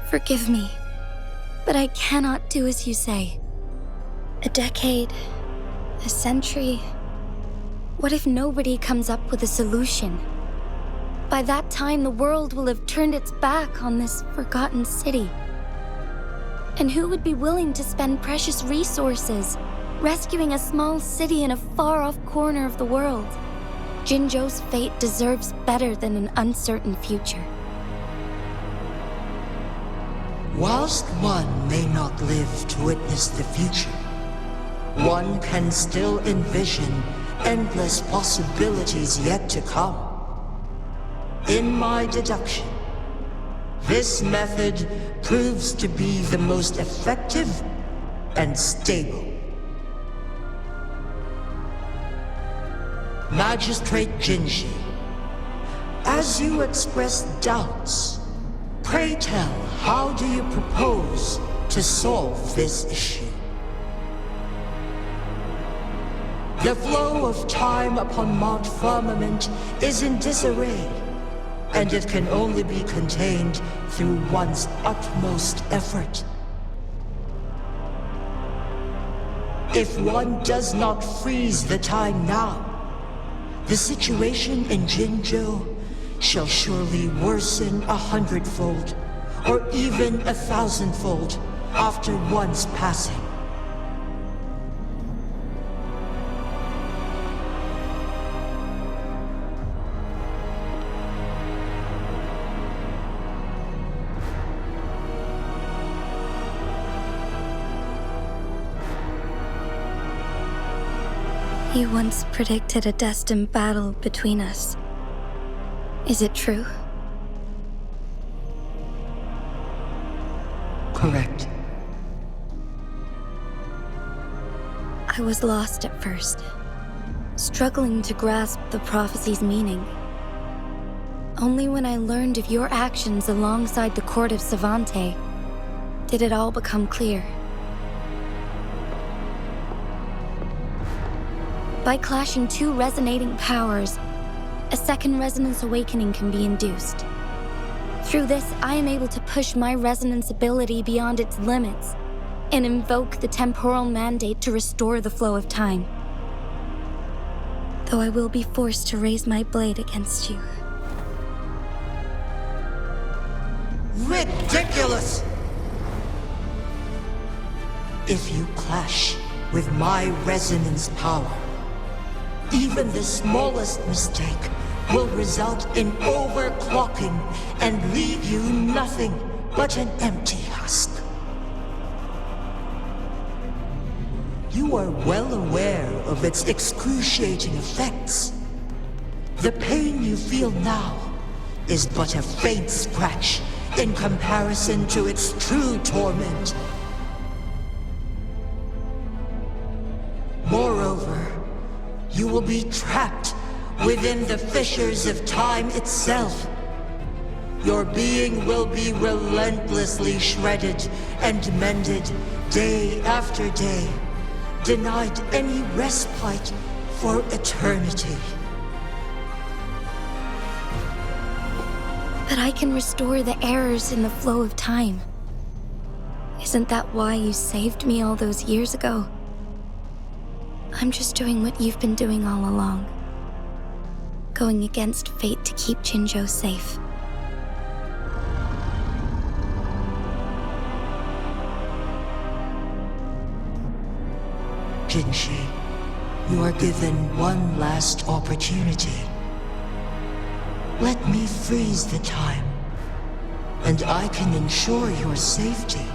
forgive me, but I cannot do as you say. A decade, a century. What if nobody comes up with a solution? By that time, the world will have turned its back on this forgotten city. And who would be willing to spend precious resources rescuing a small city in a far-off corner of the world? Jinzhou's fate deserves better than an uncertain future. Whilst one may not live to witness the future, one can still envision endless possibilities yet to come. In my deduction, this method proves to be the most effective and stable. Magistrate Jinji, as you express doubts, pray tell, how do you propose to solve this issue? The flow of time upon Mount Firmament is in disarray, and it can only be contained through one's utmost effort. If one does not freeze the time now, the situation in Jinzhou shall surely worsen 100-fold, or even 1,000-fold, after one's passing. You once predicted a destined battle between us. Is it true? Correct. I was lost at first, struggling to grasp the prophecy's meaning. Only when I learned of your actions alongside the court of Savante did it all become clear. By clashing two resonating powers, a second resonance awakening can be induced. Through this, I am able to push my resonance ability beyond its limits and invoke the temporal mandate to restore the flow of time. Though I will be forced to raise my blade against you. Ridiculous! If you clash with my resonance power, even the smallest mistake will result in overclocking and leave you nothing but an empty husk. You are well aware of its excruciating effects. The pain you feel now is but a faint scratch in comparison to its true torment. Moreover, you will be trapped within the fissures of time itself. Your being will be relentlessly shredded and mended day after day, denied any respite for eternity. But I can restore the errors in the flow of time. Isn't that why you saved me all those years ago? I'm just doing what you've been doing all along. Going against fate to keep Jinzhou safe. Jinshi, you are given one last opportunity. Let me freeze the time, and I can ensure your safety.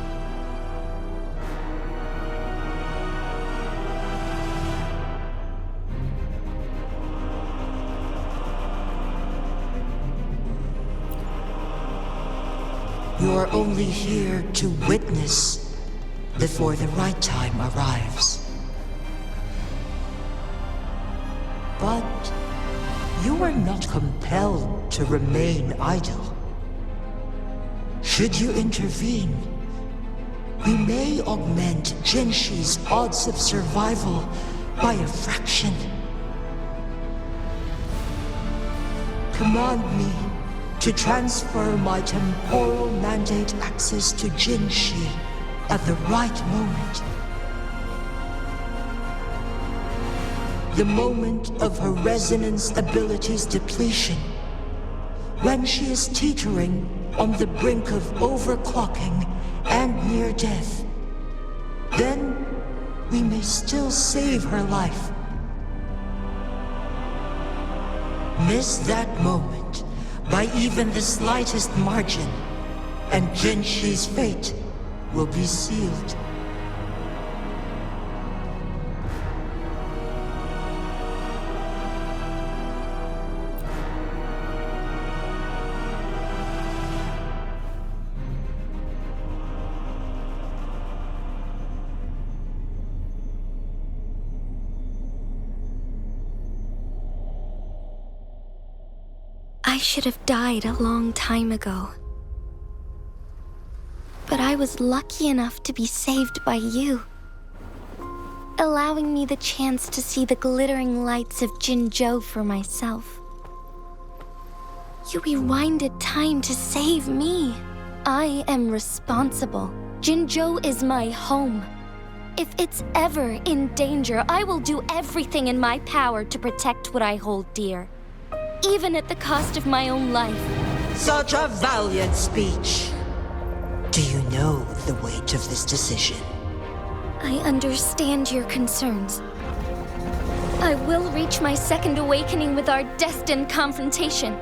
You're only here to witness before the right time arrives. But you are not compelled to remain idle. Should you intervene, we may augment Jinshi's odds of survival by a fraction. Command me to transfer my temporal mandate access to Jinshi at the right moment. The moment of her resonance ability's depletion, when she is teetering on the brink of overclocking and near death, then we may still save her life. Miss that moment by even the slightest margin, and Jinshi's fate will be sealed. I should have died a long time ago. But I was lucky enough to be saved by you, allowing me the chance to see the glittering lights of Jinzhou for myself. You rewinded time to save me. I am responsible. Jinzhou is my home. If it's ever in danger, I will do everything in my power to protect what I hold dear, even at the cost of my own life. Such a valiant speech. Do you know the weight of this decision? I understand your concerns. I will reach my second awakening with our destined confrontation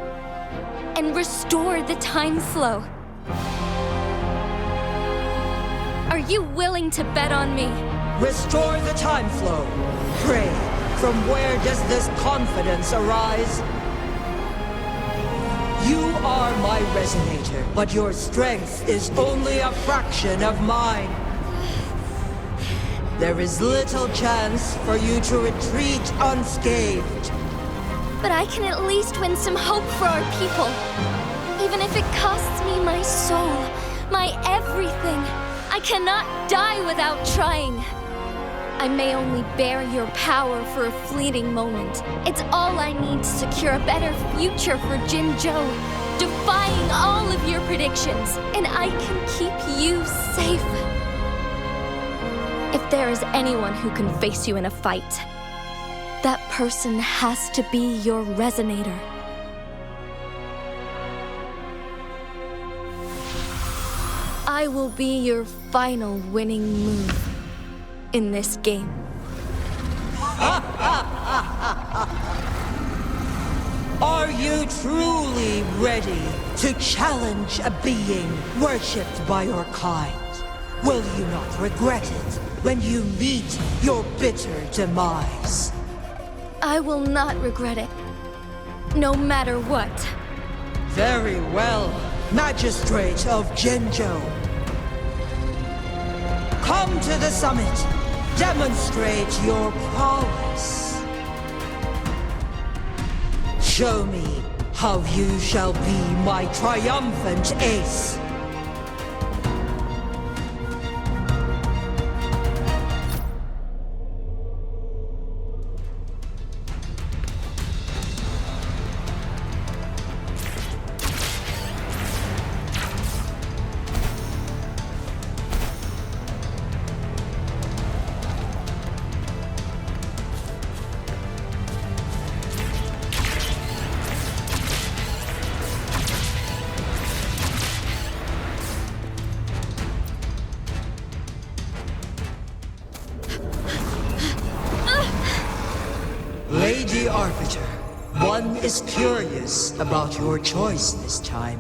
and restore the time flow. Are you willing to bet on me? Restore the time flow. Pray, from where does this confidence arise? You are my resonator, but your strength is only a fraction of mine. There is little chance for you to retreat unscathed. But I can at least win some hope for our people. Even if it costs me my soul, my everything. I cannot die without trying. I may only bear your power for a fleeting moment. It's all I need to secure a better future for Jinzhou, defying all of your predictions, and I can keep you safe. If there is anyone who can face you in a fight, that person has to be your resonator. I will be your final winning move in this game. Are you truly ready to challenge a being worshipped by your kind? Will you not regret it when you meet your bitter demise? I will not regret it, no matter what. Very well, Magistrate of Jinzhou. Come to the summit. Demonstrate your prowess. Show me how you shall be my triumphant ace. Lady Arbiter, one is curious about your choice this time.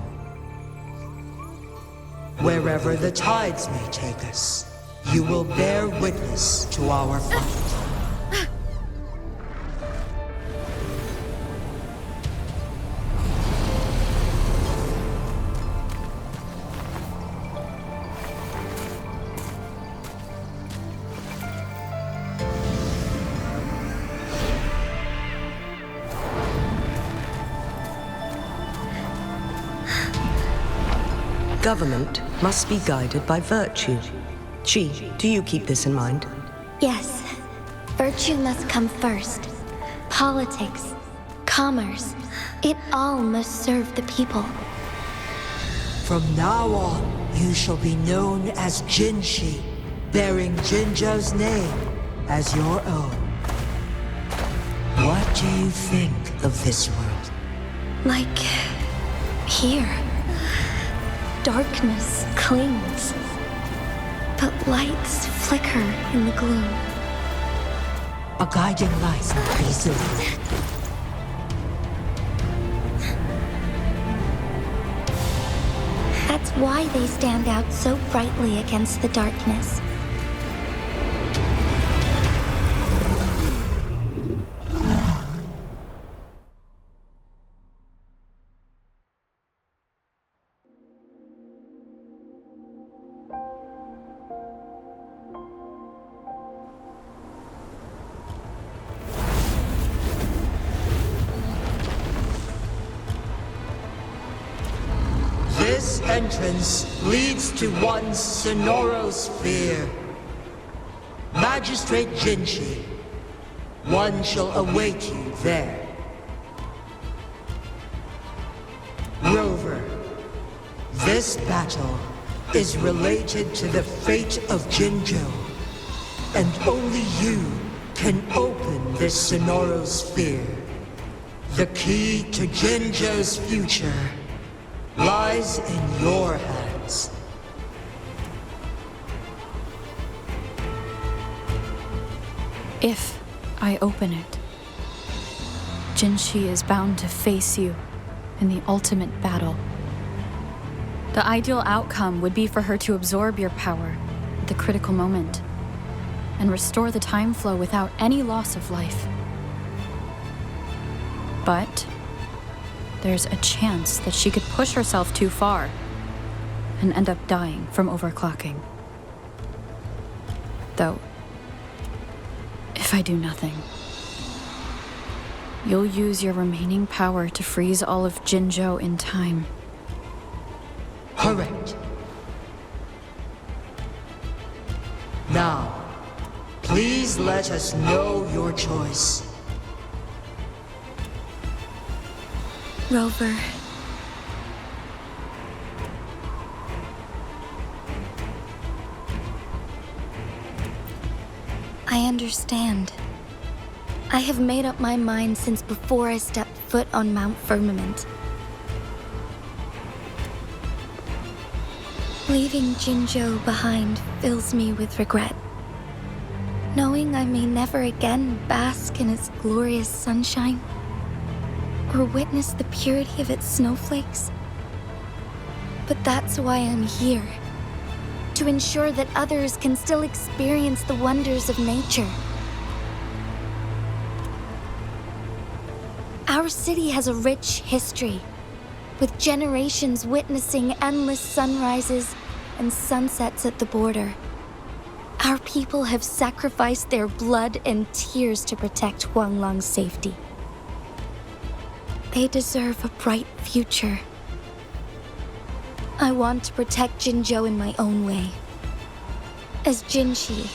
Wherever the tides may take us, you will bear witness to our fight. Government must be guided by virtue. Chi, do you keep this in mind? Yes, virtue must come first. Politics, commerce, it all must serve the people. From now on, you shall be known as Jinshi, bearing Jinzhou's name as your own. What do you think of this world? Like Here, darkness clings, but lights flicker in the gloom. A guiding light preserved. That's why they stand out so brightly against the darkness. This entrance leads to one sonorosphere. Magistrate Jinshi, one shall await you there. Rover, this battle is related to the fate of Jinzhou, and only you can open this sonorosphere. The key to Jinzhou's future lies in your hands. If I open it, Jinshi is bound to face you in the ultimate battle. The ideal outcome would be for her to absorb your power at the critical moment and restore the time flow without any loss of life. But there's a chance that she could push herself too far and end up dying from overclocking. Though, if I do nothing, you'll use your remaining power to freeze all of Jinzhou in time. Correct. Now, please let us know your choice. Rover. I understand. I have made up my mind since before I stepped foot on Mount Firmament. Leaving Jinzhou behind fills me with regret. Knowing I may never again bask in its glorious sunshine, or witness the purity of its snowflakes. But that's why I'm here. To ensure that others can still experience the wonders of nature. Our city has a rich history, with generations witnessing endless sunrises and sunsets at the border. Our people have sacrificed their blood and tears to protect Huanglong's safety. They deserve a bright future. I want to protect Jinzhou in my own way. As Jinshi,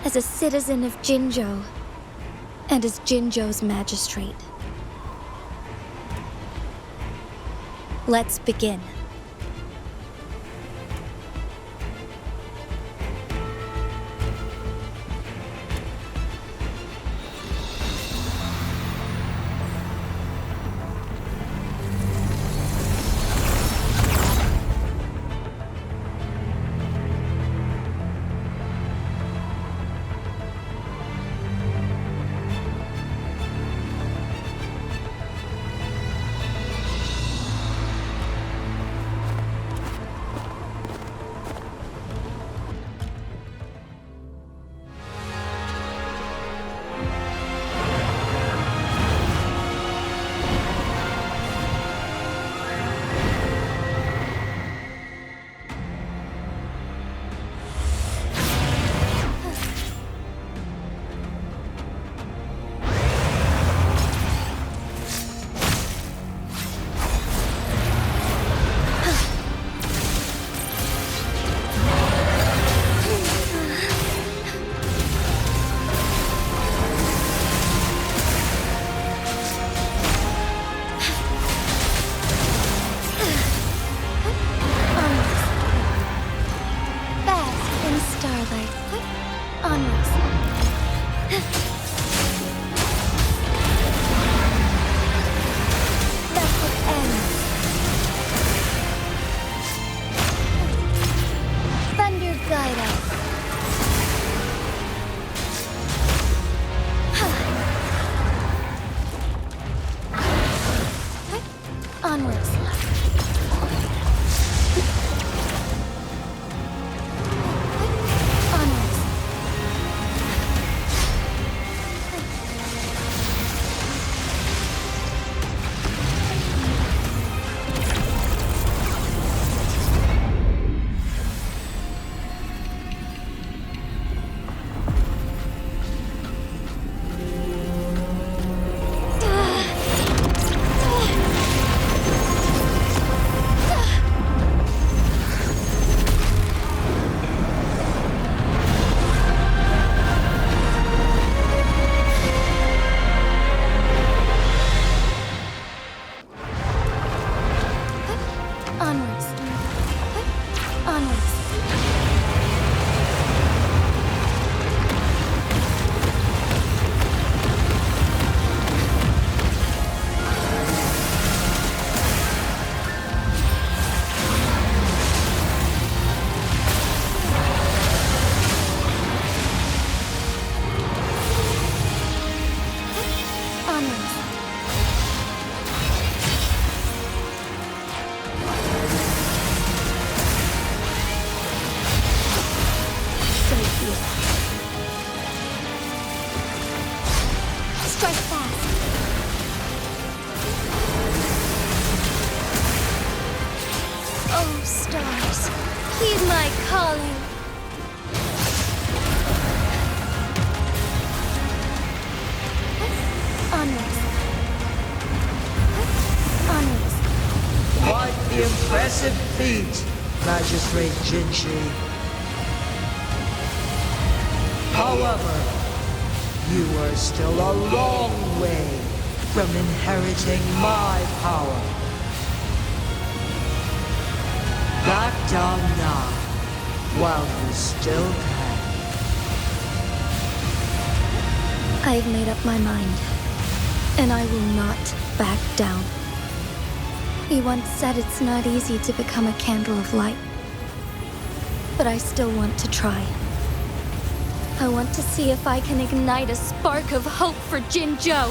as a citizen of Jinzhou, and as Jinzhou's magistrate. Let's begin. Onwards. Strike fast. Oh, stars, heed my calling. Onwards. Onwards. Quite the impressive feat, Magistrate Jinshi. However, you are still a long way from inheriting my power. Back down now, while you still can. I've made up my mind, and I will not back down. He once said it's not easy to become a candle of light, but I still want to try. I want to see if I can ignite a spark of hope for Jinzhou.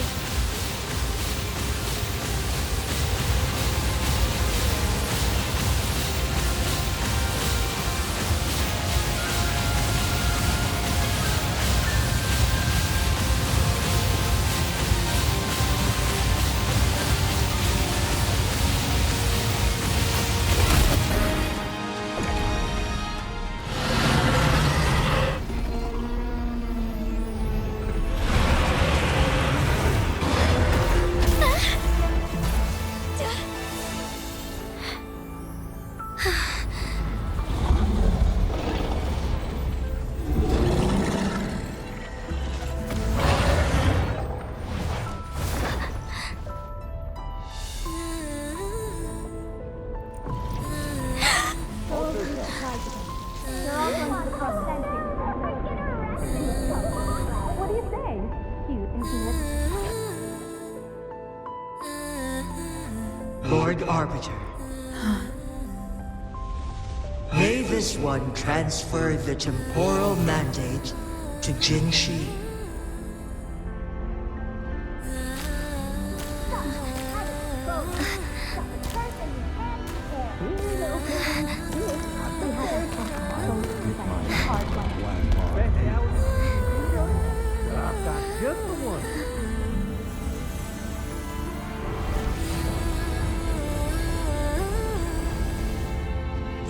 Lord Arbiter. May this one transfer the temporal mandate to Jinshi.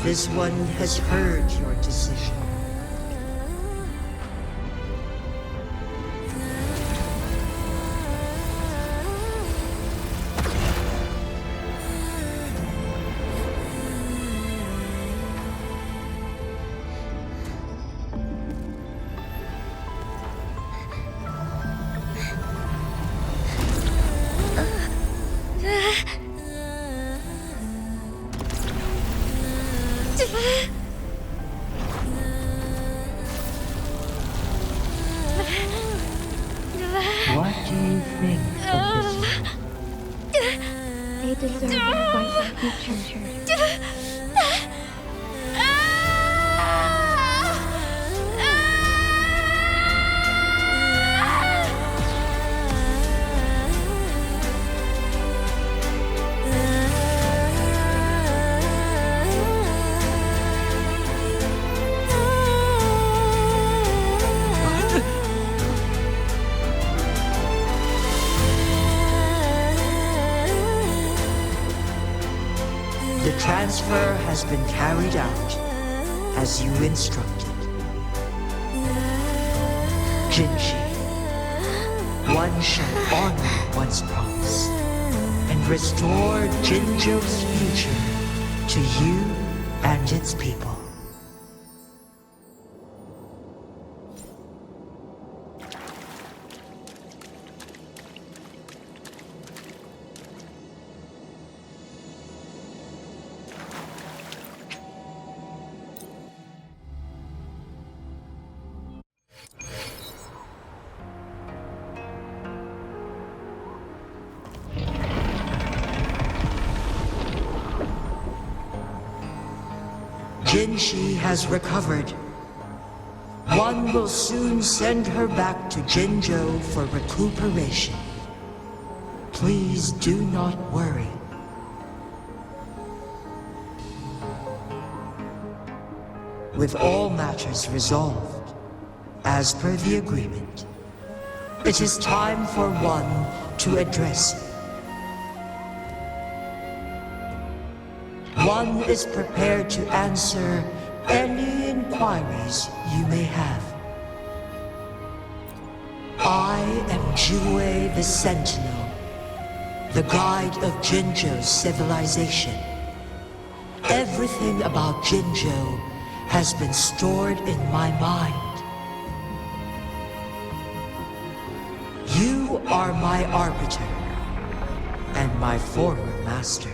This one has heard your decision. What do you think of this? They deserve a voice of future. The transfer has been carried out as you instructed. Jinshi, one shall honor one's promise and restore Jinzhou's future to you and its people. Jinshi has recovered. One will soon send her back to Jinzhou for recuperation. please do not worry. With all matters resolved, as per the agreement, it is time for one to address you. One is prepared to answer any inquiries you may have. I am Jue the Sentinel, the guide of Jinzhou's civilization. Everything about Jinzhou has been stored in my mind. You are my arbiter and my former master.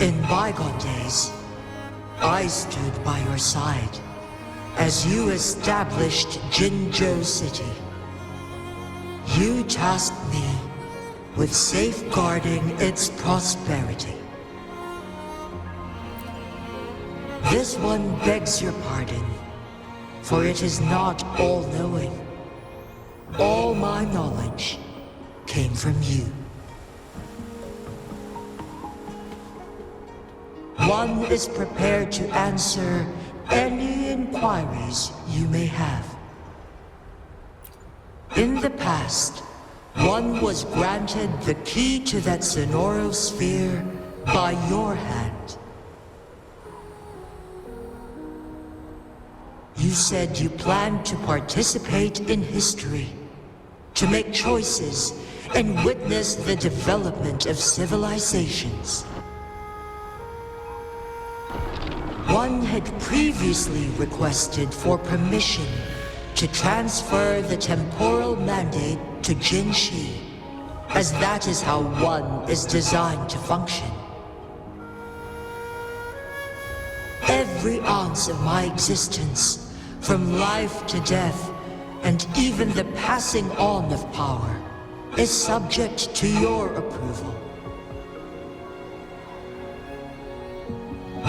In bygone days, I stood by your side as you established Jinzhou City. You tasked me with safeguarding its prosperity. This one begs your pardon, for it is not all-knowing. All my knowledge came from you. One is prepared to answer any inquiries you may have. In the past, one was granted the key to that Sonoro sphere by your hand. You said you planned to participate in history, to make choices and witness the development of civilizations. One had previously requested for permission to transfer the temporal mandate to Jinshi, as that is how one is designed to function. Every ounce of my existence, from life to death, and even the passing on of power, is subject to your approval.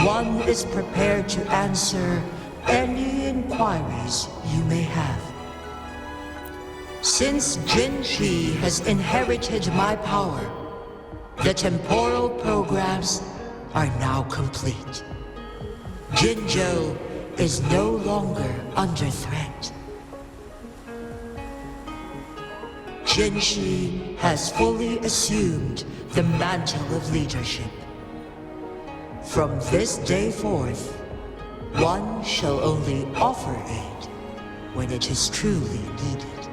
One is prepared to answer any inquiries you may have. Since Jinshi has inherited my power, the temporal programs are now complete. Jinzhou is no longer under threat. Jinshi has fully assumed the mantle of leadership. From this day forth, one shall only offer aid when it is truly needed.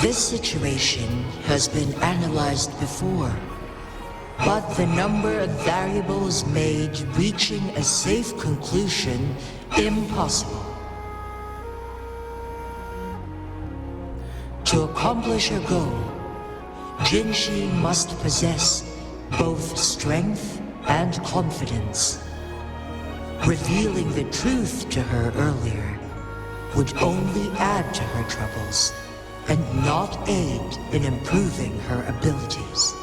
This situation has been analyzed before, but the number of variables made reaching a safe conclusion impossible. To accomplish her goal, Jinshi must possess both strength and confidence. Revealing the truth to her earlier would only add to her troubles and not aid in improving her abilities.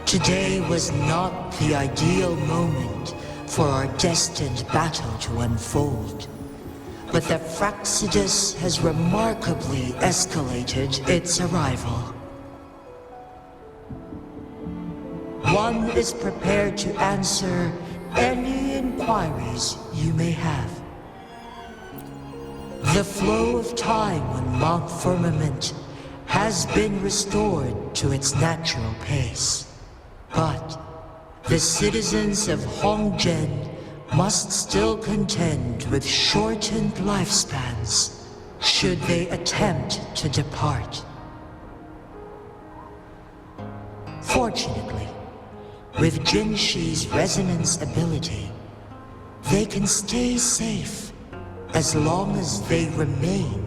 Today was not the ideal moment for our destined battle to unfold, but the Fraxidus has remarkably escalated its arrival. One is prepared to answer any inquiries you may have. The flow of time on Mount Firmament has been restored to its natural pace, but the citizens of Hongzhen must still contend with shortened lifespans should they attempt to depart. Fortunately, with Jinshi's resonance ability, they can stay safe as long as they remain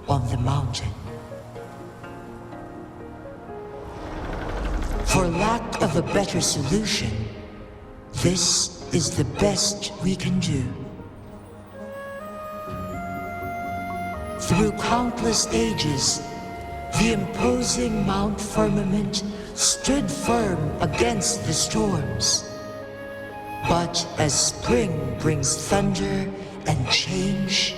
on the mountain. For lack of a better solution, this is the best we can do. Through countless ages, the imposing Mount Firmament stood firm against the storms. But as spring brings thunder and change,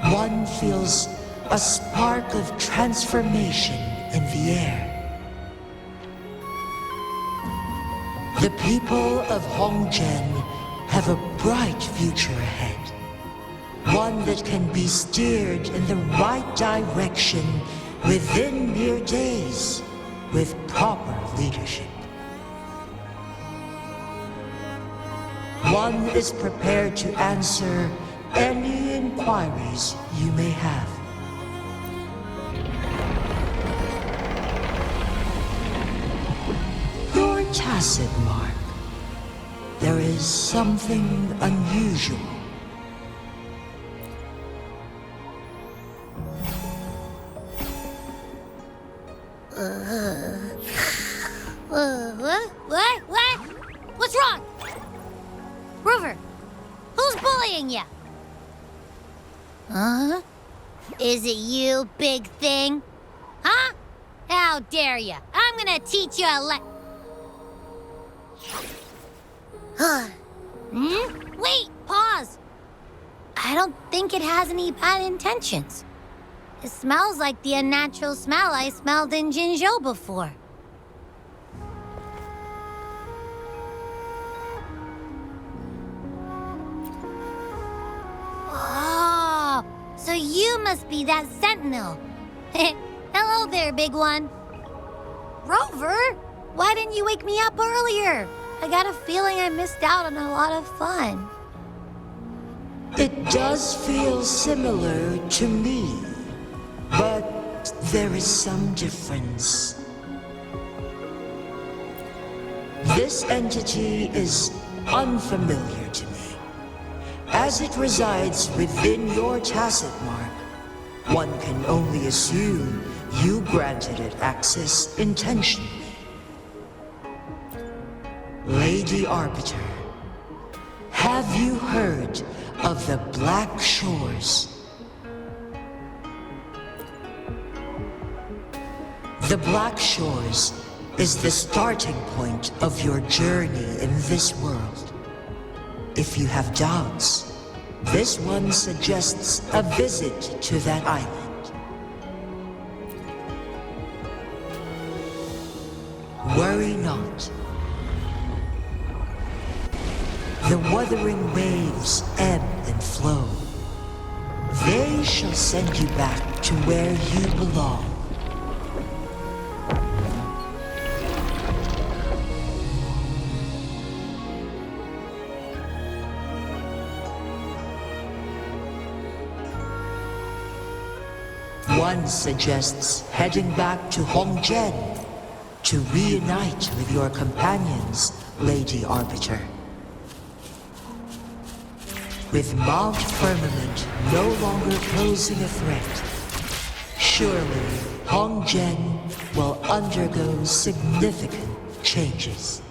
one feels a spark of transformation in the air. The people of Hongzhen have a bright future ahead. One that can be steered in the right direction within mere days with proper leadership. One is prepared to answer any inquiries you may have. Your tacit mark. There is something unusual. What? What's wrong? Rover, who's bullying you? Huh? Is it you, big thing? Huh? How dare you? I'm gonna teach you a Wait, pause. I don't think it has any bad intentions. It smells like the unnatural smell I smelled in Jinzhou before. Oh, so you must be that sentinel. Hello there, big one. Rover, why didn't you wake me up earlier? I got a feeling I missed out on a lot of fun. It does feel similar to me, but there is some difference. This entity is unfamiliar to me. As it resides within your tacit mark, one can only assume you granted it access intentionally. Lady Arbiter, have you heard of the Black Shores? The Black Shores is the starting point of your journey in this world. If you have doubts, this one suggests a visit to that island. Worry not. The Wuthering Waves ebb and flow. They shall send you back to where you belong. One suggests heading back to Hongzhen to reunite with your companions, Lady Arbiter. With Mount Firmament no longer posing a threat, surely Hongzhen will undergo significant changes.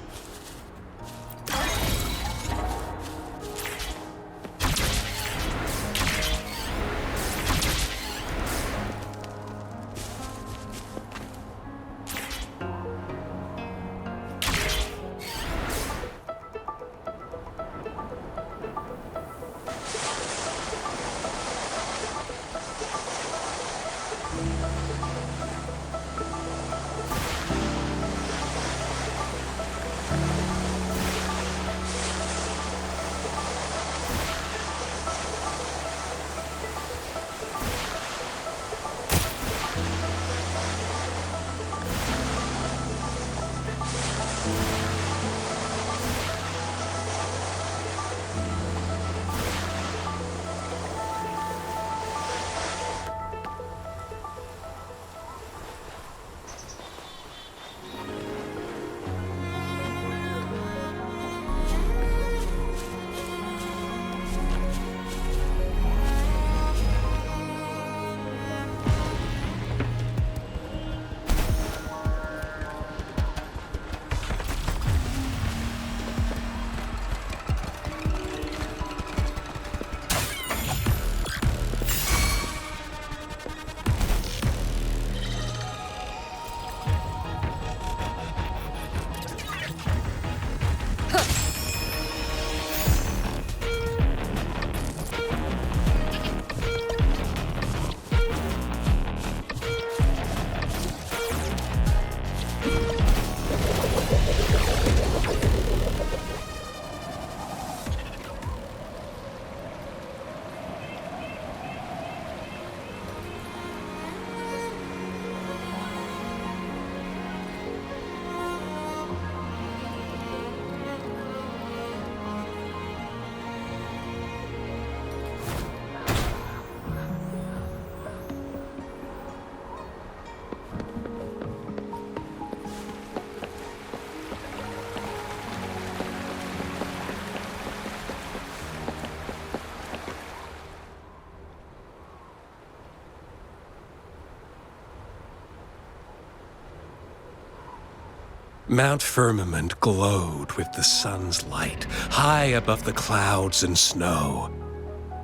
Mount Firmament glowed with the sun's light, high above the clouds and snow.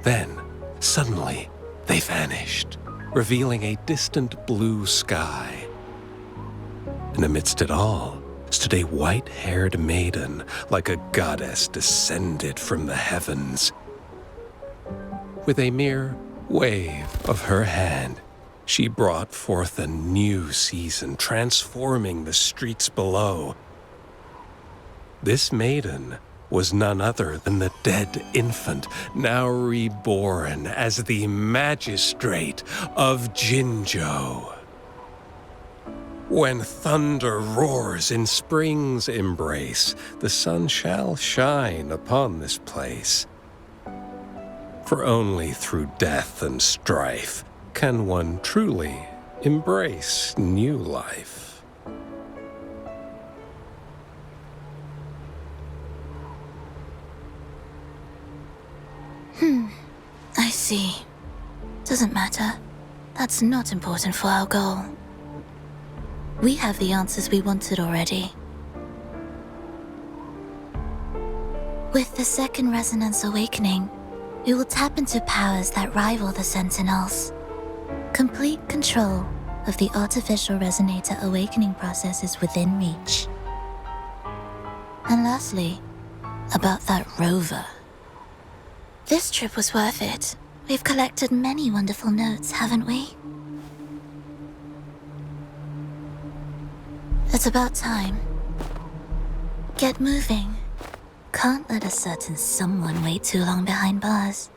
Then, suddenly, they vanished, revealing a distant blue sky. And amidst it all stood a white-haired maiden, like a goddess descended from the heavens. With a mere wave of her hand, she brought forth a new season, transforming the streets below. This maiden was none other than the dead infant, now reborn as the magistrate of Jinzhou. When thunder roars in spring's embrace, the sun shall shine upon this place. For only through death and strife can one truly embrace new life. I see. Doesn't matter. That's not important for our goal. We have the answers we wanted already. With the second resonance awakening, we will tap into powers that rival the Sentinels. Complete control of the artificial resonator awakening process is within reach. And lastly, about that rover. This trip was worth it. We've collected many wonderful notes, haven't we? It's about time. Get moving. Can't let a certain someone wait too long behind bars.